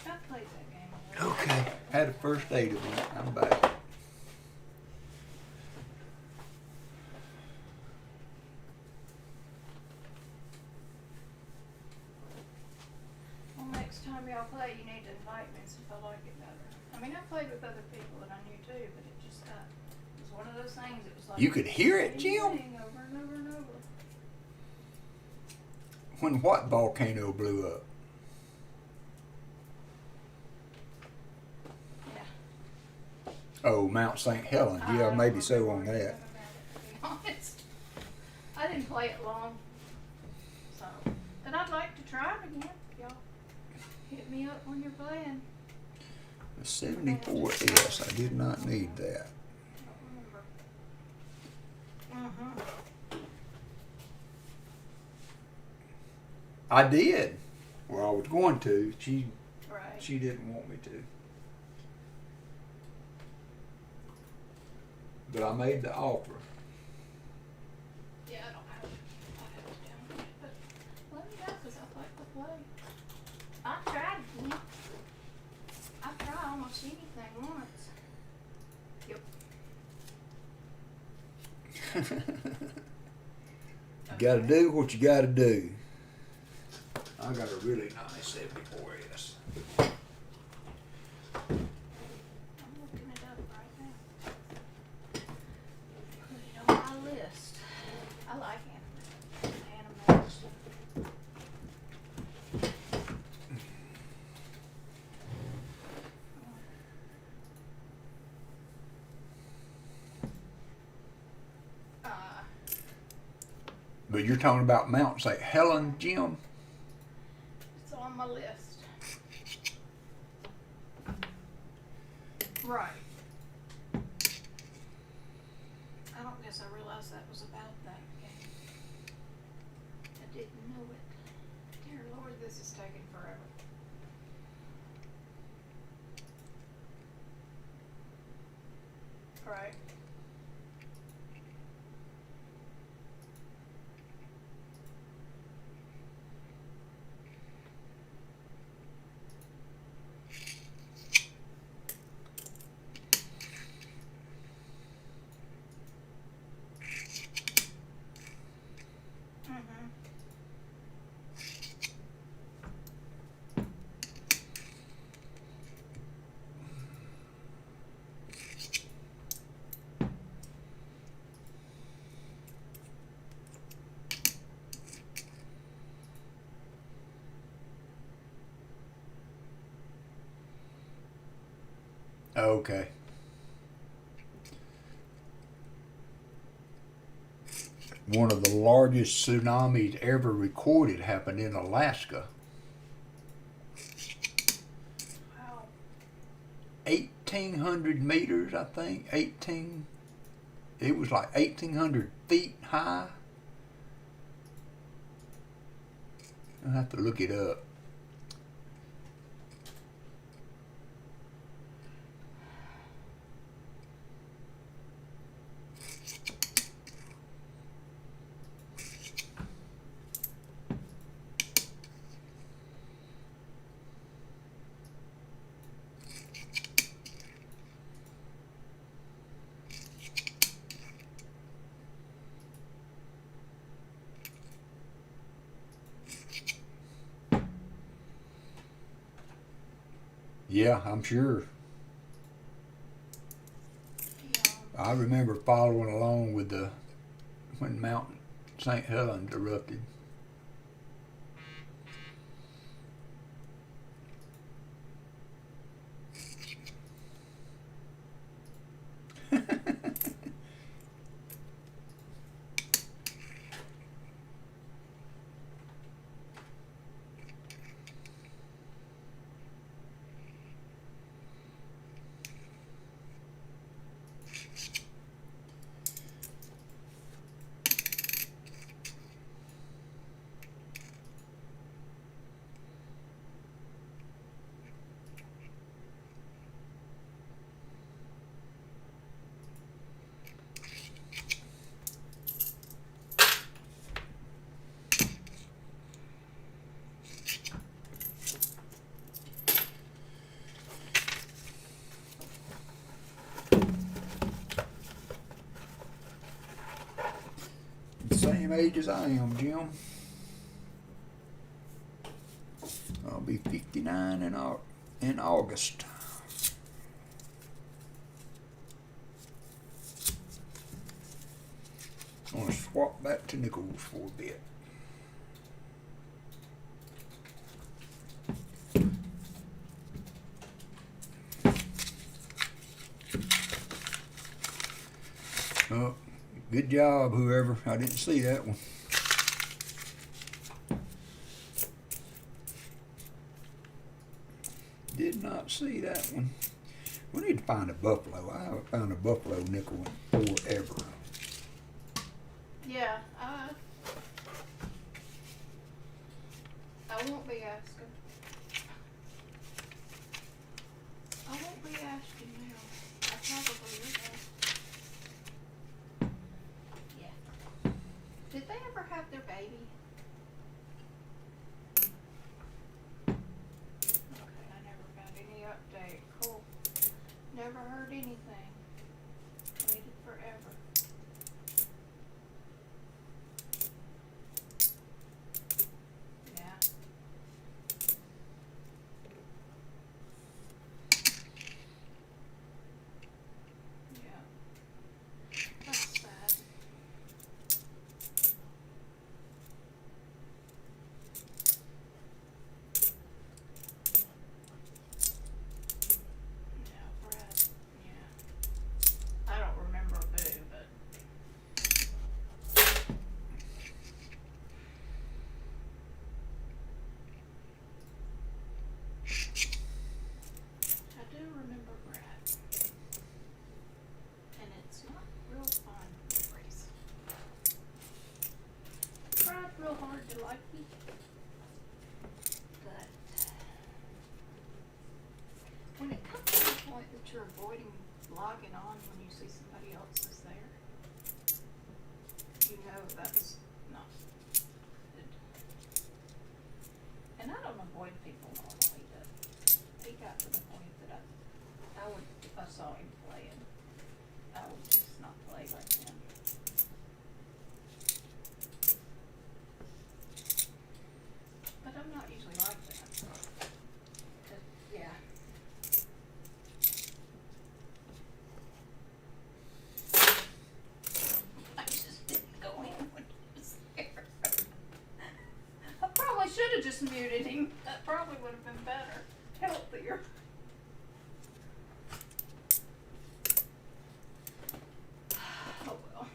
I played that game already. Okay. Had a first aid event. I'm back. Well, next time y'all play, you need to invite me so if I like it better. I mean, I played with other people that I knew too, but it just got, it was one of those things, it was like. You could hear it, same Jim? thing over and over and over. When what volcano blew up? Yeah. Oh, Mount St. Helen. I Yeah, don't maybe so remember on that. anything about it, to be honest. I didn't play it long, so, but I'd like to try it again. Y'all hit me up when you're playing. The 74S. I did not need that. I don't remember. I did. Well, I was going to. Right. She didn't want me to. But I made the offer. Yeah, I don't have it. I have it down, but let me know because I'd like to play. I tried again. I try almost anything once. Yep. You gotta do what you gotta do. I got a really nice 74S. I'm looking it up right now. Put it on my list. I like animals. But you're talking about Mount St. Helen, Jim? It's on my list. Right. I don't guess I realized that was about that game. Didn't know it. Dear Lord, this is taking forever. Right. Mm-hmm. Okay. One of the largest tsunamis ever recorded happened in Alaska. Wow. 1,800 meters, I think. It was like 1,800 feet high. I'll have to look it up. Yeah, I'm sure. Yeah. I remember following along with when Mount St. Helens erupted. Same age as I am, Jim. I'll be 59 in August. I'm gonna swap back to nickels for a bit. Oh, good job, whoever. I didn't see that one. Did not see that one. We need to find a buffalo. I haven't found a buffalo nickel in forever. Yeah. I won't be asking. I won't be asking now. I probably will. Yeah. Did they ever have their baby? Okay, I never got any update. Cool. Never heard anything. Waited forever. Yeah. Yeah. That's sad. lucky. But when it comes to the point that you're avoiding logging on when you see somebody else is there, you know that is not good. And I don't avoid people normally, but he got to the point that I would, if I saw him playing, I would just not play like him. But I'm not usually like that. But, yeah. I just didn't go in when he was there. I probably should have just muted him. That probably would have been better. Healthier. Oh well.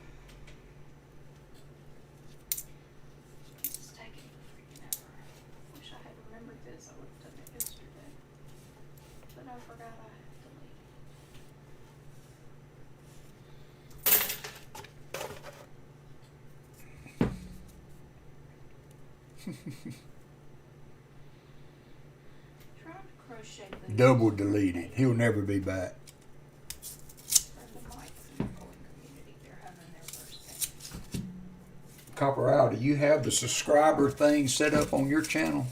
This is taking freaking ever. Wish I had remembered this. I would have done it yesterday. But I forgot I had deleted. Trying to crochet boots. Double deleted. He'll never be back. Friend of Mike's in the Golden community. They're having their birthday. Copper Owl, do you have the subscriber thing set up on your channel?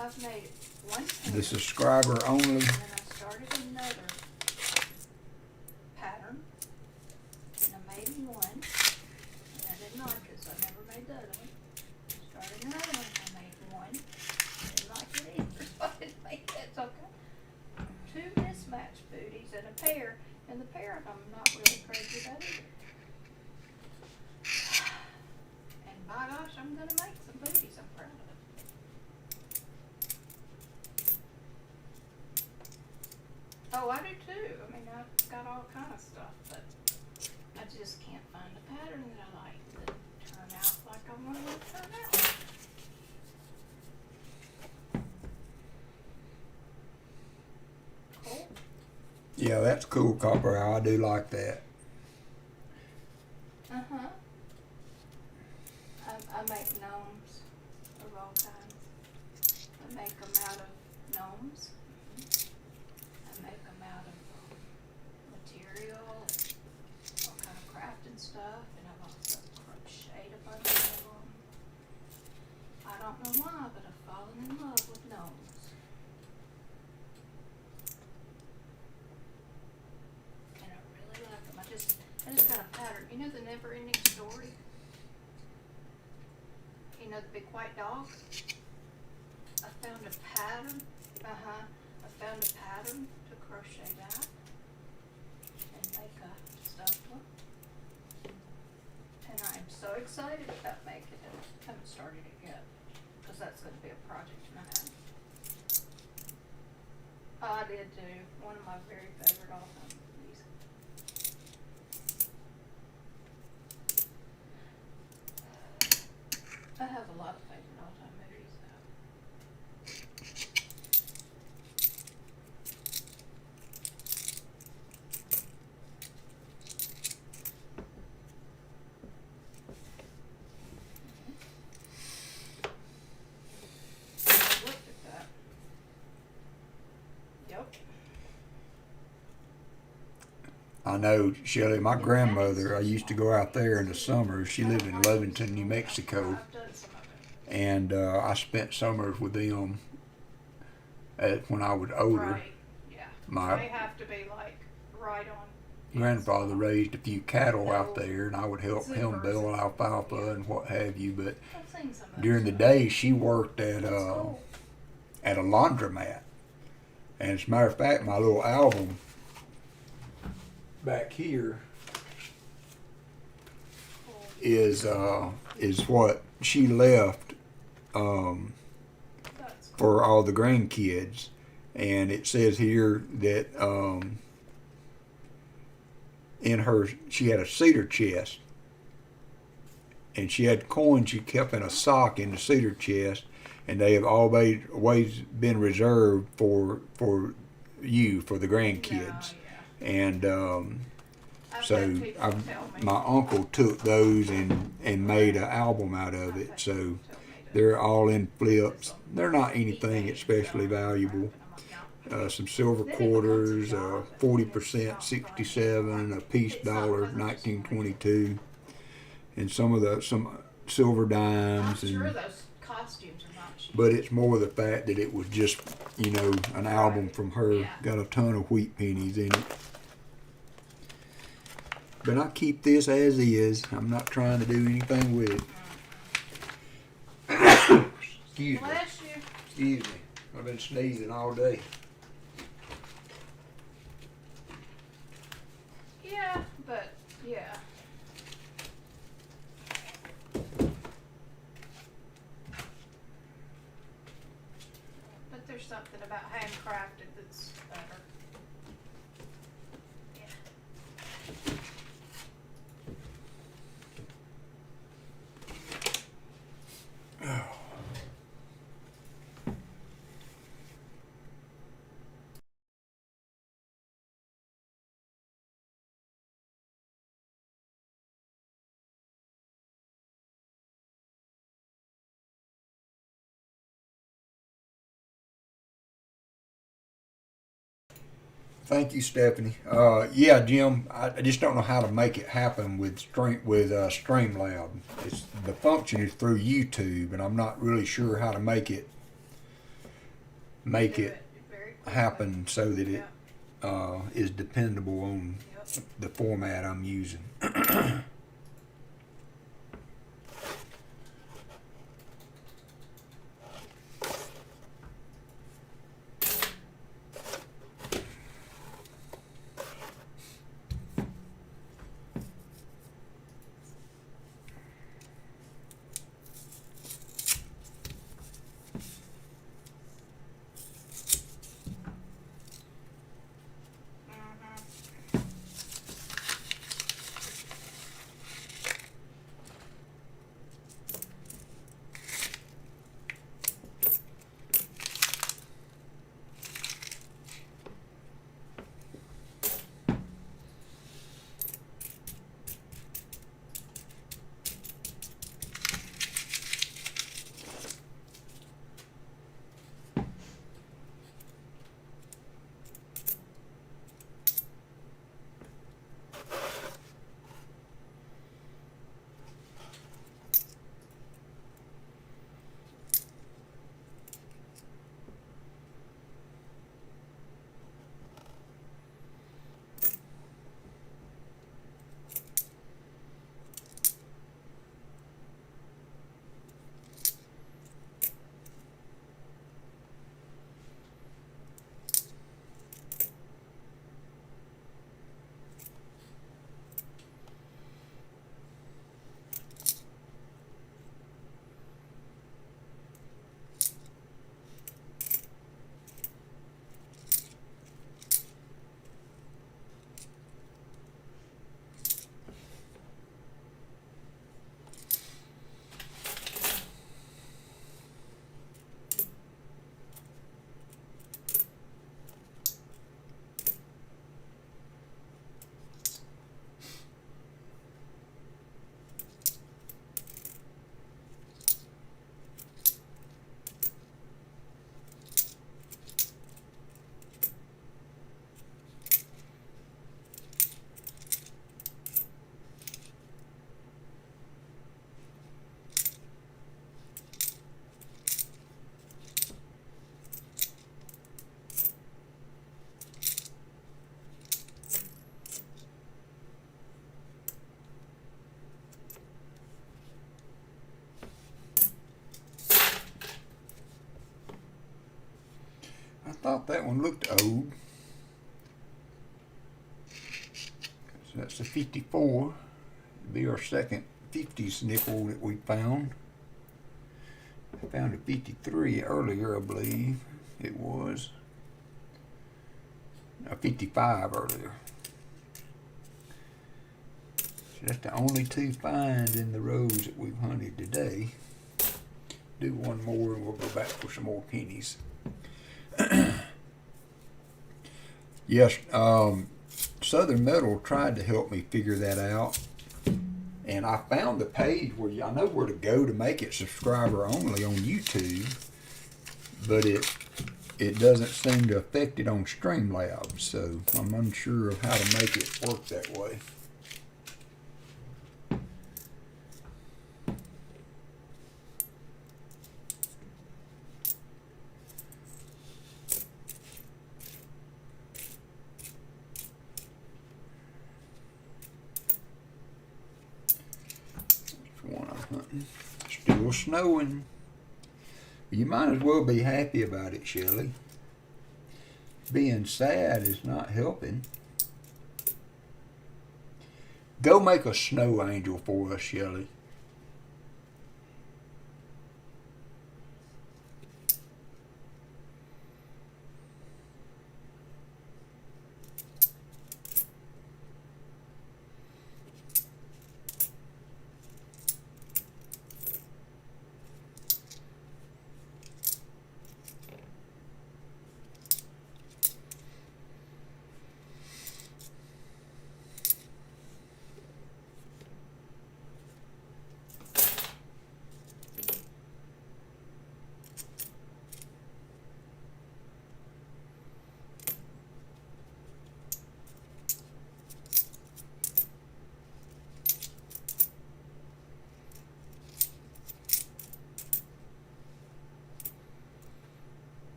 I've made one pattern, The subscriber only. and then I started another pattern, and I made one, and I didn't like it, so I never made the other one. Started another one, I made one, didn't like it either, so I didn't make it. It's okay. Two mismatched booties and a pair, and the pair I'm not really crazy about either. And by gosh, I'm gonna make some booties I'm proud of. Oh, I do too. I mean, I've got all kind of stuff, but I just can't find a pattern that I like that turn out like I want it to turn out. Cool. Yeah, that's cool, Copper Owl. I do like that. Uh-huh. I make gnomes of all kinds. I make them out of gnomes. I make them out of material and all kind of crafting stuff, and I've also crocheted a bunch of them. I don't know why, but I've fallen in love with gnomes. And I really like them. I just got a pattern. You know the Never Ending Story? You know the big white dog? I found a pattern. I found a pattern to crochet that and make a stuffed one. And I am so excited about making it. I haven't started it yet because that's going to be a project of mine. I did too. One of my very favorite all-time movies. I have a lot of favorite all-time movies though. I looked at that. Yep. I know, Shelley, my grandmother, I used to go out there in the summer. She lived in Lovington, New Mexico. I've done some of it. And I spent summers with them when I was older. Right, yeah. My They have to be like right on. grandfather raised a few cattle out there, and I would help him bale alfalfa and what have you. But I've seen some of that during the stuff. day, she worked at That's cool. a laundromat. And as a matter of fact, my little album back here Cool. is what she left That's cool. for all the grandkids. And it says here that in her, she had a cedar chest, and she had coins she kept in a sock in the cedar chest, and they have always been reserved for you, for the grandkids. Yeah, And I've So had people tell me. my uncle took those and made an album out of I've it. had So people tell me to they're all in put flips. some They're not eBay anything especially stuff, valuable. and I'm like, no. Some silver Then it becomes a quarters, job, and 40%, it's not 67, a fun. piece It's not dollar, fun, I just wanna do it. 1922, and some silver I'm dimes. sure And those costumes are not cheap. but it's more the fact that it was just, you know, an album from her. Yeah. Got a ton of wheat pennies in it. But I keep this as is. I'm not trying to do anything with it. Excuse me. Bless you. Excuse me. I've been sneezing all day. Yeah, but yeah. But there's something about handcrafted that's better. Yeah. Thank you, Stephanie. Yeah, Jim. I just don't know how to make it happen with Streamlab. It's the function is through YouTube, and I'm not really sure how to make it Do very quickly. happen so that it Yeah. is dependable on Yep. the format I'm using. Mhm. I thought that one looked old. So that's a 54. It'll be our second 50s nickel that we found. I found a 53 earlier, I believe it was. A 55 earlier. So that's the only two finds in the rows that we've hunted today. Do one more and we'll go back for some more pennies. Yes, Southern Metal tried to help me figure that out, and I found the page where I know where to go to make it subscriber only on YouTube, but it doesn't seem to affect it on Streamlabs, so I'm unsure of how to make it work that way. Still snowing. You might as well be happy about it, Shelley. Being sad is not helping. Go make a snow angel for us, Shelley.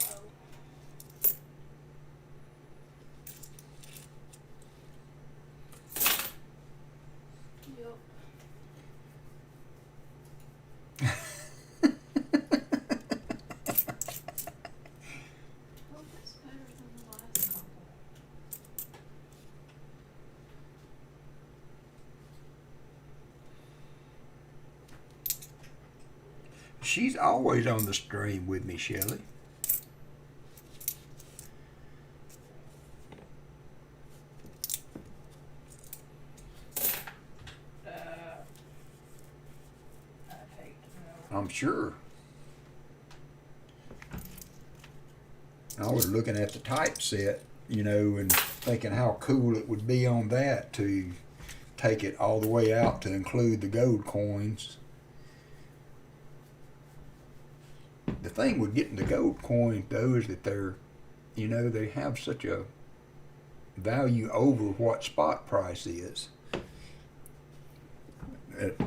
Slow. Yep. Hope it's better than the last couple. She's always on the stream with me, Shelley. I hate to know. I'm sure. I was looking at the typeset, you know, and thinking how cool it would be on that to take it all the way out to include the gold coins. The thing with getting the gold coins, though, is that they're, you know, they have such a value over what spot price is.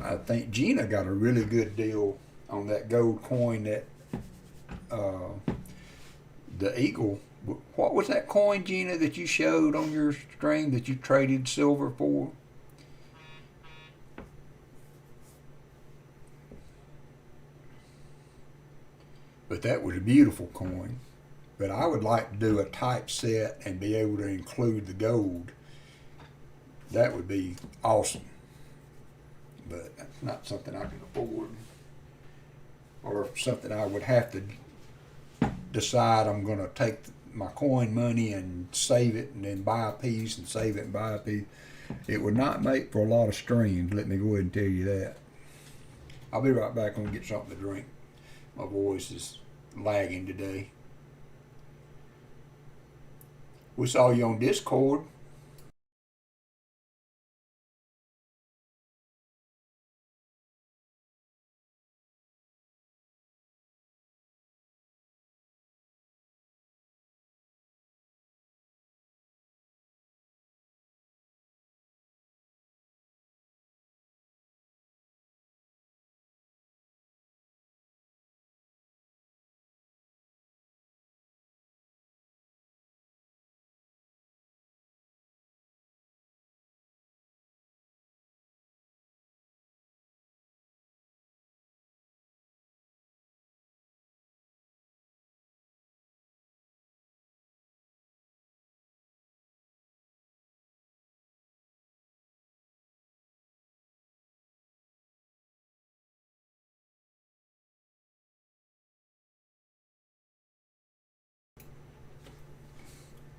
I think Gina got a really good deal on that gold coin that the Eagle. What was that coin, Gina, that you showed on your stream that you traded silver for? But that was a beautiful coin. But I would like to do a typeset and be able to include the gold. That would be awesome. But that's not something I can afford. Or something I would have to decide I'm going to take my coin money and save it and then buy a piece and save it and buy a piece. It would not make for a lot of streams, let me go ahead and tell you that. I'll be right back. I'm going to get something to drink. My voice is lagging today. We saw you on Discord.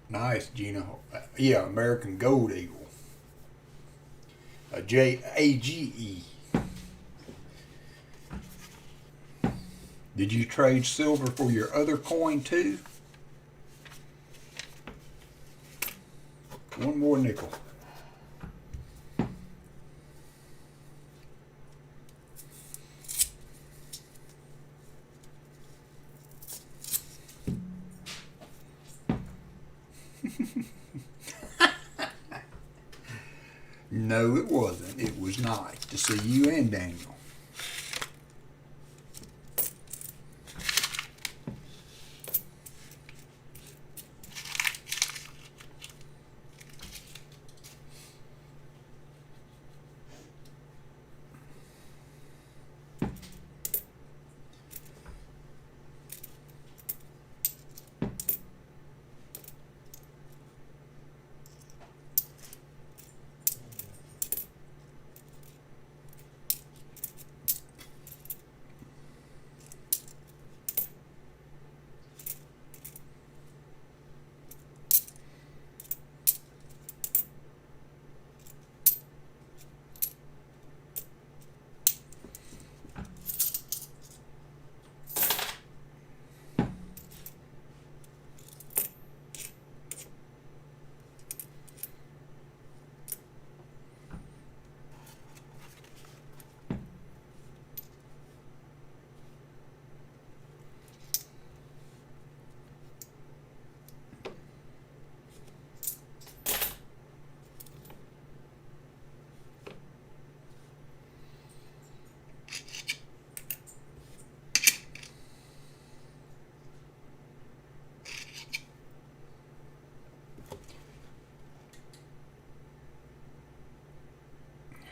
Nice, Gina. Yeah, American Gold Eagle. AGE. Did you trade silver for your other coin too? One more nickel. No, it wasn't. It was nice to see you and Daniel.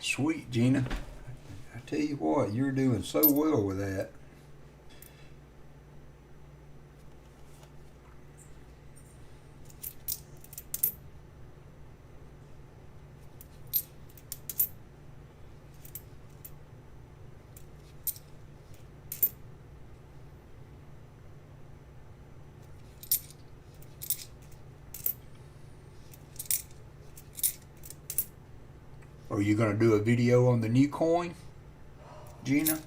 Sweet, Gina. I tell you what, you're doing so well with that. Are you going to do a video on the new coin, Gina?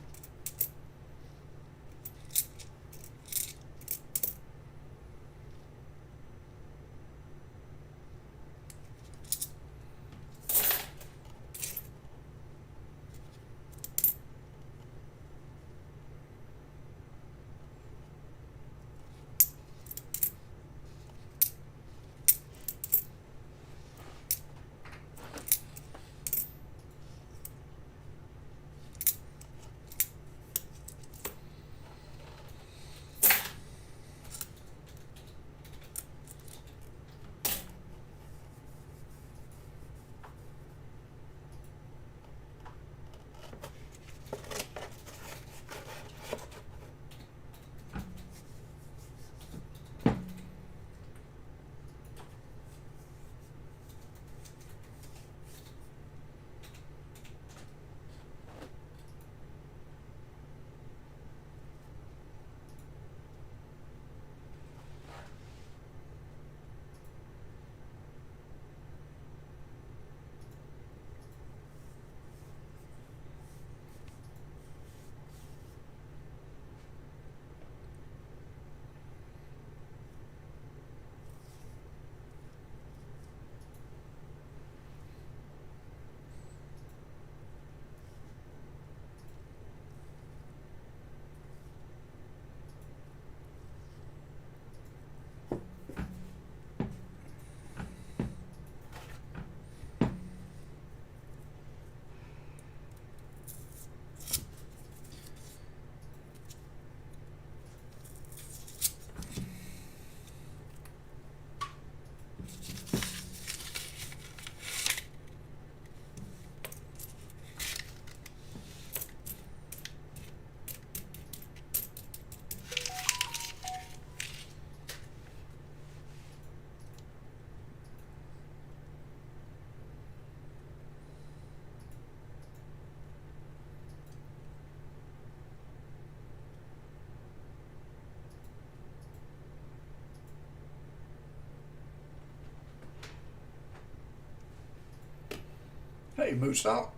Hey, Moose Salt.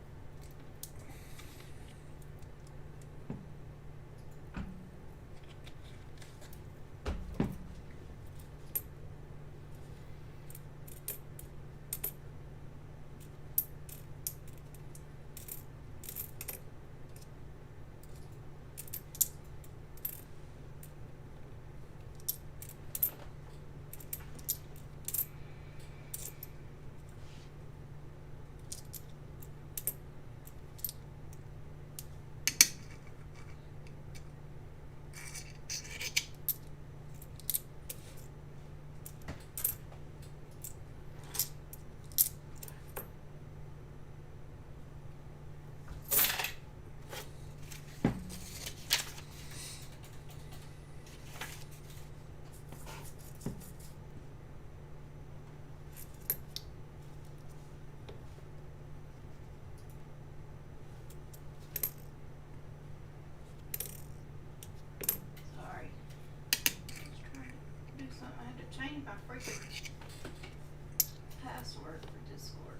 freaking password for Discord.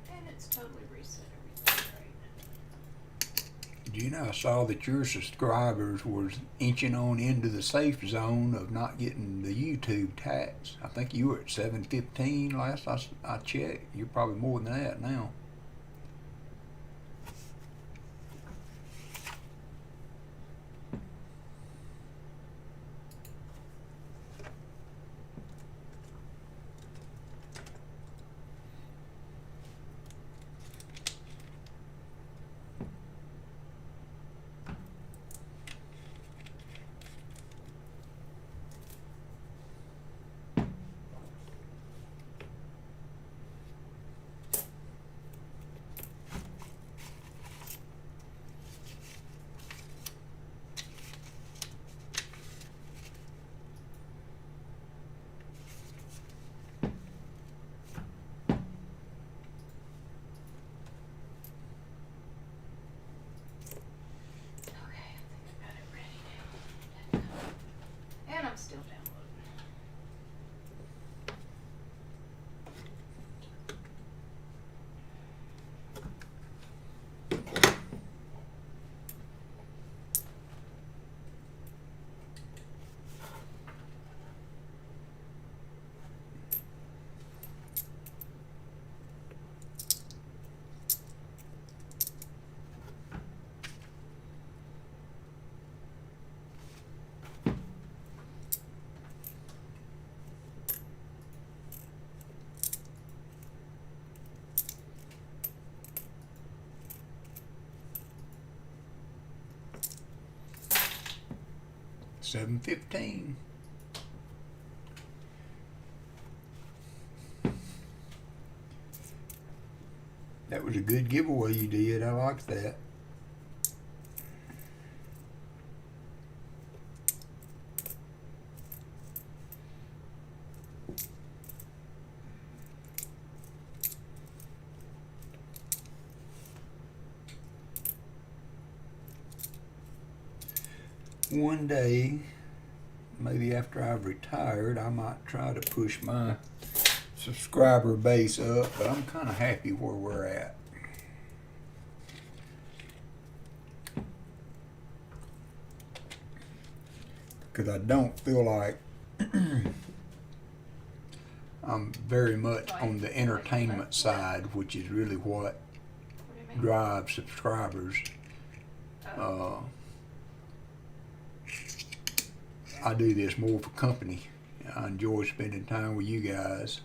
And it's totally reset everything right. Do you know, I saw that your subscribers was inching on into the safe zone of not getting the YouTube tax. I think you were at 715 last I checked. You're probably more than that now. And I'm still downloading. $7.15. That was a good giveaway you did. I liked that. One day, maybe after I've retired, I might try to push my subscriber base up, but I'm kind of happy where we're at. Because I don't feel like I'm very much on the entertainment side, which is really what What do you mean? drives subscribers. I do this more for company. I enjoy spending time with you guys.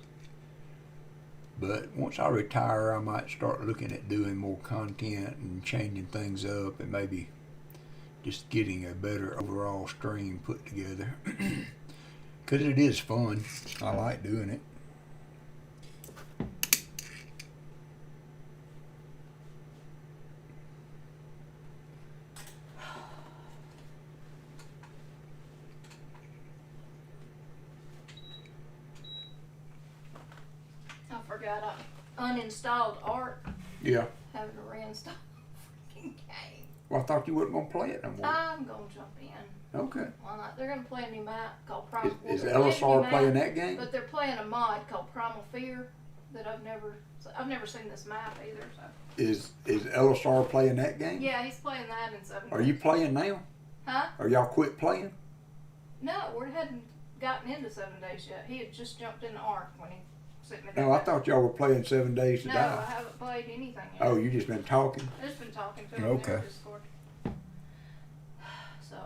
But once I retire, I might start looking at doing more content and changing things up and maybe just getting a better overall stream put together. Because it is fun. I like doing it. I forgot I uninstalled Art, Yeah. having to reinstall the freaking game. Well, I thought you wasn't going to play it no more. I'm gonna jump in. Okay. Why not? They're gonna play a new map called Primal. Is they're playing a new LSR map, playing that game? But they're playing a mod called Primal Fear that I've never seen this map either. So Is LSR playing that game? yeah, he's playing that in 7 Are you playing now? Huh? Are y'all quit playing? No, we hadn't gotten into 7 days yet. He had just jumped in the Ark when he sent me that. No, I map. thought y'all were playing 7 Days to No, Die. I haven't played anything yet. Oh, you just been talking? I've just been talking to him Okay. in Discord. So.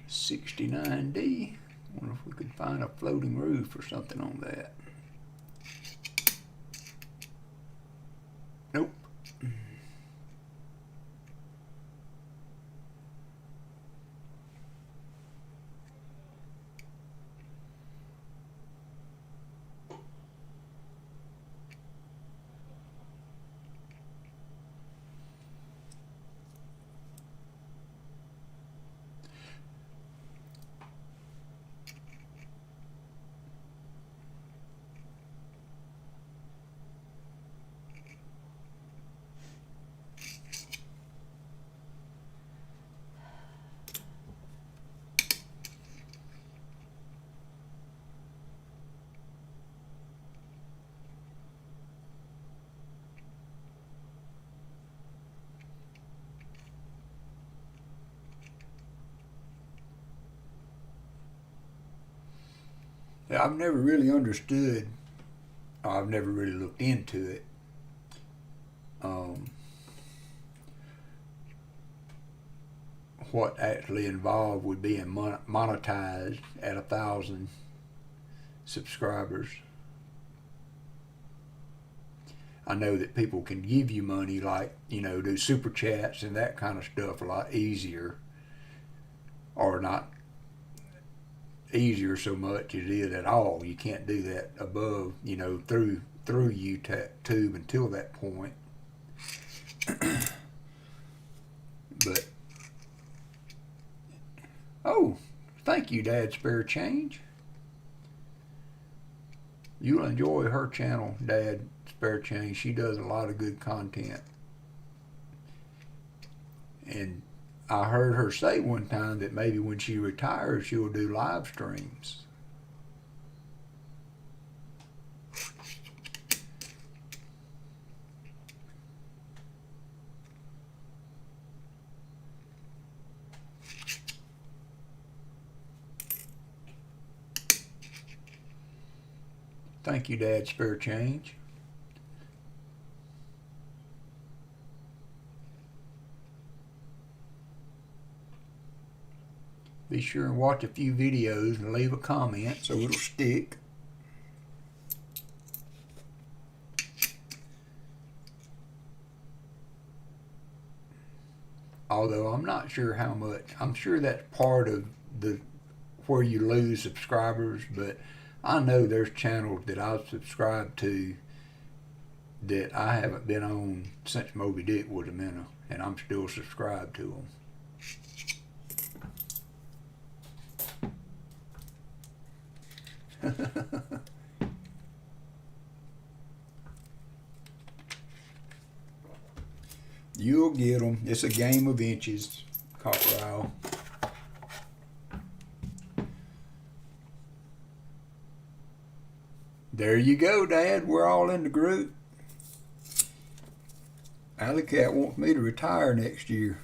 $69D. Wonder if we could find a floating roof or something on that. Nope. I've never really understood, I've never really looked into it. What actually involved with being monetized at 1,000 subscribers. I know that people can give you money, like, do super chats and that kind of stuff a lot easier, or not easier so much as it is at all. You can't do that above, through YouTube until that point. But oh, thank you, Dad Spare Change. You'll enjoy her channel, Dad Spare Change. She does a lot of good content. And I heard her say one time that maybe when she retires, she'll do live streams. Thank you, Dad Spare Change. Be sure and watch a few videos and leave a comment so it'll stick. Although I'm not sure how much. I'm sure that's part of where you lose subscribers, but I know there's channels that I've subscribed to that I haven't been on since Moby Dick was a minnow, and I'm still subscribed to them. You'll get them. It's a game of inches, Cockerel. There you go, Dad. We're all in the group. Alley Cat wants me to retire next year.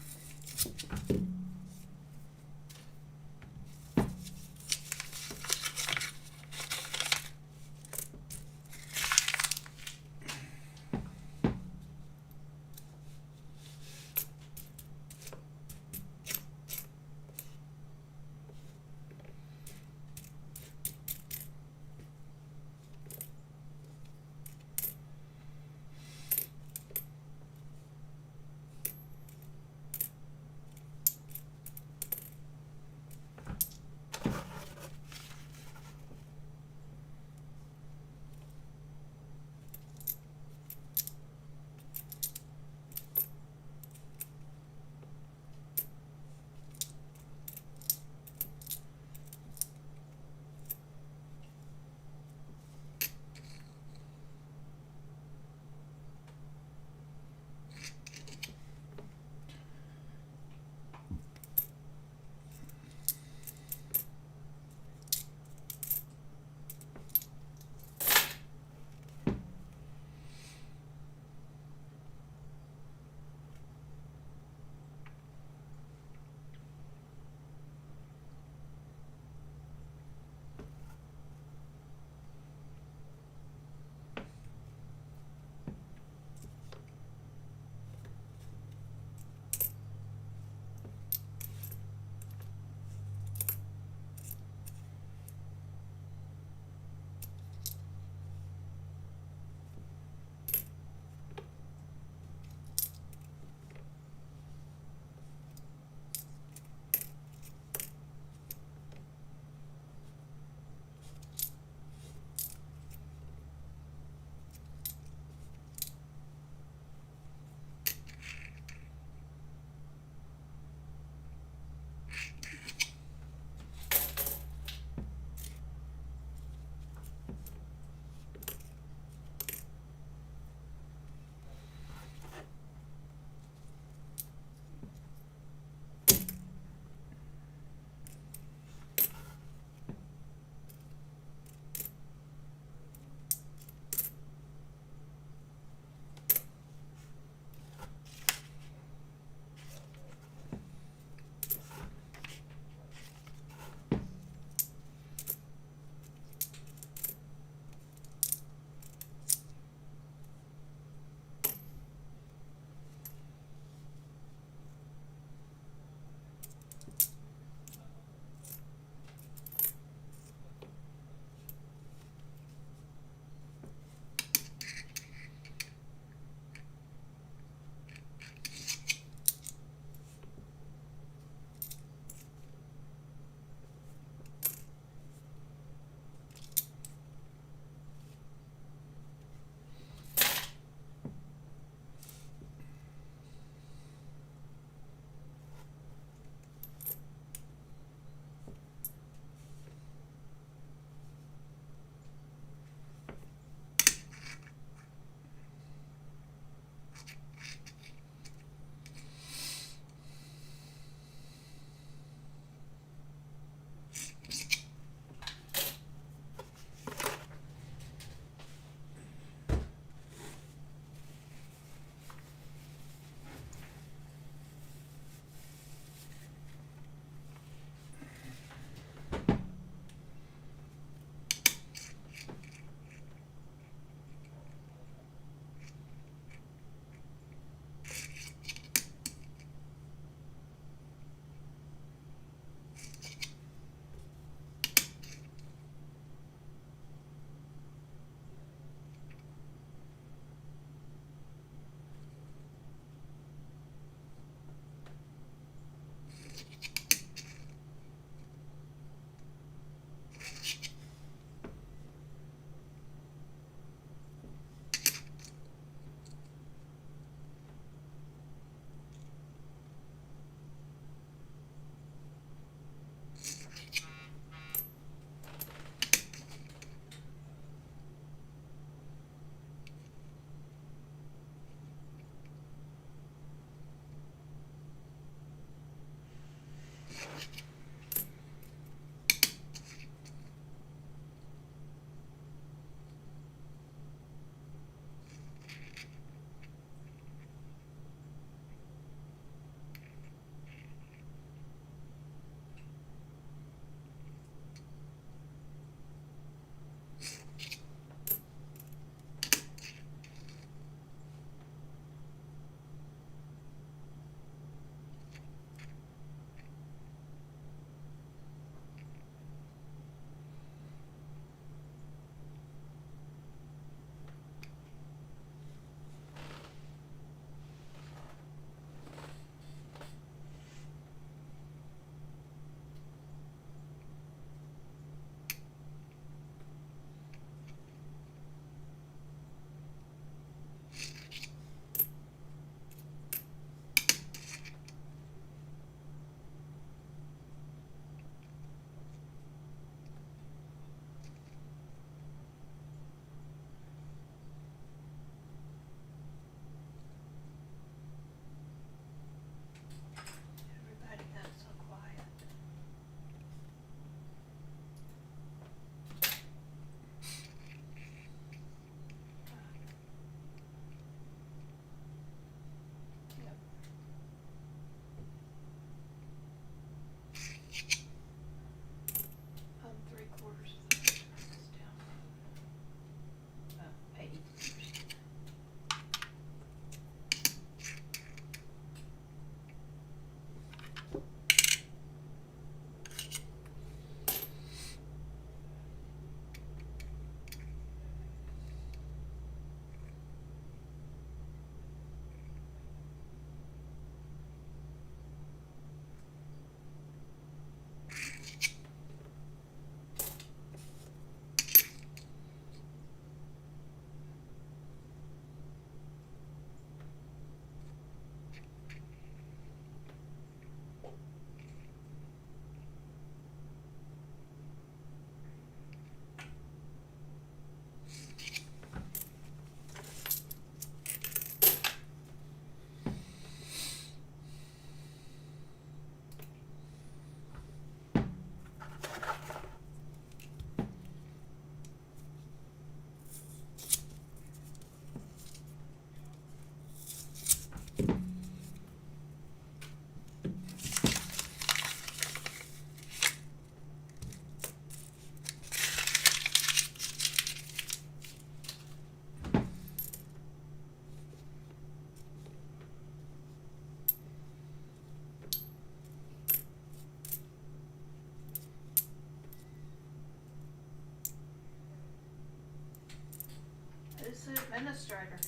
Who's the administrator?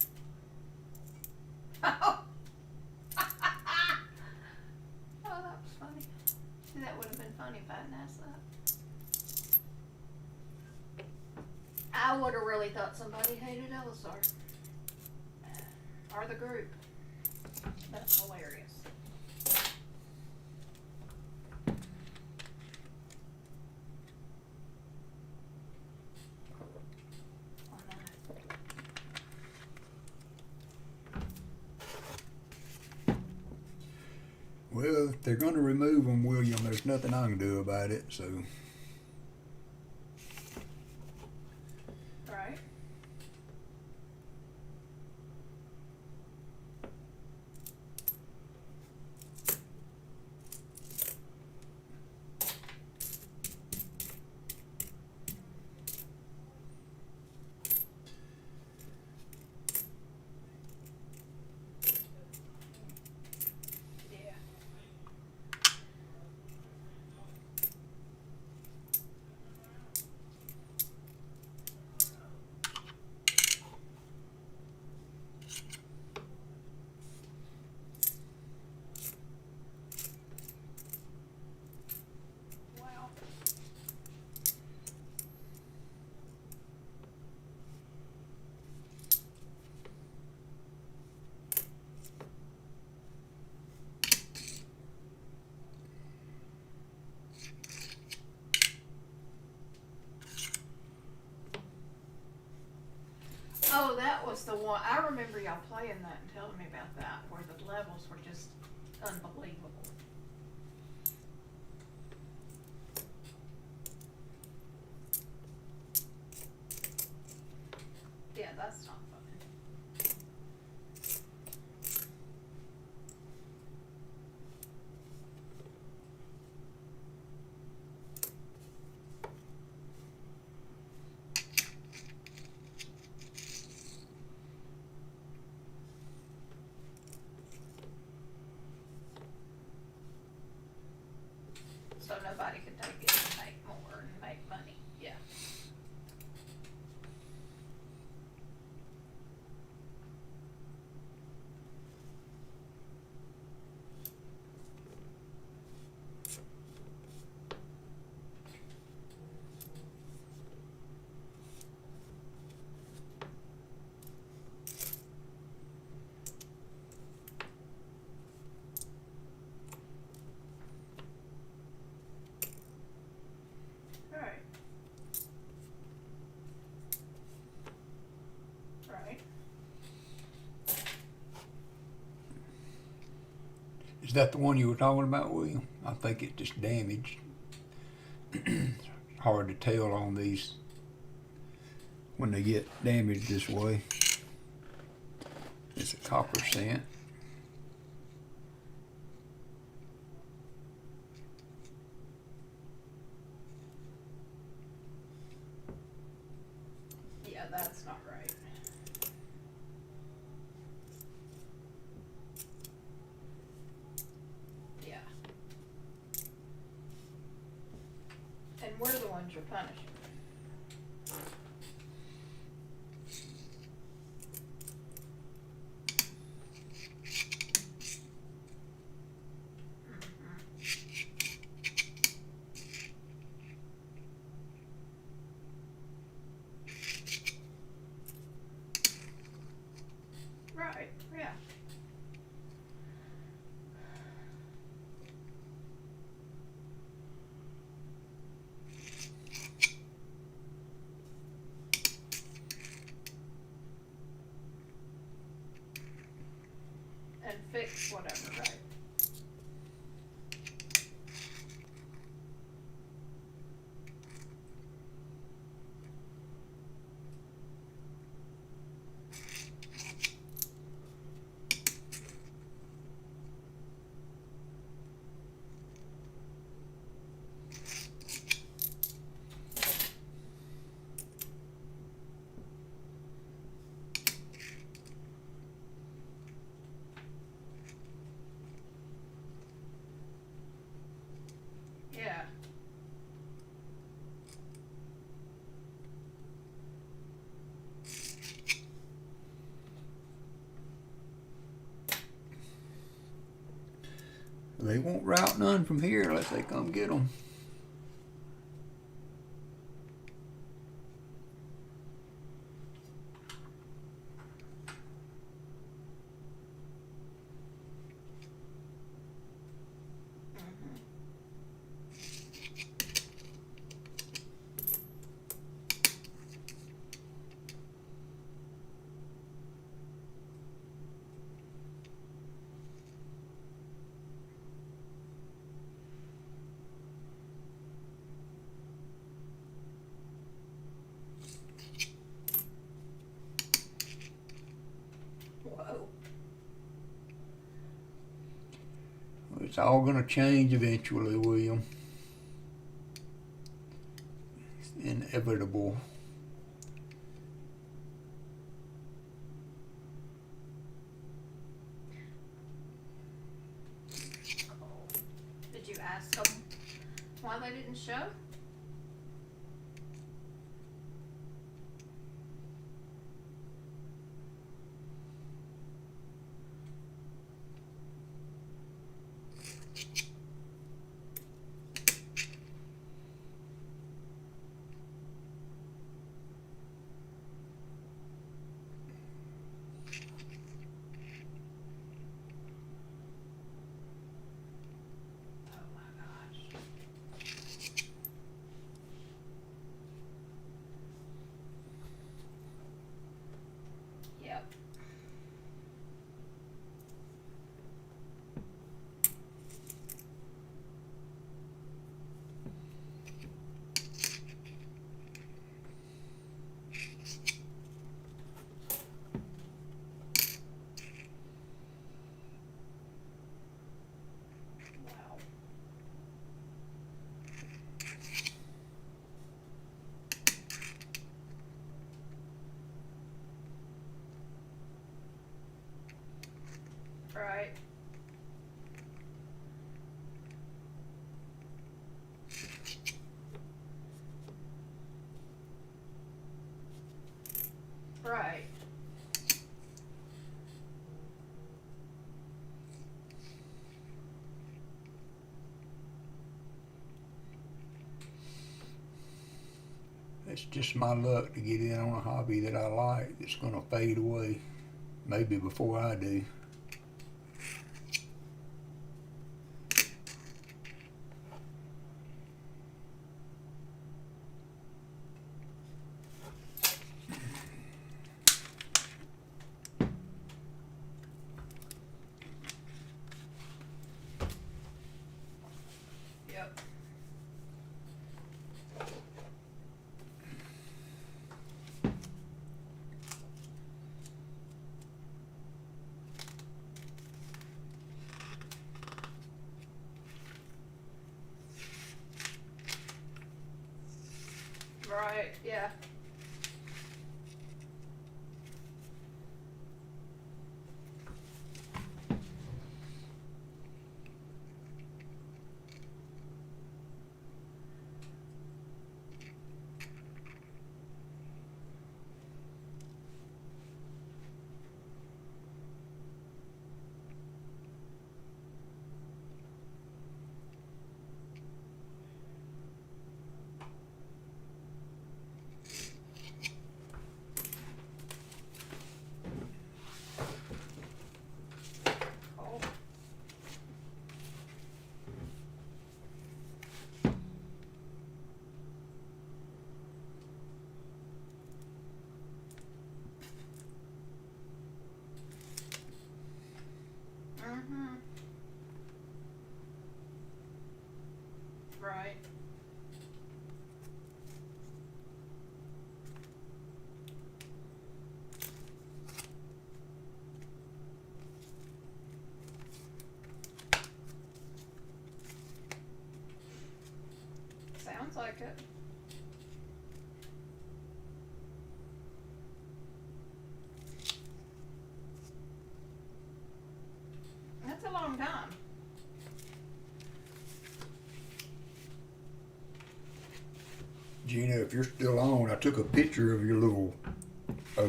Oh. Oh, that was funny. See, that would have been funny if I hadn't asked that. I would have really thought somebody hated Elisar. Or the group. That's hilarious. Well, if they're going to remove them, William, there's nothing I can do about it. So, Right. Yeah. Wow. Oh, that was the one. I remember y'all playing that and telling me about that, where the levels were just unbelievable. Yeah, that's not fun. So nobody could take it and make more and make money. Yeah. Right. Right. is that the one you were talking about, William? I think it just damaged. Hard to tell on these when they get damaged this way. It's a copper cent. Yeah, that's not right. Yeah. And we're the ones you're punishing. Right, yeah. And fix whatever, right? They won't route none from here unless they come get them. Whoa. It's all gonna change eventually, William. It's inevitable. Did you ask them why they didn't show? Oh my gosh. Yep. Wow. Right. Right. It's just my luck to get in on a hobby that I like that's gonna fade away. Maybe before I do. Yep. Right, yeah. Cool. Mm-hmm. Right. Sounds like it. That's a long time. Gina, if you're still on, I took a picture of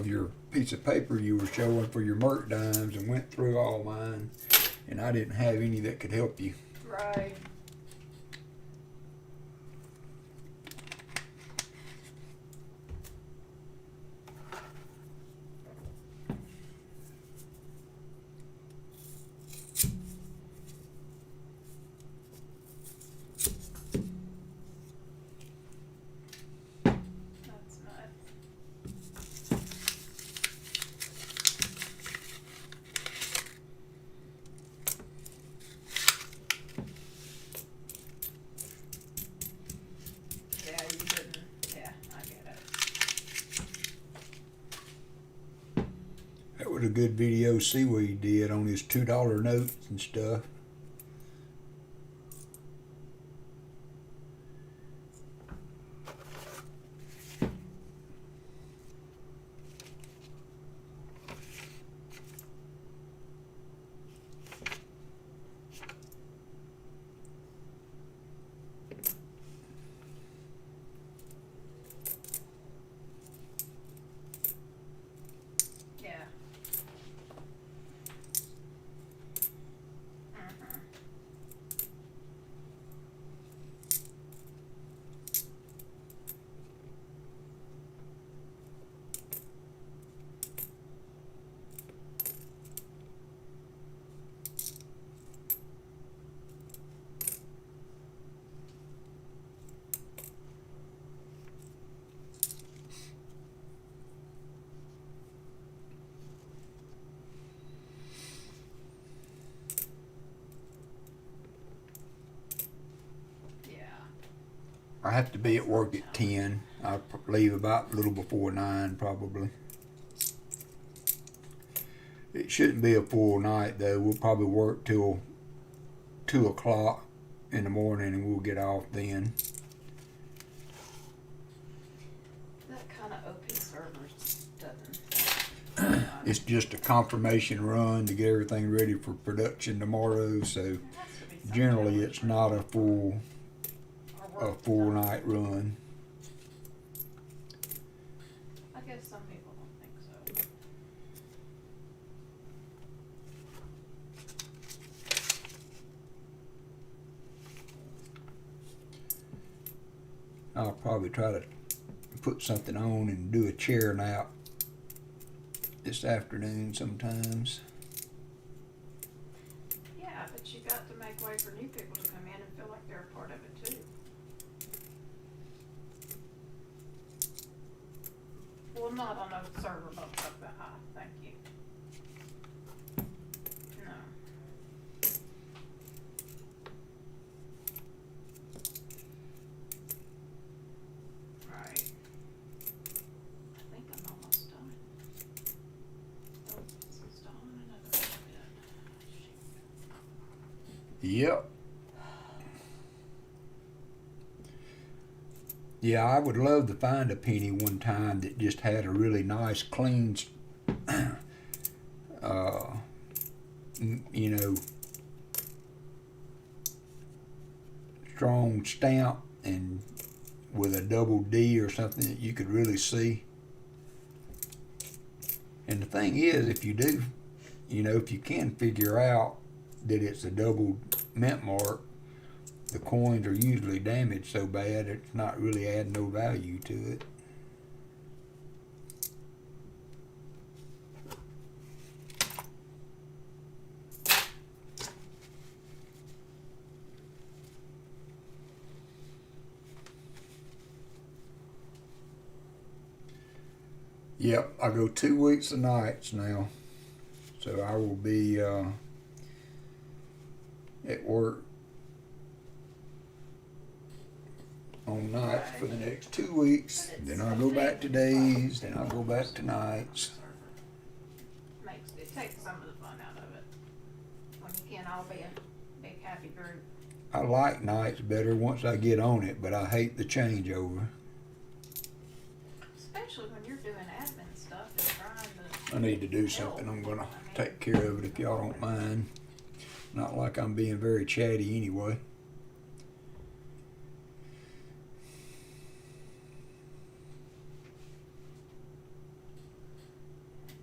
your piece of paper you were showing for your merch dimes and went through all mine and I didn't have any that could help you. Right. That's nuts. Yeah, you didn't. Yeah, I get it. That was a good video Seaweed did on his $2 notes and stuff. Yeah. Mhm. Yeah. I have to be at work at 10. I'll leave about a little before 9 probably. It shouldn't be a full night though. We'll probably work till 2 o'clock in the morning and we'll get off then. That kind of OP servers doesn't. It's just a confirmation run to get everything ready for production tomorrow, so There has to be some generally challenge it's not a full or work done. night run. I guess some people don't think so. I'll probably try to put something on and do a chair nap this afternoon sometimes. Yeah, but you got to make way for new people to come in and feel like they're a part of it too. Well, not on a server boat up that high, thank you. No. Right. I think I'm almost done. Oh, this is done, another bit. Shoot. Yep. Yeah, I would love to find a penny one time that just had a really nice, clean, you know, strong stamp and with a double D or something that you could really see. And the thing is, if you do, you know, if you can figure out that it's a double mint mark, the coins are usually damaged so bad it's not really adding no value to it. Yep, I go 2 weeks of nights now, so I will be at work on nights for the next 2 weeks. Then I'll go back to days. Then I'll go back to nights. It takes some of the fun out of it when you can't all be a big happy group. I like nights better once I get on it, but I hate the changeover. Especially when you're doing admin stuff and trying to. I need to do something. I'm gonna take care of it if y'all don't mind. Not like I'm being very chatty anyway.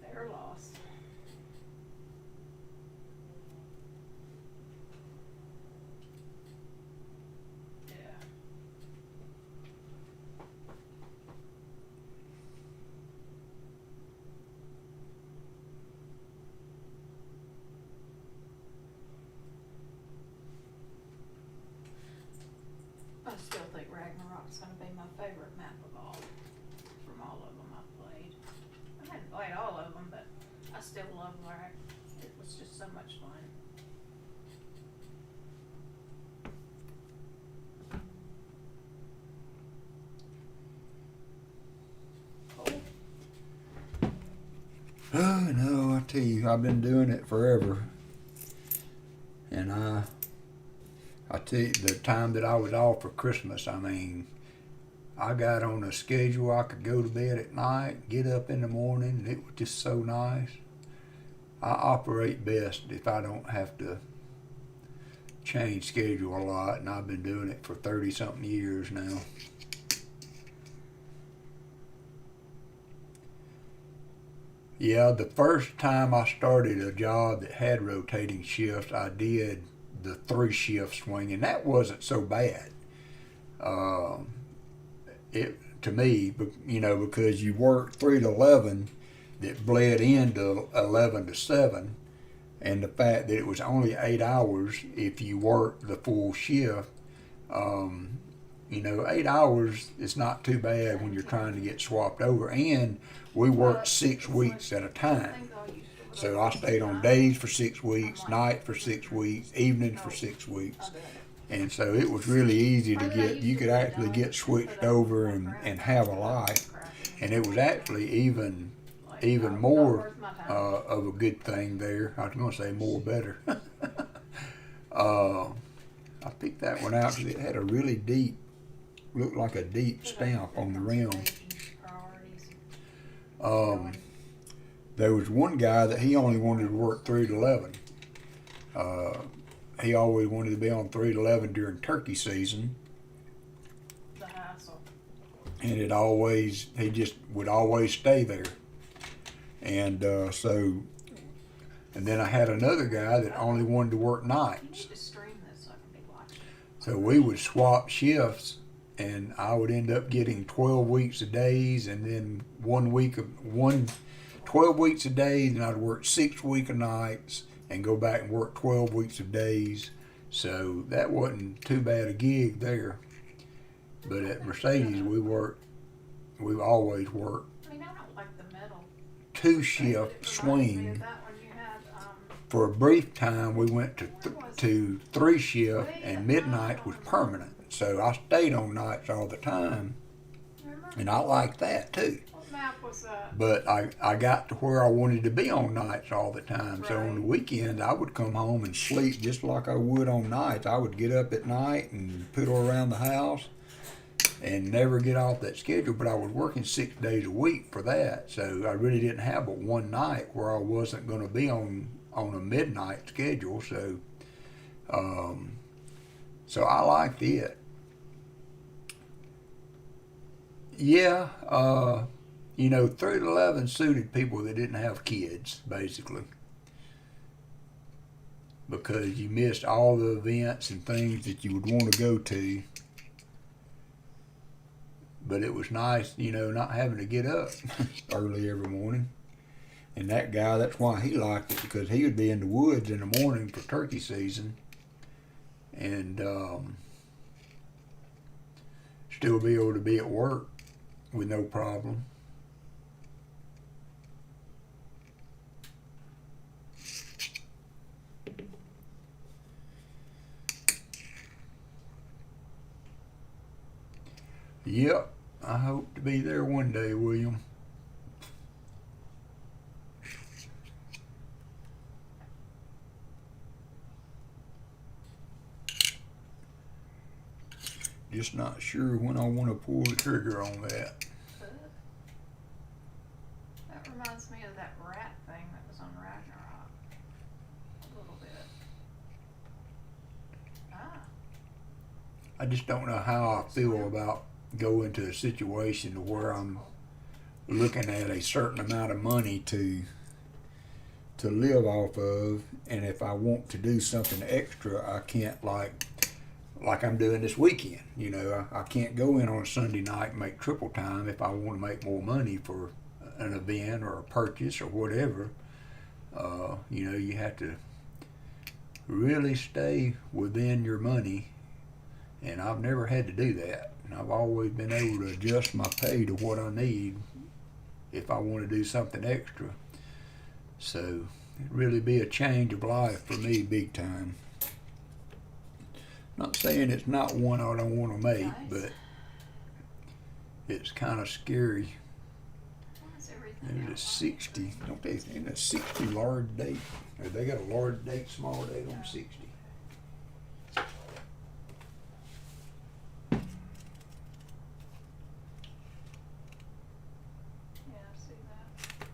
Their loss. much fun. Oh no, I tell you, I've been doing it forever. And I tell you, the time that I was off for Christmas, I mean, I got on a schedule. I could go to bed at night, get up in the morning, and it was just so nice. I operate best if I don't have to change schedule a lot, and I've been doing it for 30-something years now. Yeah, the first time I started a job that had rotating shifts, I did the 3-shift swing, and that wasn't so bad. It to me, you know, because you worked 3 to 11, that bled into 11 to 7, and the fact that it was only 8 hours if you worked the full shift. You know, 8 hours is not too bad when you're trying to get swapped over, and we worked 6 weeks at a time. So I stayed on days for 6 weeks, night for 6 weeks, evenings for 6 weeks. And so it was really easy to get, you could actually get switched over and have a life. And it was actually even more of a good thing there. I was going to say more better. I picked that one out because it had a really deep, looked like a deep stamp on the rim. There was one guy that he only wanted to work 3 to 11. He always wanted to be on 3 to 11 during turkey season. The hassle. And he just would always stay there. And and then I had another guy that only wanted to work nights. So we would swap shifts, and I would end up getting 12 weeks of days, and then 12 weeks of days, and I'd work 6 weeks of nights and go back and work 12 weeks of days. So that wasn't too bad a gig there. But at Mercedes, we always worked I mean, I don't like the metal. 2-shift swing. For a brief time, we went to 3-shift, and midnight was permanent. So I stayed on nights all the time, and I liked that too. What map was that? But I got to where I wanted to be on nights all the time. So on the weekends, I would come home and sleep just like I would on nights. I would get up at night and poodle around the house and never get off that schedule. But I was working 6 days a week for that. So I really didn't have but one night where I wasn't going to be on a midnight schedule. So so I liked it. Yeah, you know, 3 to 11 suited people that didn't have kids, basically. Because you missed all the events and things that you would want to go to. But it was nice, you know, not having to get up early every morning. And that guy, that's why he liked it, because he would be in the woods in the morning for turkey season. And still be able to be at work with no problem. Yep, I hope to be there one day, William. Just not sure when I want to pull the trigger on that. That reminds me of that rat thing that was on Ragnarok. A little bit. I just don't know how I feel about going to a situation to where I'm looking at a certain amount of money to live off of, and if I want to do something extra, I can't, like I'm doing this weekend. You know, I can't go in on a Sunday night and make triple time if I want to make more money for an event or a purchase or whatever. You know, you have to really stay within your money, and I've never had to do that. And I've always been able to adjust my pay to what I need if I want to do something extra. So It'd really be a change of life for me, big time. Not saying it's not one I don't want to make, Nice. but it's kind of scary. Why is everything There's a outlined? 60. Don't they think a 60 large date? Or they got a large date, small date on 60. Yeah, I see that.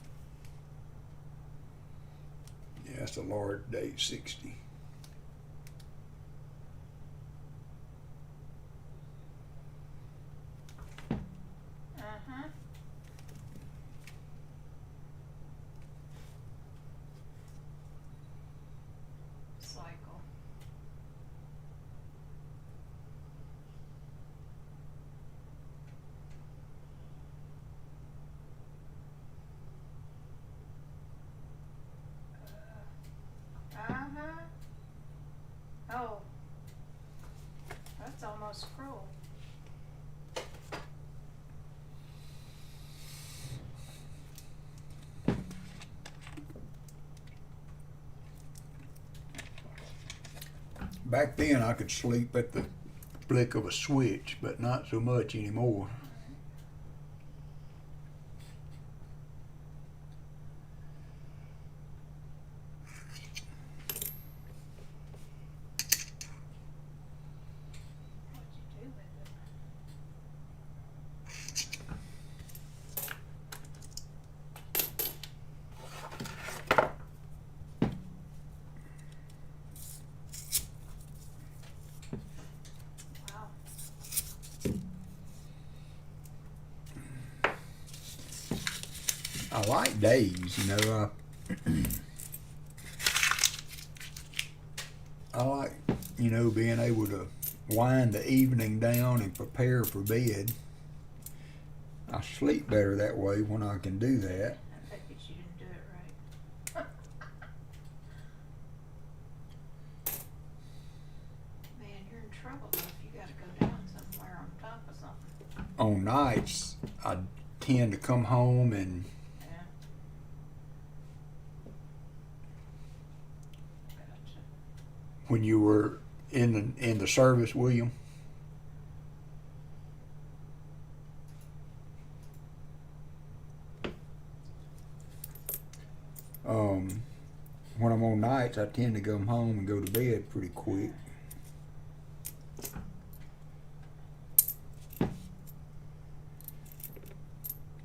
Yeah, that's a large date, 60. Uh-huh. Cycle. Uh-huh. Oh. That's almost cruel. Back then, I could sleep at the flick of a switch, but not so much anymore. What'd you do with it? Wow. I like days, you know. I like, you know, being able to wind the evening down and prepare for bed. I sleep better that way when I can do that. I bet you didn't do it right. Man, you're in trouble though if you gotta go down somewhere on top of something. On nights, I tend to come home and Yeah. Gotcha. when you were in the service, William, when I'm on nights, I tend to come home and go to bed pretty quick.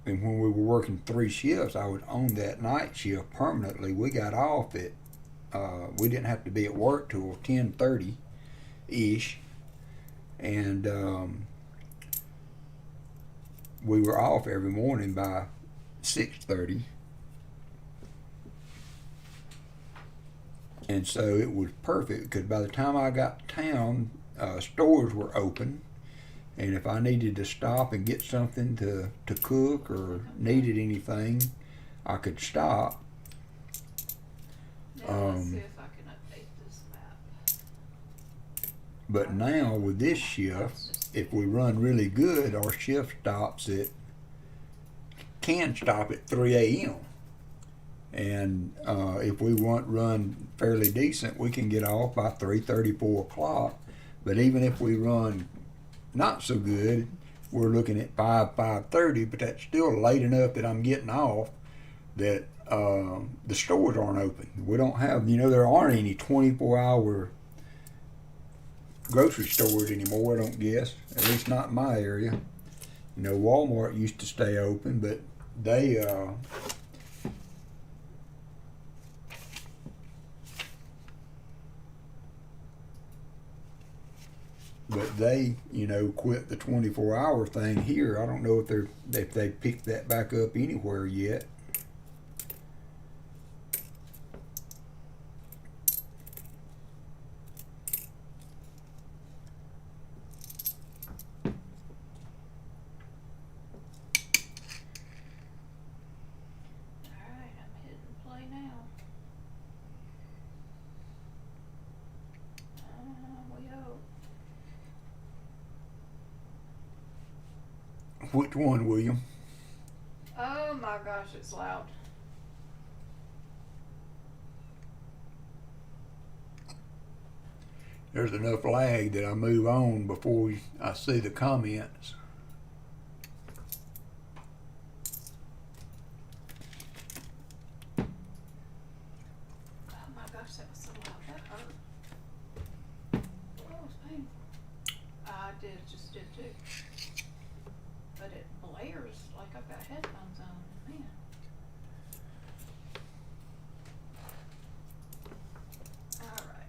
And when we were working 3 shifts, I was on that night shift permanently. We got off at, we didn't have to be at work till 10:30-ish. And we were off every morning by 6:30. And so it was perfect because by the time I got to town, stores were open. And if I needed to stop and get something to cook or needed anything, I could stop. Now let's see if I can update this map. But now with this shift, if we run really good, our shift can stop at 3 a.m. And if we run fairly decent, we can get off by 3:30, 4 o'clock. But even if we run not so good, we're looking at 5:30, but that's still late enough that I'm getting off that the stores aren't open. We don't have, there aren't any 24-hour grocery stores anymore, I don't guess, at least not in my area. Walmart used to stay open, but they quit the 24-hour thing here. I don't know if they picked that back up anywhere yet. Alright, I'm hitting play now. We hope. Which one, William? Oh my gosh, it's loud. there's enough lag that I move on before I see the comments. Oh my gosh, that was so loud. That hurt. Oh, it was painful. I just did too. But it blares like I've got headphones on, man. Alright.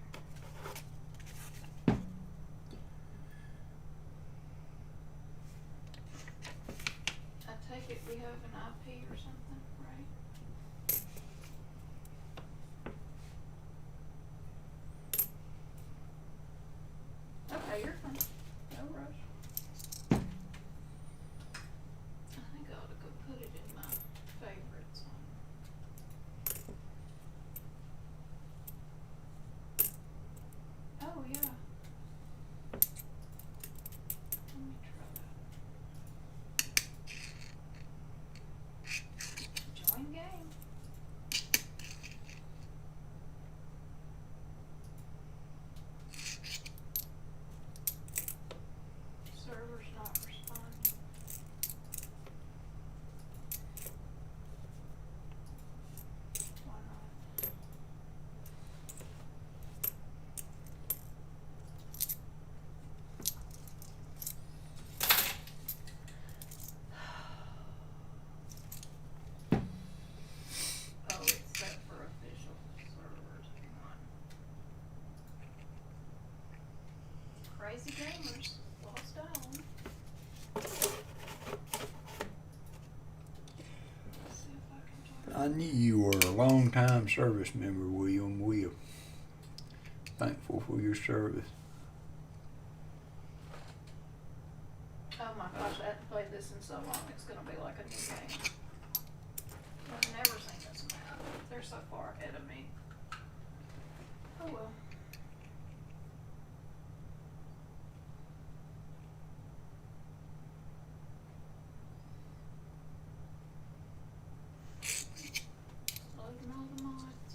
I take it we have an IP or something, right? Okay, you're fine. No rush. I think I ought to go put it in my favorites on. Oh, yeah. Let me try that. Join game. Server's not responding. Why not? Oh, it's set for official servers. Hang on. Crazy gamers lost Allen. Let's see if I can join. I knew you were a long-time service member, William. We are thankful for your service. Oh my gosh, I haven't played this in so long, it's gonna be like a new game. I've never seen this map. They're so far ahead of me. Oh well. Loading all the mods.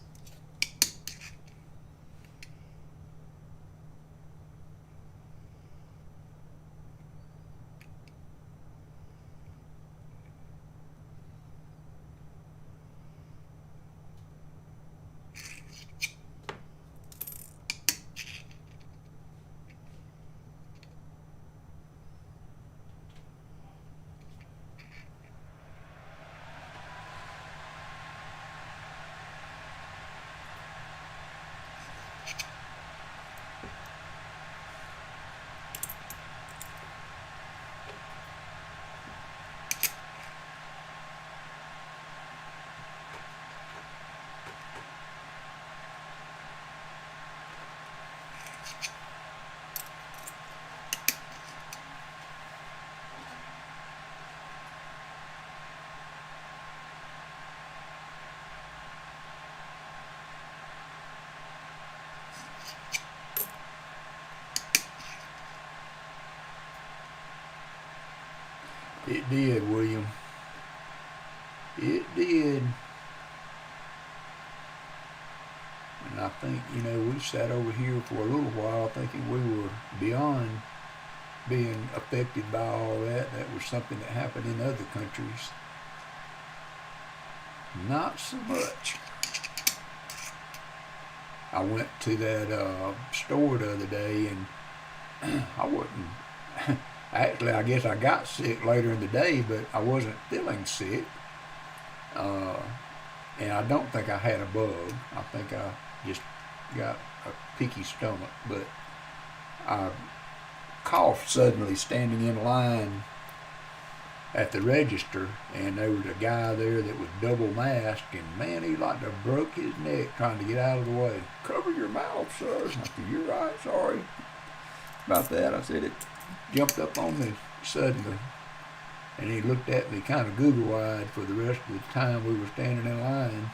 It did, William. It did. And I think, we sat over here for a little while thinking we were beyond being affected by all that. That was something that happened in other countries. Not so much. I went to that store the other day and I wasn't. Actually, I guess I got sick later in the day, but I wasn't feeling sick. And I don't think I had a bug. I think I just got a picky stomach. But I coughed suddenly standing in line at the register, and there was a guy there that was double masked, and man, he like to broke his neck trying to get out of the way. Cover your mouth, sir. I said, you're right, sorry about that. I said, it jumped up on me suddenly. And he looked at me kind of Google-eyed for the rest of the time we were standing in line.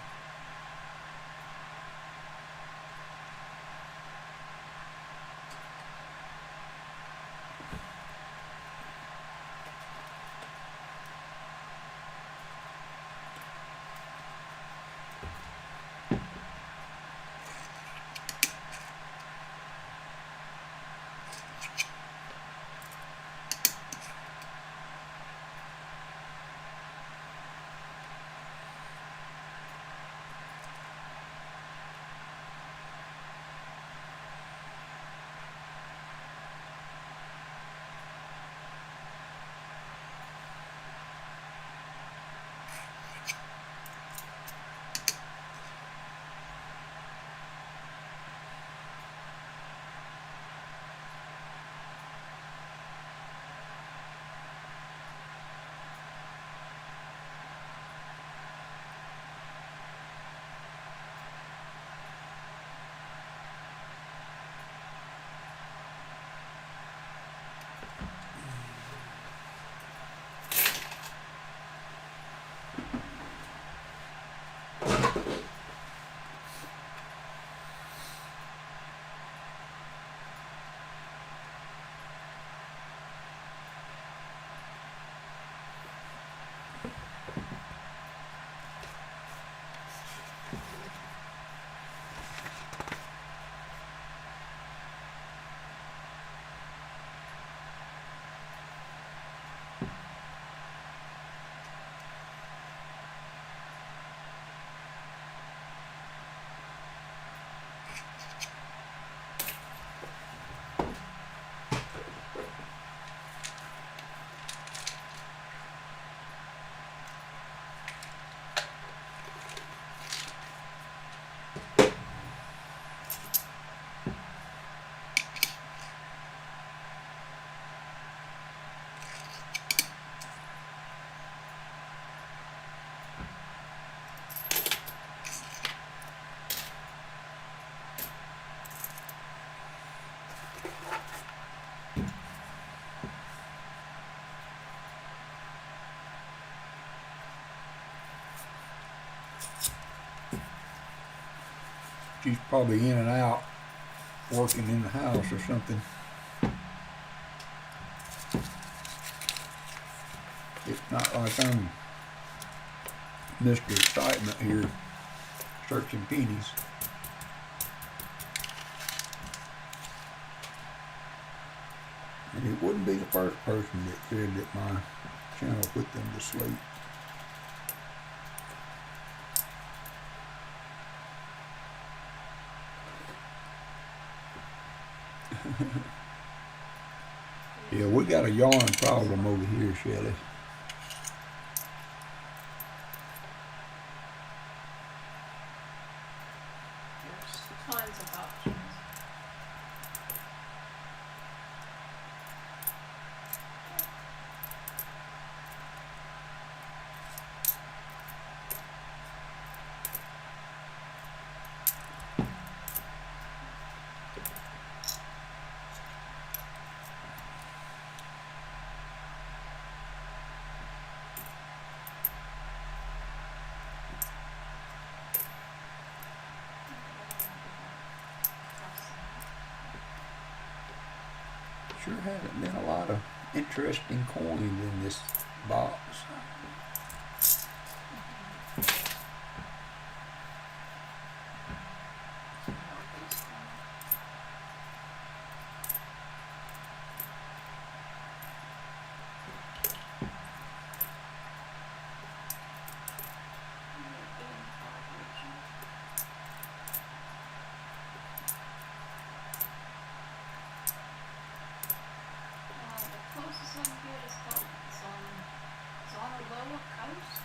She's probably in and out working in the house or something. It's not like I'm Mr. Excitement here searching pennies. And it wouldn't be the first person that said that my channel put them to sleep. Yeah, we got a yarn problem over here, Shelley. There's tons of options. Sure hasn't been a lot of interesting coins in this box. The closest I can get is called, it's on the lower coast.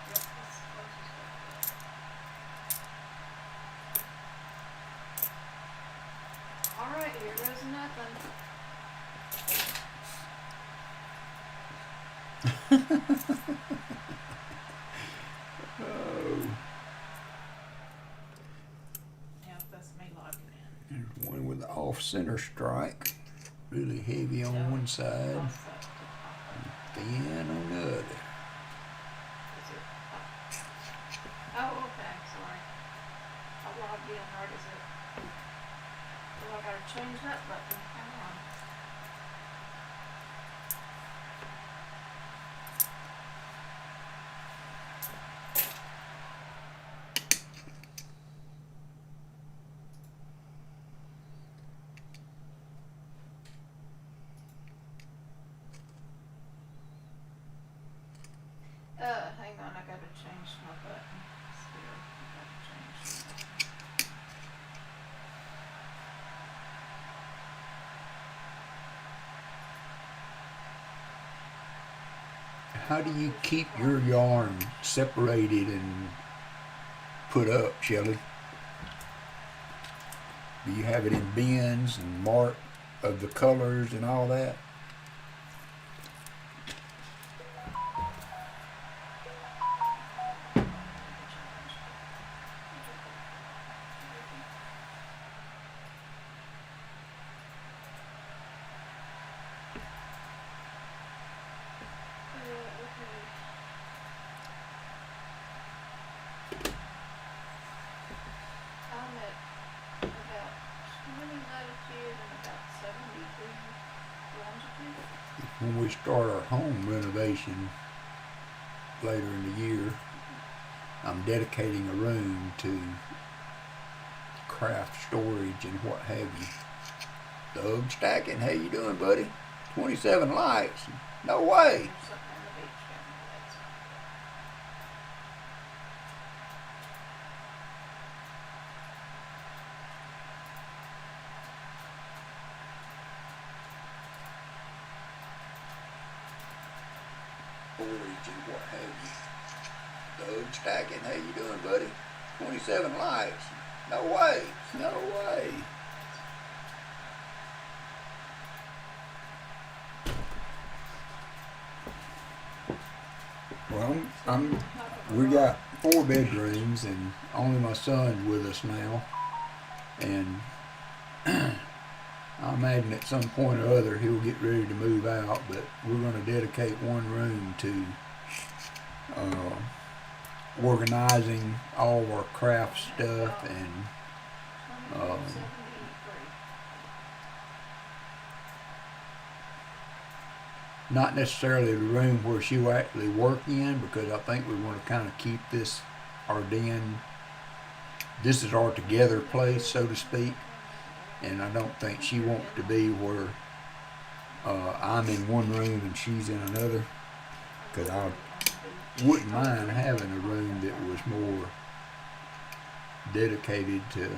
Yep, that's the closest I can get. Alright, here goes nothing. Oh, Yep, that's me logging in. there's one with the off-center strike. Really heavy on one side, thin on the other. Oh, okay, sorry. I logged in, right, is it? Oh, I gotta change that button, hang on. Hang on, I gotta change my button. Still, I gotta change the button. How do you keep your yarn separated and put up, Shelley? Do you have it in bins and marked of the colors and all that? I'm at about 20 latitude and about 72 longitude. When we start our home renovation later in the year, I'm dedicating a room to craft storage and what have you. Doug Stacking, how you doing, buddy? 27 likes. No way. Something on the beach down there, that's not Storage and what have you. Doug Stacking, how you doing, buddy? 27 likes. No way. No way. Well, we got 4 bedrooms and only my son's with us now. And I imagine at some point or other he'll get ready to move out, but we're going to dedicate one room to organizing all of our craft stuff and 2273. not necessarily the room where she will actually work in, because I think we want to kind of keep this our den. This is our together place, so to speak, and I don't think she wants to be where I'm in one room and she's in another, because I wouldn't mind having a room that was more dedicated to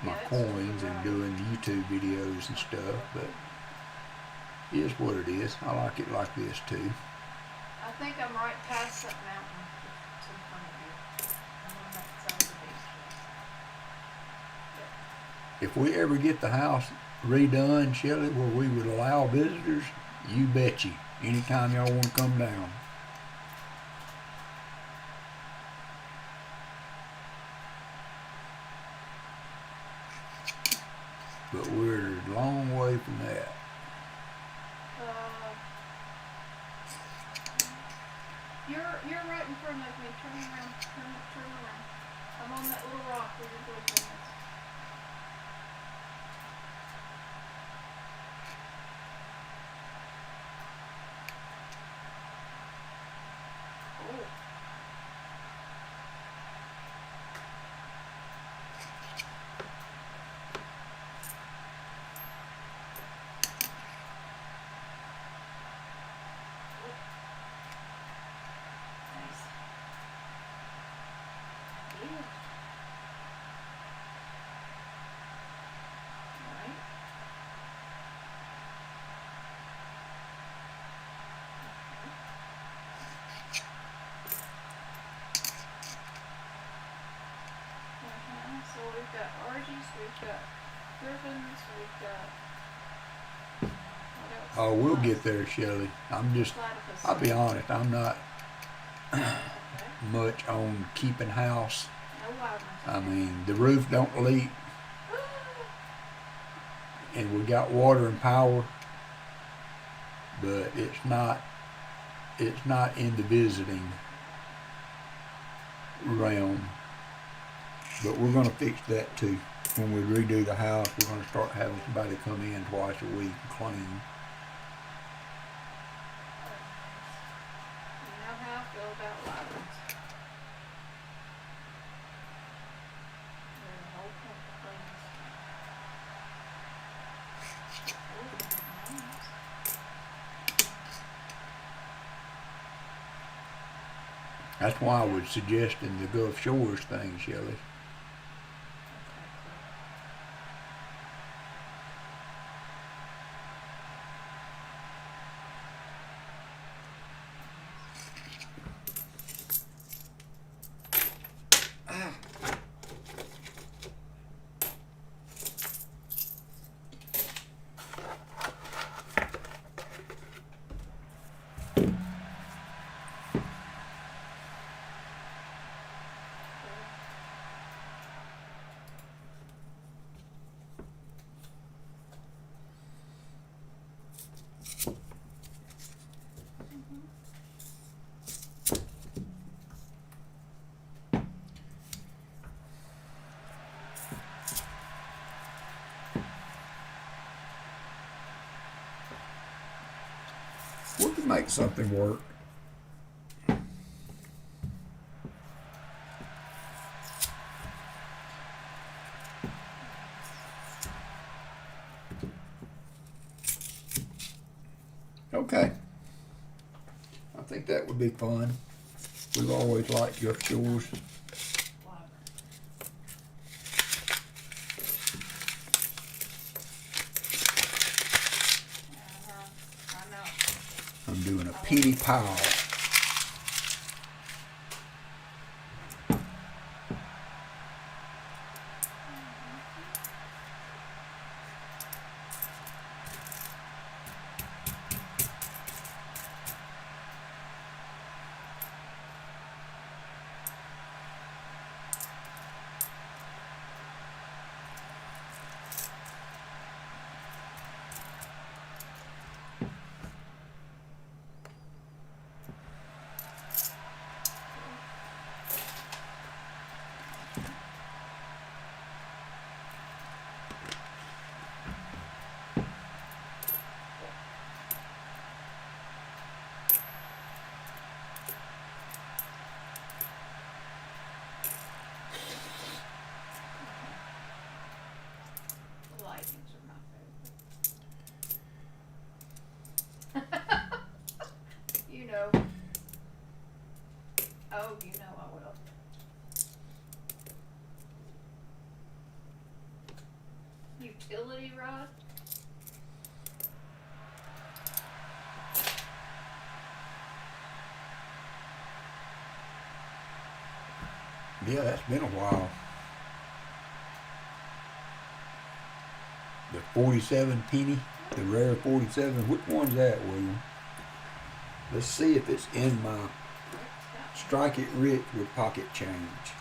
my coins and doing YouTube videos and stuff, but it is what it is. I like it like this too. I think I'm right past that mountain. It's in front of you. I'm on that side of the beach. If we ever get the house redone, Shelley, where we would allow visitors, you bet you, anytime y'all want to come down. But we're a long way from that. You're right in front of me. Turn around. Turn around. I'm on that little rock where your boyfriend is. Oh. Nice. Yeah. Right. So we've got Argie's, we've got Griffins, we've got what else? Oh, we'll get there, Shelley. Platypus. I'll be honest, I'm not Okay. much on keeping house. No wildness. I mean, the roof don't leak, and we got water and power, but it's not in the visiting realm. But we're gonna fix that too. When we redo the house, we're gonna start having somebody come in twice a week and clean. You know how I feel about wildness. They're the whole point of cleaning. Oh, nice. That's why I was suggesting the Gulf Shores thing, Shelley. We can make something work. Okay. I think that would be fun. We've always liked Gulf Shores. I know. I'm doing a penny pile. Yeah, that's been a while. The 47 penny, the rare 47. Which one's that, William? Let's see if it's in my strike it rich with pocket change.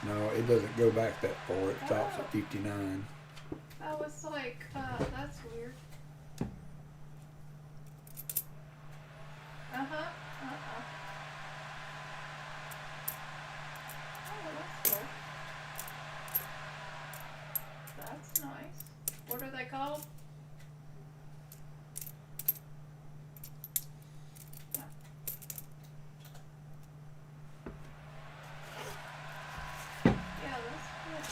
No, it doesn't go back that far. It stops at 59. I was like, that's weird. Uh-huh. Uh-uh. Oh, that's cool. That's nice. What are they called? Yeah, that's good.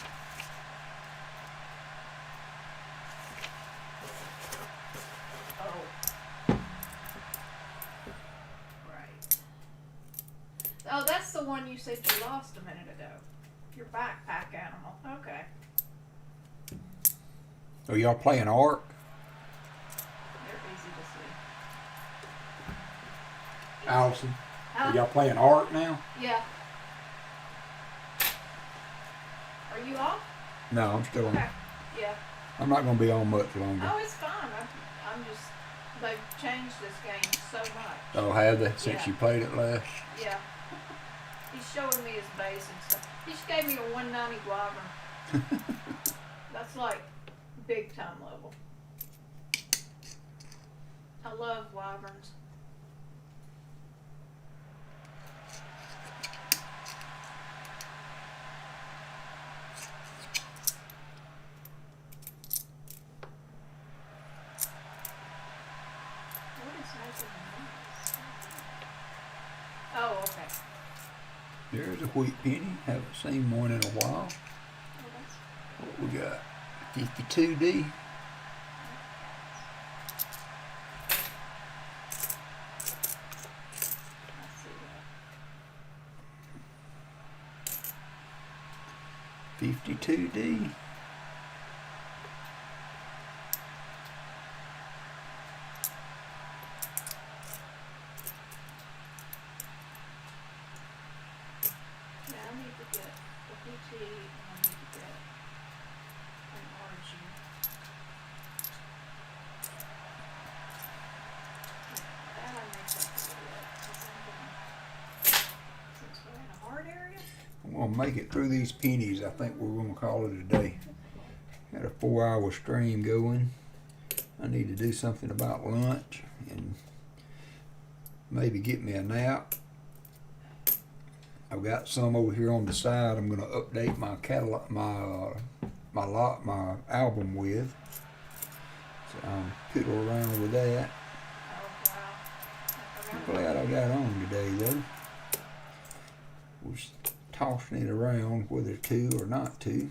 Oh. Right. Oh, that's the one you said you lost a minute ago. Your backpack animal. Okay. Are y'all playing Ark? They're easy to see. Allison? Huh? Are y'all playing Ark now? Yeah. Are you off? No, I'm still on. Okay. Yeah. I'm not going to be on much longer. Oh, it's fine. I'm just, they've changed this game so much. Oh, have they? Since Yeah. you played it last? Yeah. He's showing me his base and stuff. He just gave me a 190 wyvern. That's like big time level. I love wyverns. What is making noise? Oh, okay. There's a wheat penny. Haven't seen one in a while. Well, that's What we got? 52D. I see that. 52D. Yeah, I need to get the PT and I need to get an RG. That I may have to get because I'm gonna, since we're in a hard area. I'm going to make it through these pennies. I think we're going to call it a day. Had a 4-hour stream going. I need to do something about lunch and maybe get me a nap. I've got some over here on the side. I'm going to update my catalog, my album with. So I'm fiddle around with that. Oh, wow. I I'm forgot glad about I got on today though. Was tossing it around whether to or not to.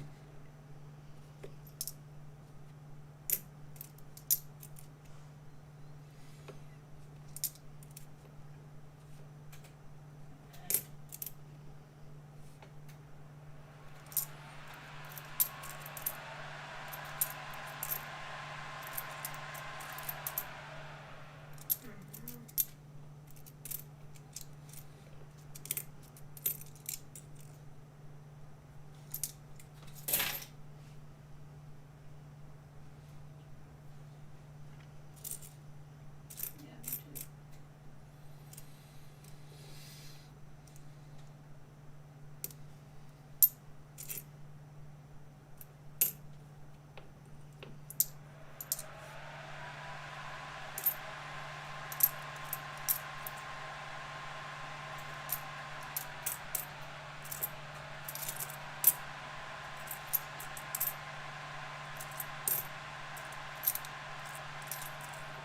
Yeah, me too.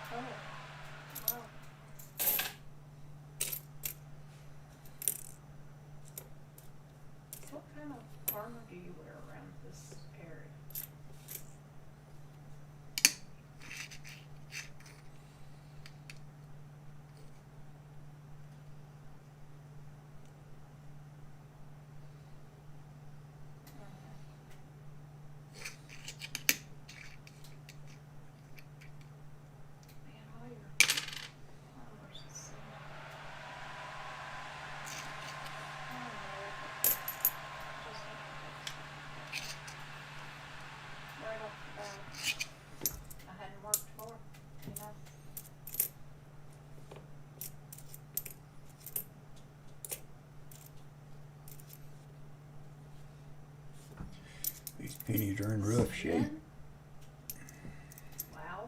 Oh, wow. What kind of armor do you wear around this area? Man, all your armor's the same. I don't know. Just Pennies are in rough shape. Skin? Wow.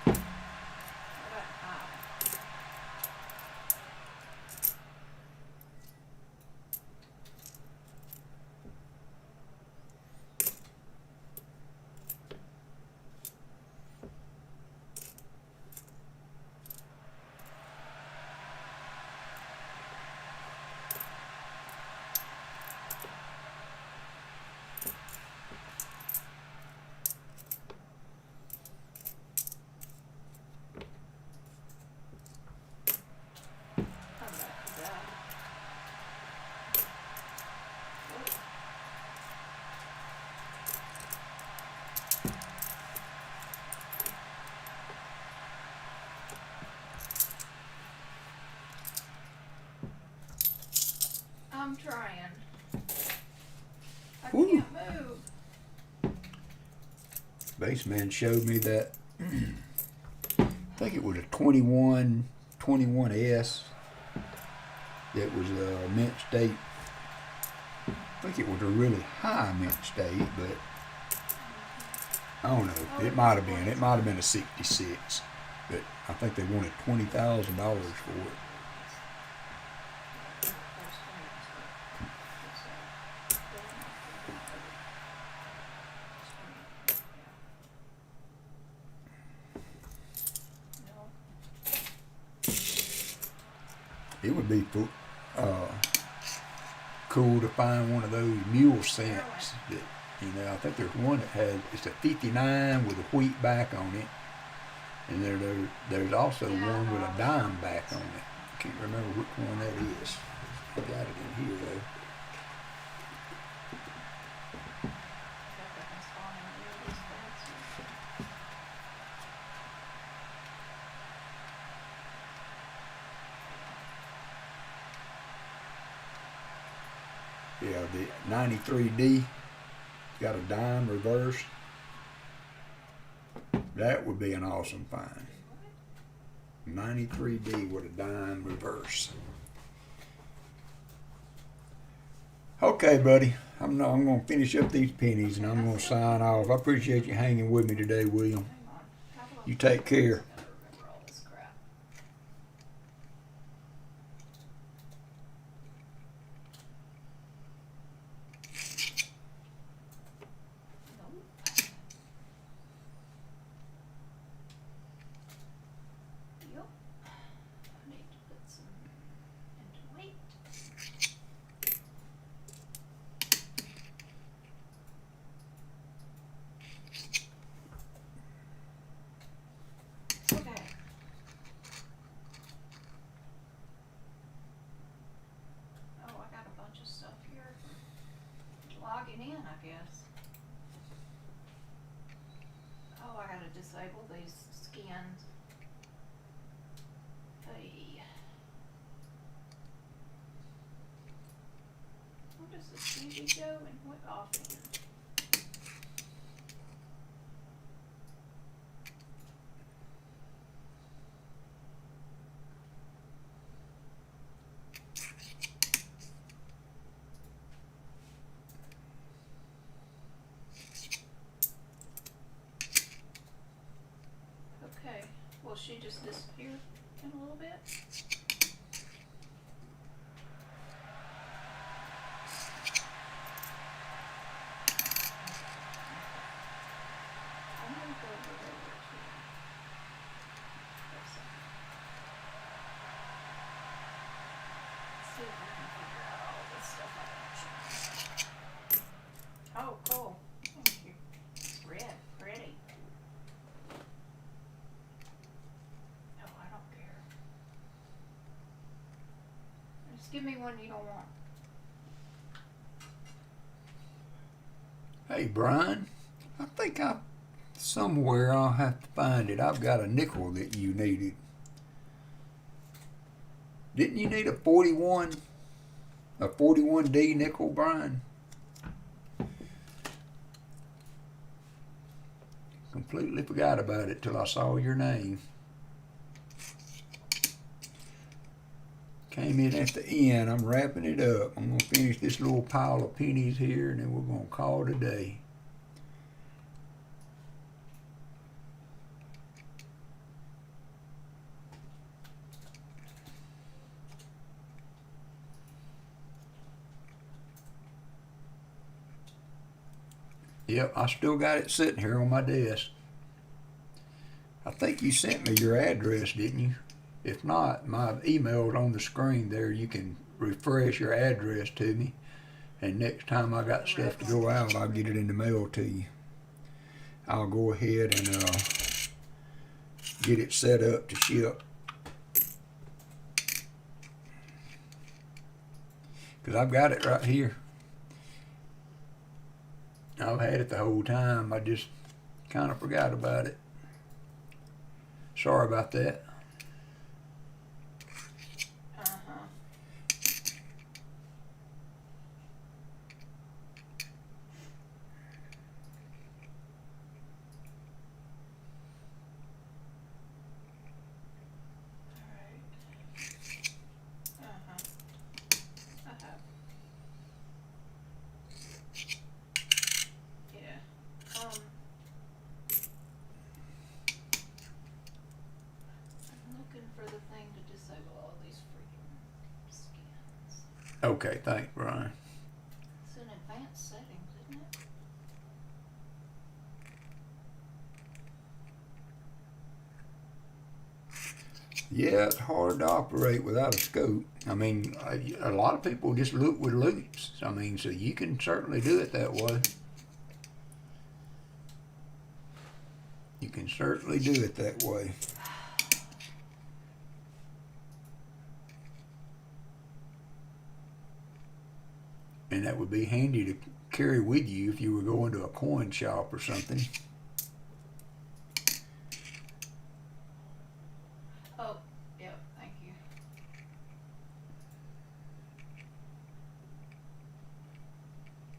What about eye? How about that? I'm trying. I Woo. can't move. Baseman showed me that. I think it was a 21S. That was a mint state. I think it was a really high mint state, but I don't know. It might have been. It might have been a 66, but I think they wanted $20,000 for it. It would be cool to find one of those mule scents that, you know, I think there's one that has, it's a 59 with a wheat back on it, and there's also one with a dime back on it. I can't remember which one that is. I got it in here though. Yeah, the 93D got a dime reverse. That would be an awesome find. 93D with a dime reverse. Okay, buddy. I'm going to finish up these pennies and I'm going to sign off. I appreciate you hanging with me today, William. You take care. Logging in, I guess. Oh, I gotta disable these skins. Hey. What does the TV show and what off in? Okay, will she just disappear in a little bit? I'm gonna go over there with you. For a second. See if I can figure out all this stuff I want. Oh, cool. Thank you. It's red, pretty. No, I don't care. Just give me one you don't want. Hey, Brian. I think somewhere I'll have to find it. I've got a nickel that you needed. Didn't you need a 41D nickel, Brian? completely forgot about it till I saw your name. Came in at the end. I'm wrapping it up. I'm going to finish this little pile of pennies here, and then we're going to call it a day. Yep, I still got it sitting here on my desk. I think you sent me your address, didn't you? If not, my email's on the screen there. You can refresh your address to me, and next time I got stuff to go out, I'll get it in the mail to you. I'll go ahead and get it set up to ship. Because I've got it right here. I've had it the whole time. I just kind of forgot about it. Sorry about that. Okay, thanks, Brian. It's in advanced settings, isn't it? Yeah, it's hard to operate without a scope. I mean, a lot of people just look with loops. I mean, so you can certainly do it that way. You can certainly do it that way. And that would be handy to carry with you if you were going to a coin shop or something. Oh, yep, thank you.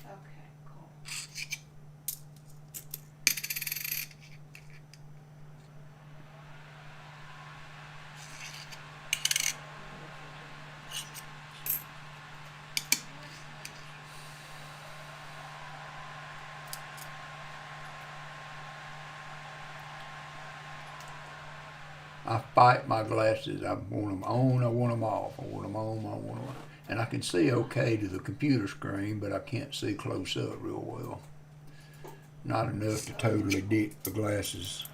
Okay, cool. I fight my glasses. I want them on, I want them off. I want them on, I want them off. And I can see okay to the computer screen, but I can't see close up real well. Not enough to totally dick the glasses.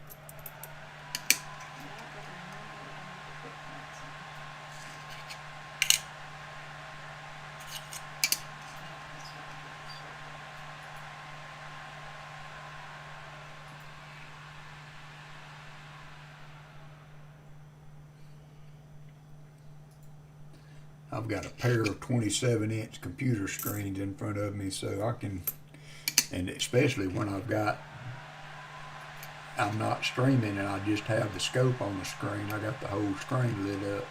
I've got a pair of 27-inch computer screens in front of me, so I can, and especially when I'm not streaming and I just have the scope on the screen, I got the whole screen lit up.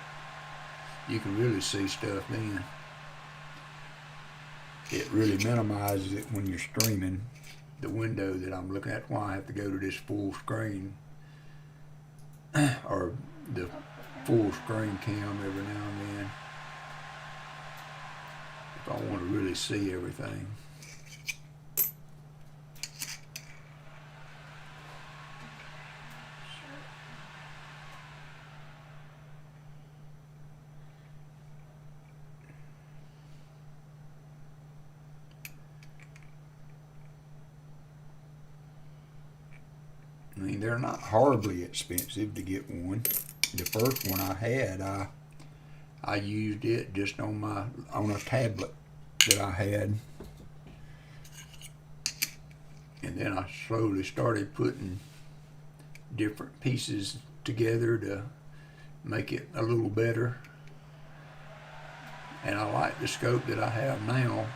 You can really see stuff then. It really minimizes it when you're streaming the window that I'm looking at. Why I have to go to this full screen or the full screen cam every now and then. If I want to really see everything. I mean, they're not horribly expensive to get one. The first one I had, I used it just on a tablet that I had, and then I slowly started putting different pieces together to make it a little better. And I like the scope that I have now,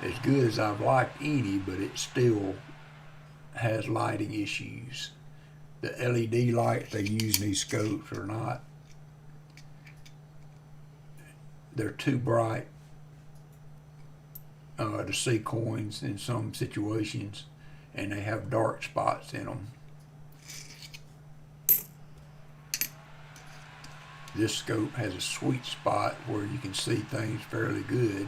as good as I've liked any, but it still has lighting issues. The LED lights they use in these scopes are not, they're too bright to see coins in some situations, and they have dark spots in them. This scope has a sweet spot where you can see things fairly good.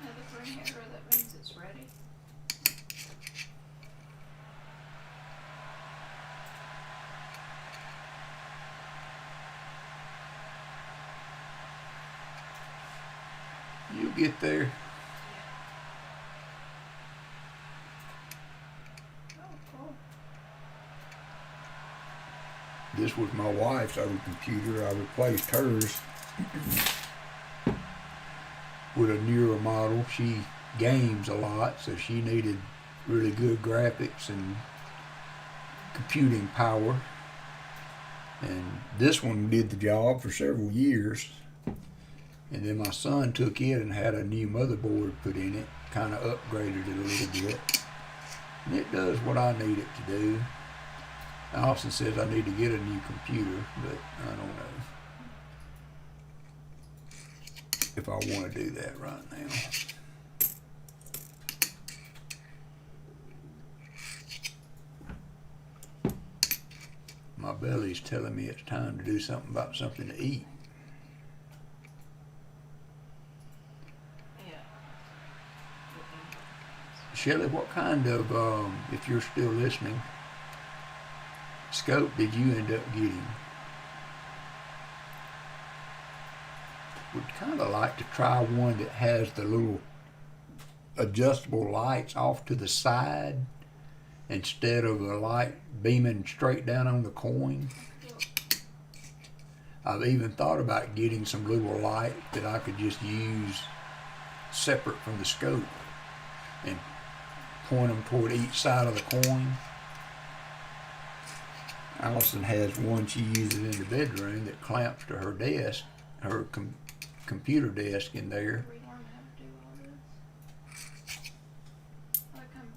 Another green arrow, that means it's ready. You'll get there. Oh, cool. This was my wife's old computer. I replaced hers with a newer model. She games a lot, so she needed really good graphics and computing power. And this one did the job for several years. And then my son took it and had a new motherboard put in it, kind of upgraded it a little bit. And it does what I need it to do. Allison says I need to get a new computer, but I don't know if I want to do that right now. My belly's telling me it's time to do something about something to eat. Shelley, what kind of, if you're still listening, scope did you end up getting? Would kind of like to try one that has the little adjustable lights off to the side instead of the light beaming straight down on the coin. I've even thought about getting some little light that I could just use separate from the scope and point them toward each side of the coin. Allison has one she uses in the bedroom that clamps to her desk, her computer desk in there. We learn how to do all this. Like I'm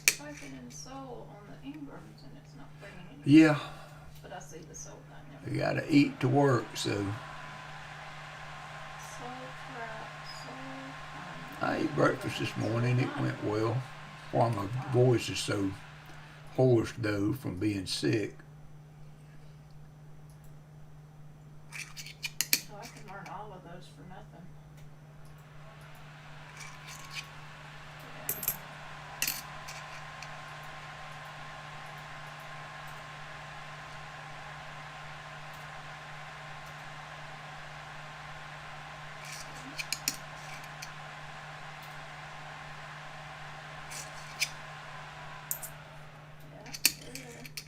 typing in Soul on the Ingrams and it's not bringing anything. Yeah. But I see the Soul thing. You gotta eat to work, so. Soul trap, Soul. I ate breakfast this morning, it went well. Why my voice is so hoarse though from being sick. Oh, I can learn all of those for nothing.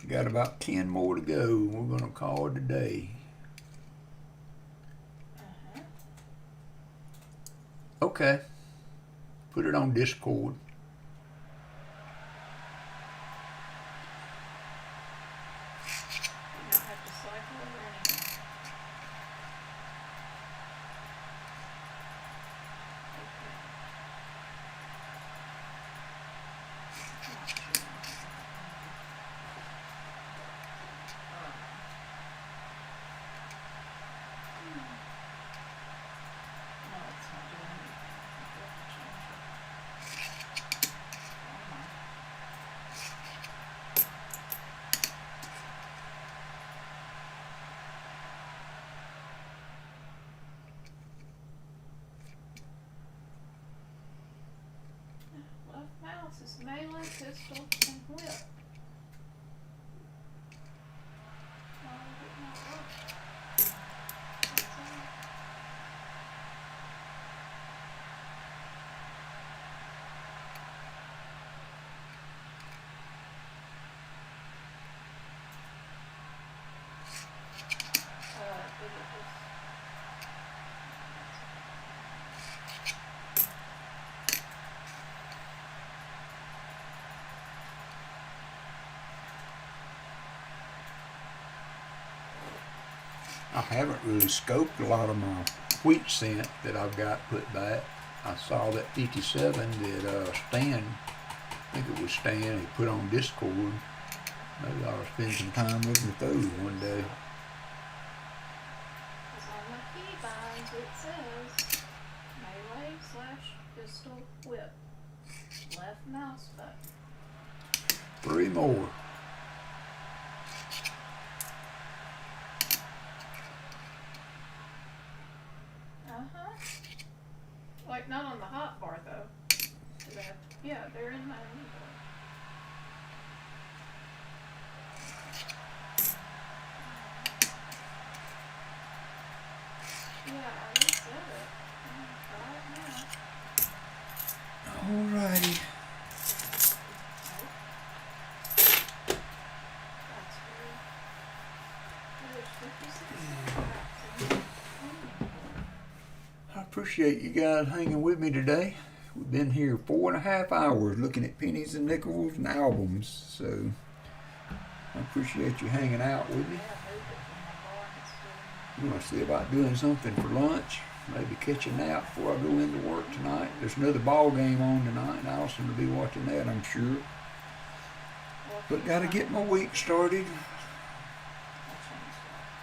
Got about 10 more to go. We're gonna call it a day. Okay. Put it on Discord. You don't have to cycle or anything. No, it's not doing anything. I have to change it. Oh my. Left mouse is melee, pistol, and whip. I haven't really scoped a lot of my wheat scent that I've got put back. I saw that 57 that Stan, I think it was Stan, he put on Discord. Maybe I ought to spend some time looking at those one day. Cause on the keybinds it says melee/pistol whip. Left mouse button. 3 more. Uh-huh. Like not on the hot bar though. Yeah, they're in my inventory. Yeah, I just said it. Try it now. Alrighty. Nope. That's weird. There's 56 scraps. I appreciate you guys hanging with me today. We've been here 4.5 hours looking at pennies and nickels and albums, so I appreciate you hanging out with me. I'm going to see about doing something for lunch. Maybe catch a nap before I go into work tonight. There's another ball game on tonight, and Allison will be watching that, I'm sure. But got to get my week started.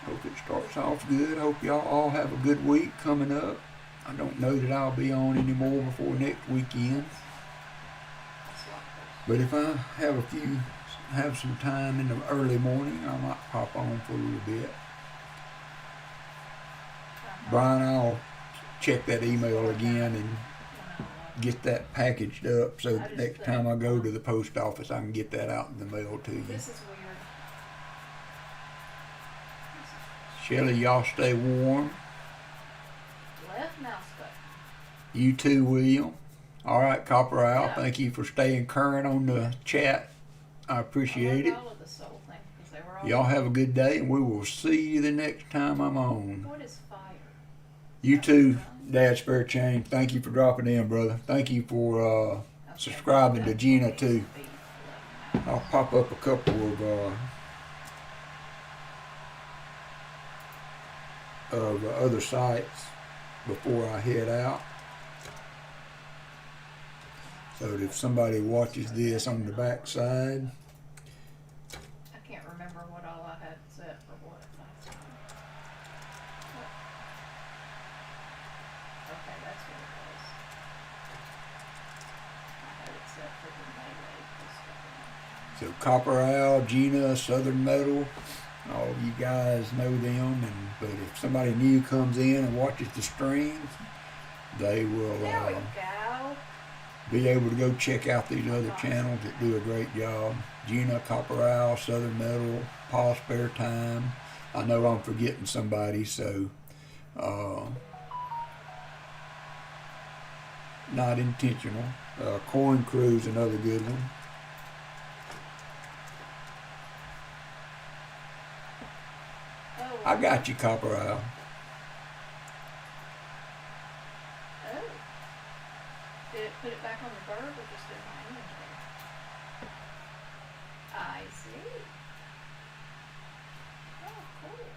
Hope it starts off good. Hope y'all all have a good week coming up. I don't know that I'll be on anymore before next weekend. But if I have some time in the early morning, I might pop on for a little bit. Brian, I'll check that email again and get that packaged up so that next time I go to the post office I can get that out in the mail to you. This is weird. Shelly, y'all stay warm. Left mouse button. You too, William. All right, Copper Owl, Yeah. thank you for staying current on the chat. I appreciate it. All of the soul thing, 'cause they were all. Y'all have a good day, and we will see you the next time I'm on. What is fire? You too, Dad Spare Chain. Thank you for dropping in, brother. Thank you for Okay, subscribing to that Gina, needs too. to be 11 I'll hours. pop up a couple of other sites before I head out. So that if somebody watches this on the backside, I can't remember what all I had set for what last time. Okay, that's what it was. I had it set for the melee pistol. so Copper Owl, Gina, Southern Metal, all of you guys know them. But if somebody new comes in and watches the streams, they will There we go. be able to go check out these other channels that do a great job. Gina, Copper Owl, Southern Metal, Paul Spare Time. I know I'm forgetting somebody, so not intentional. Coin Crew's another good one. Oh, I got you, Copper Owl. Oh. Did it put it back on the bird or just in my inventory? I see. Oh, cool.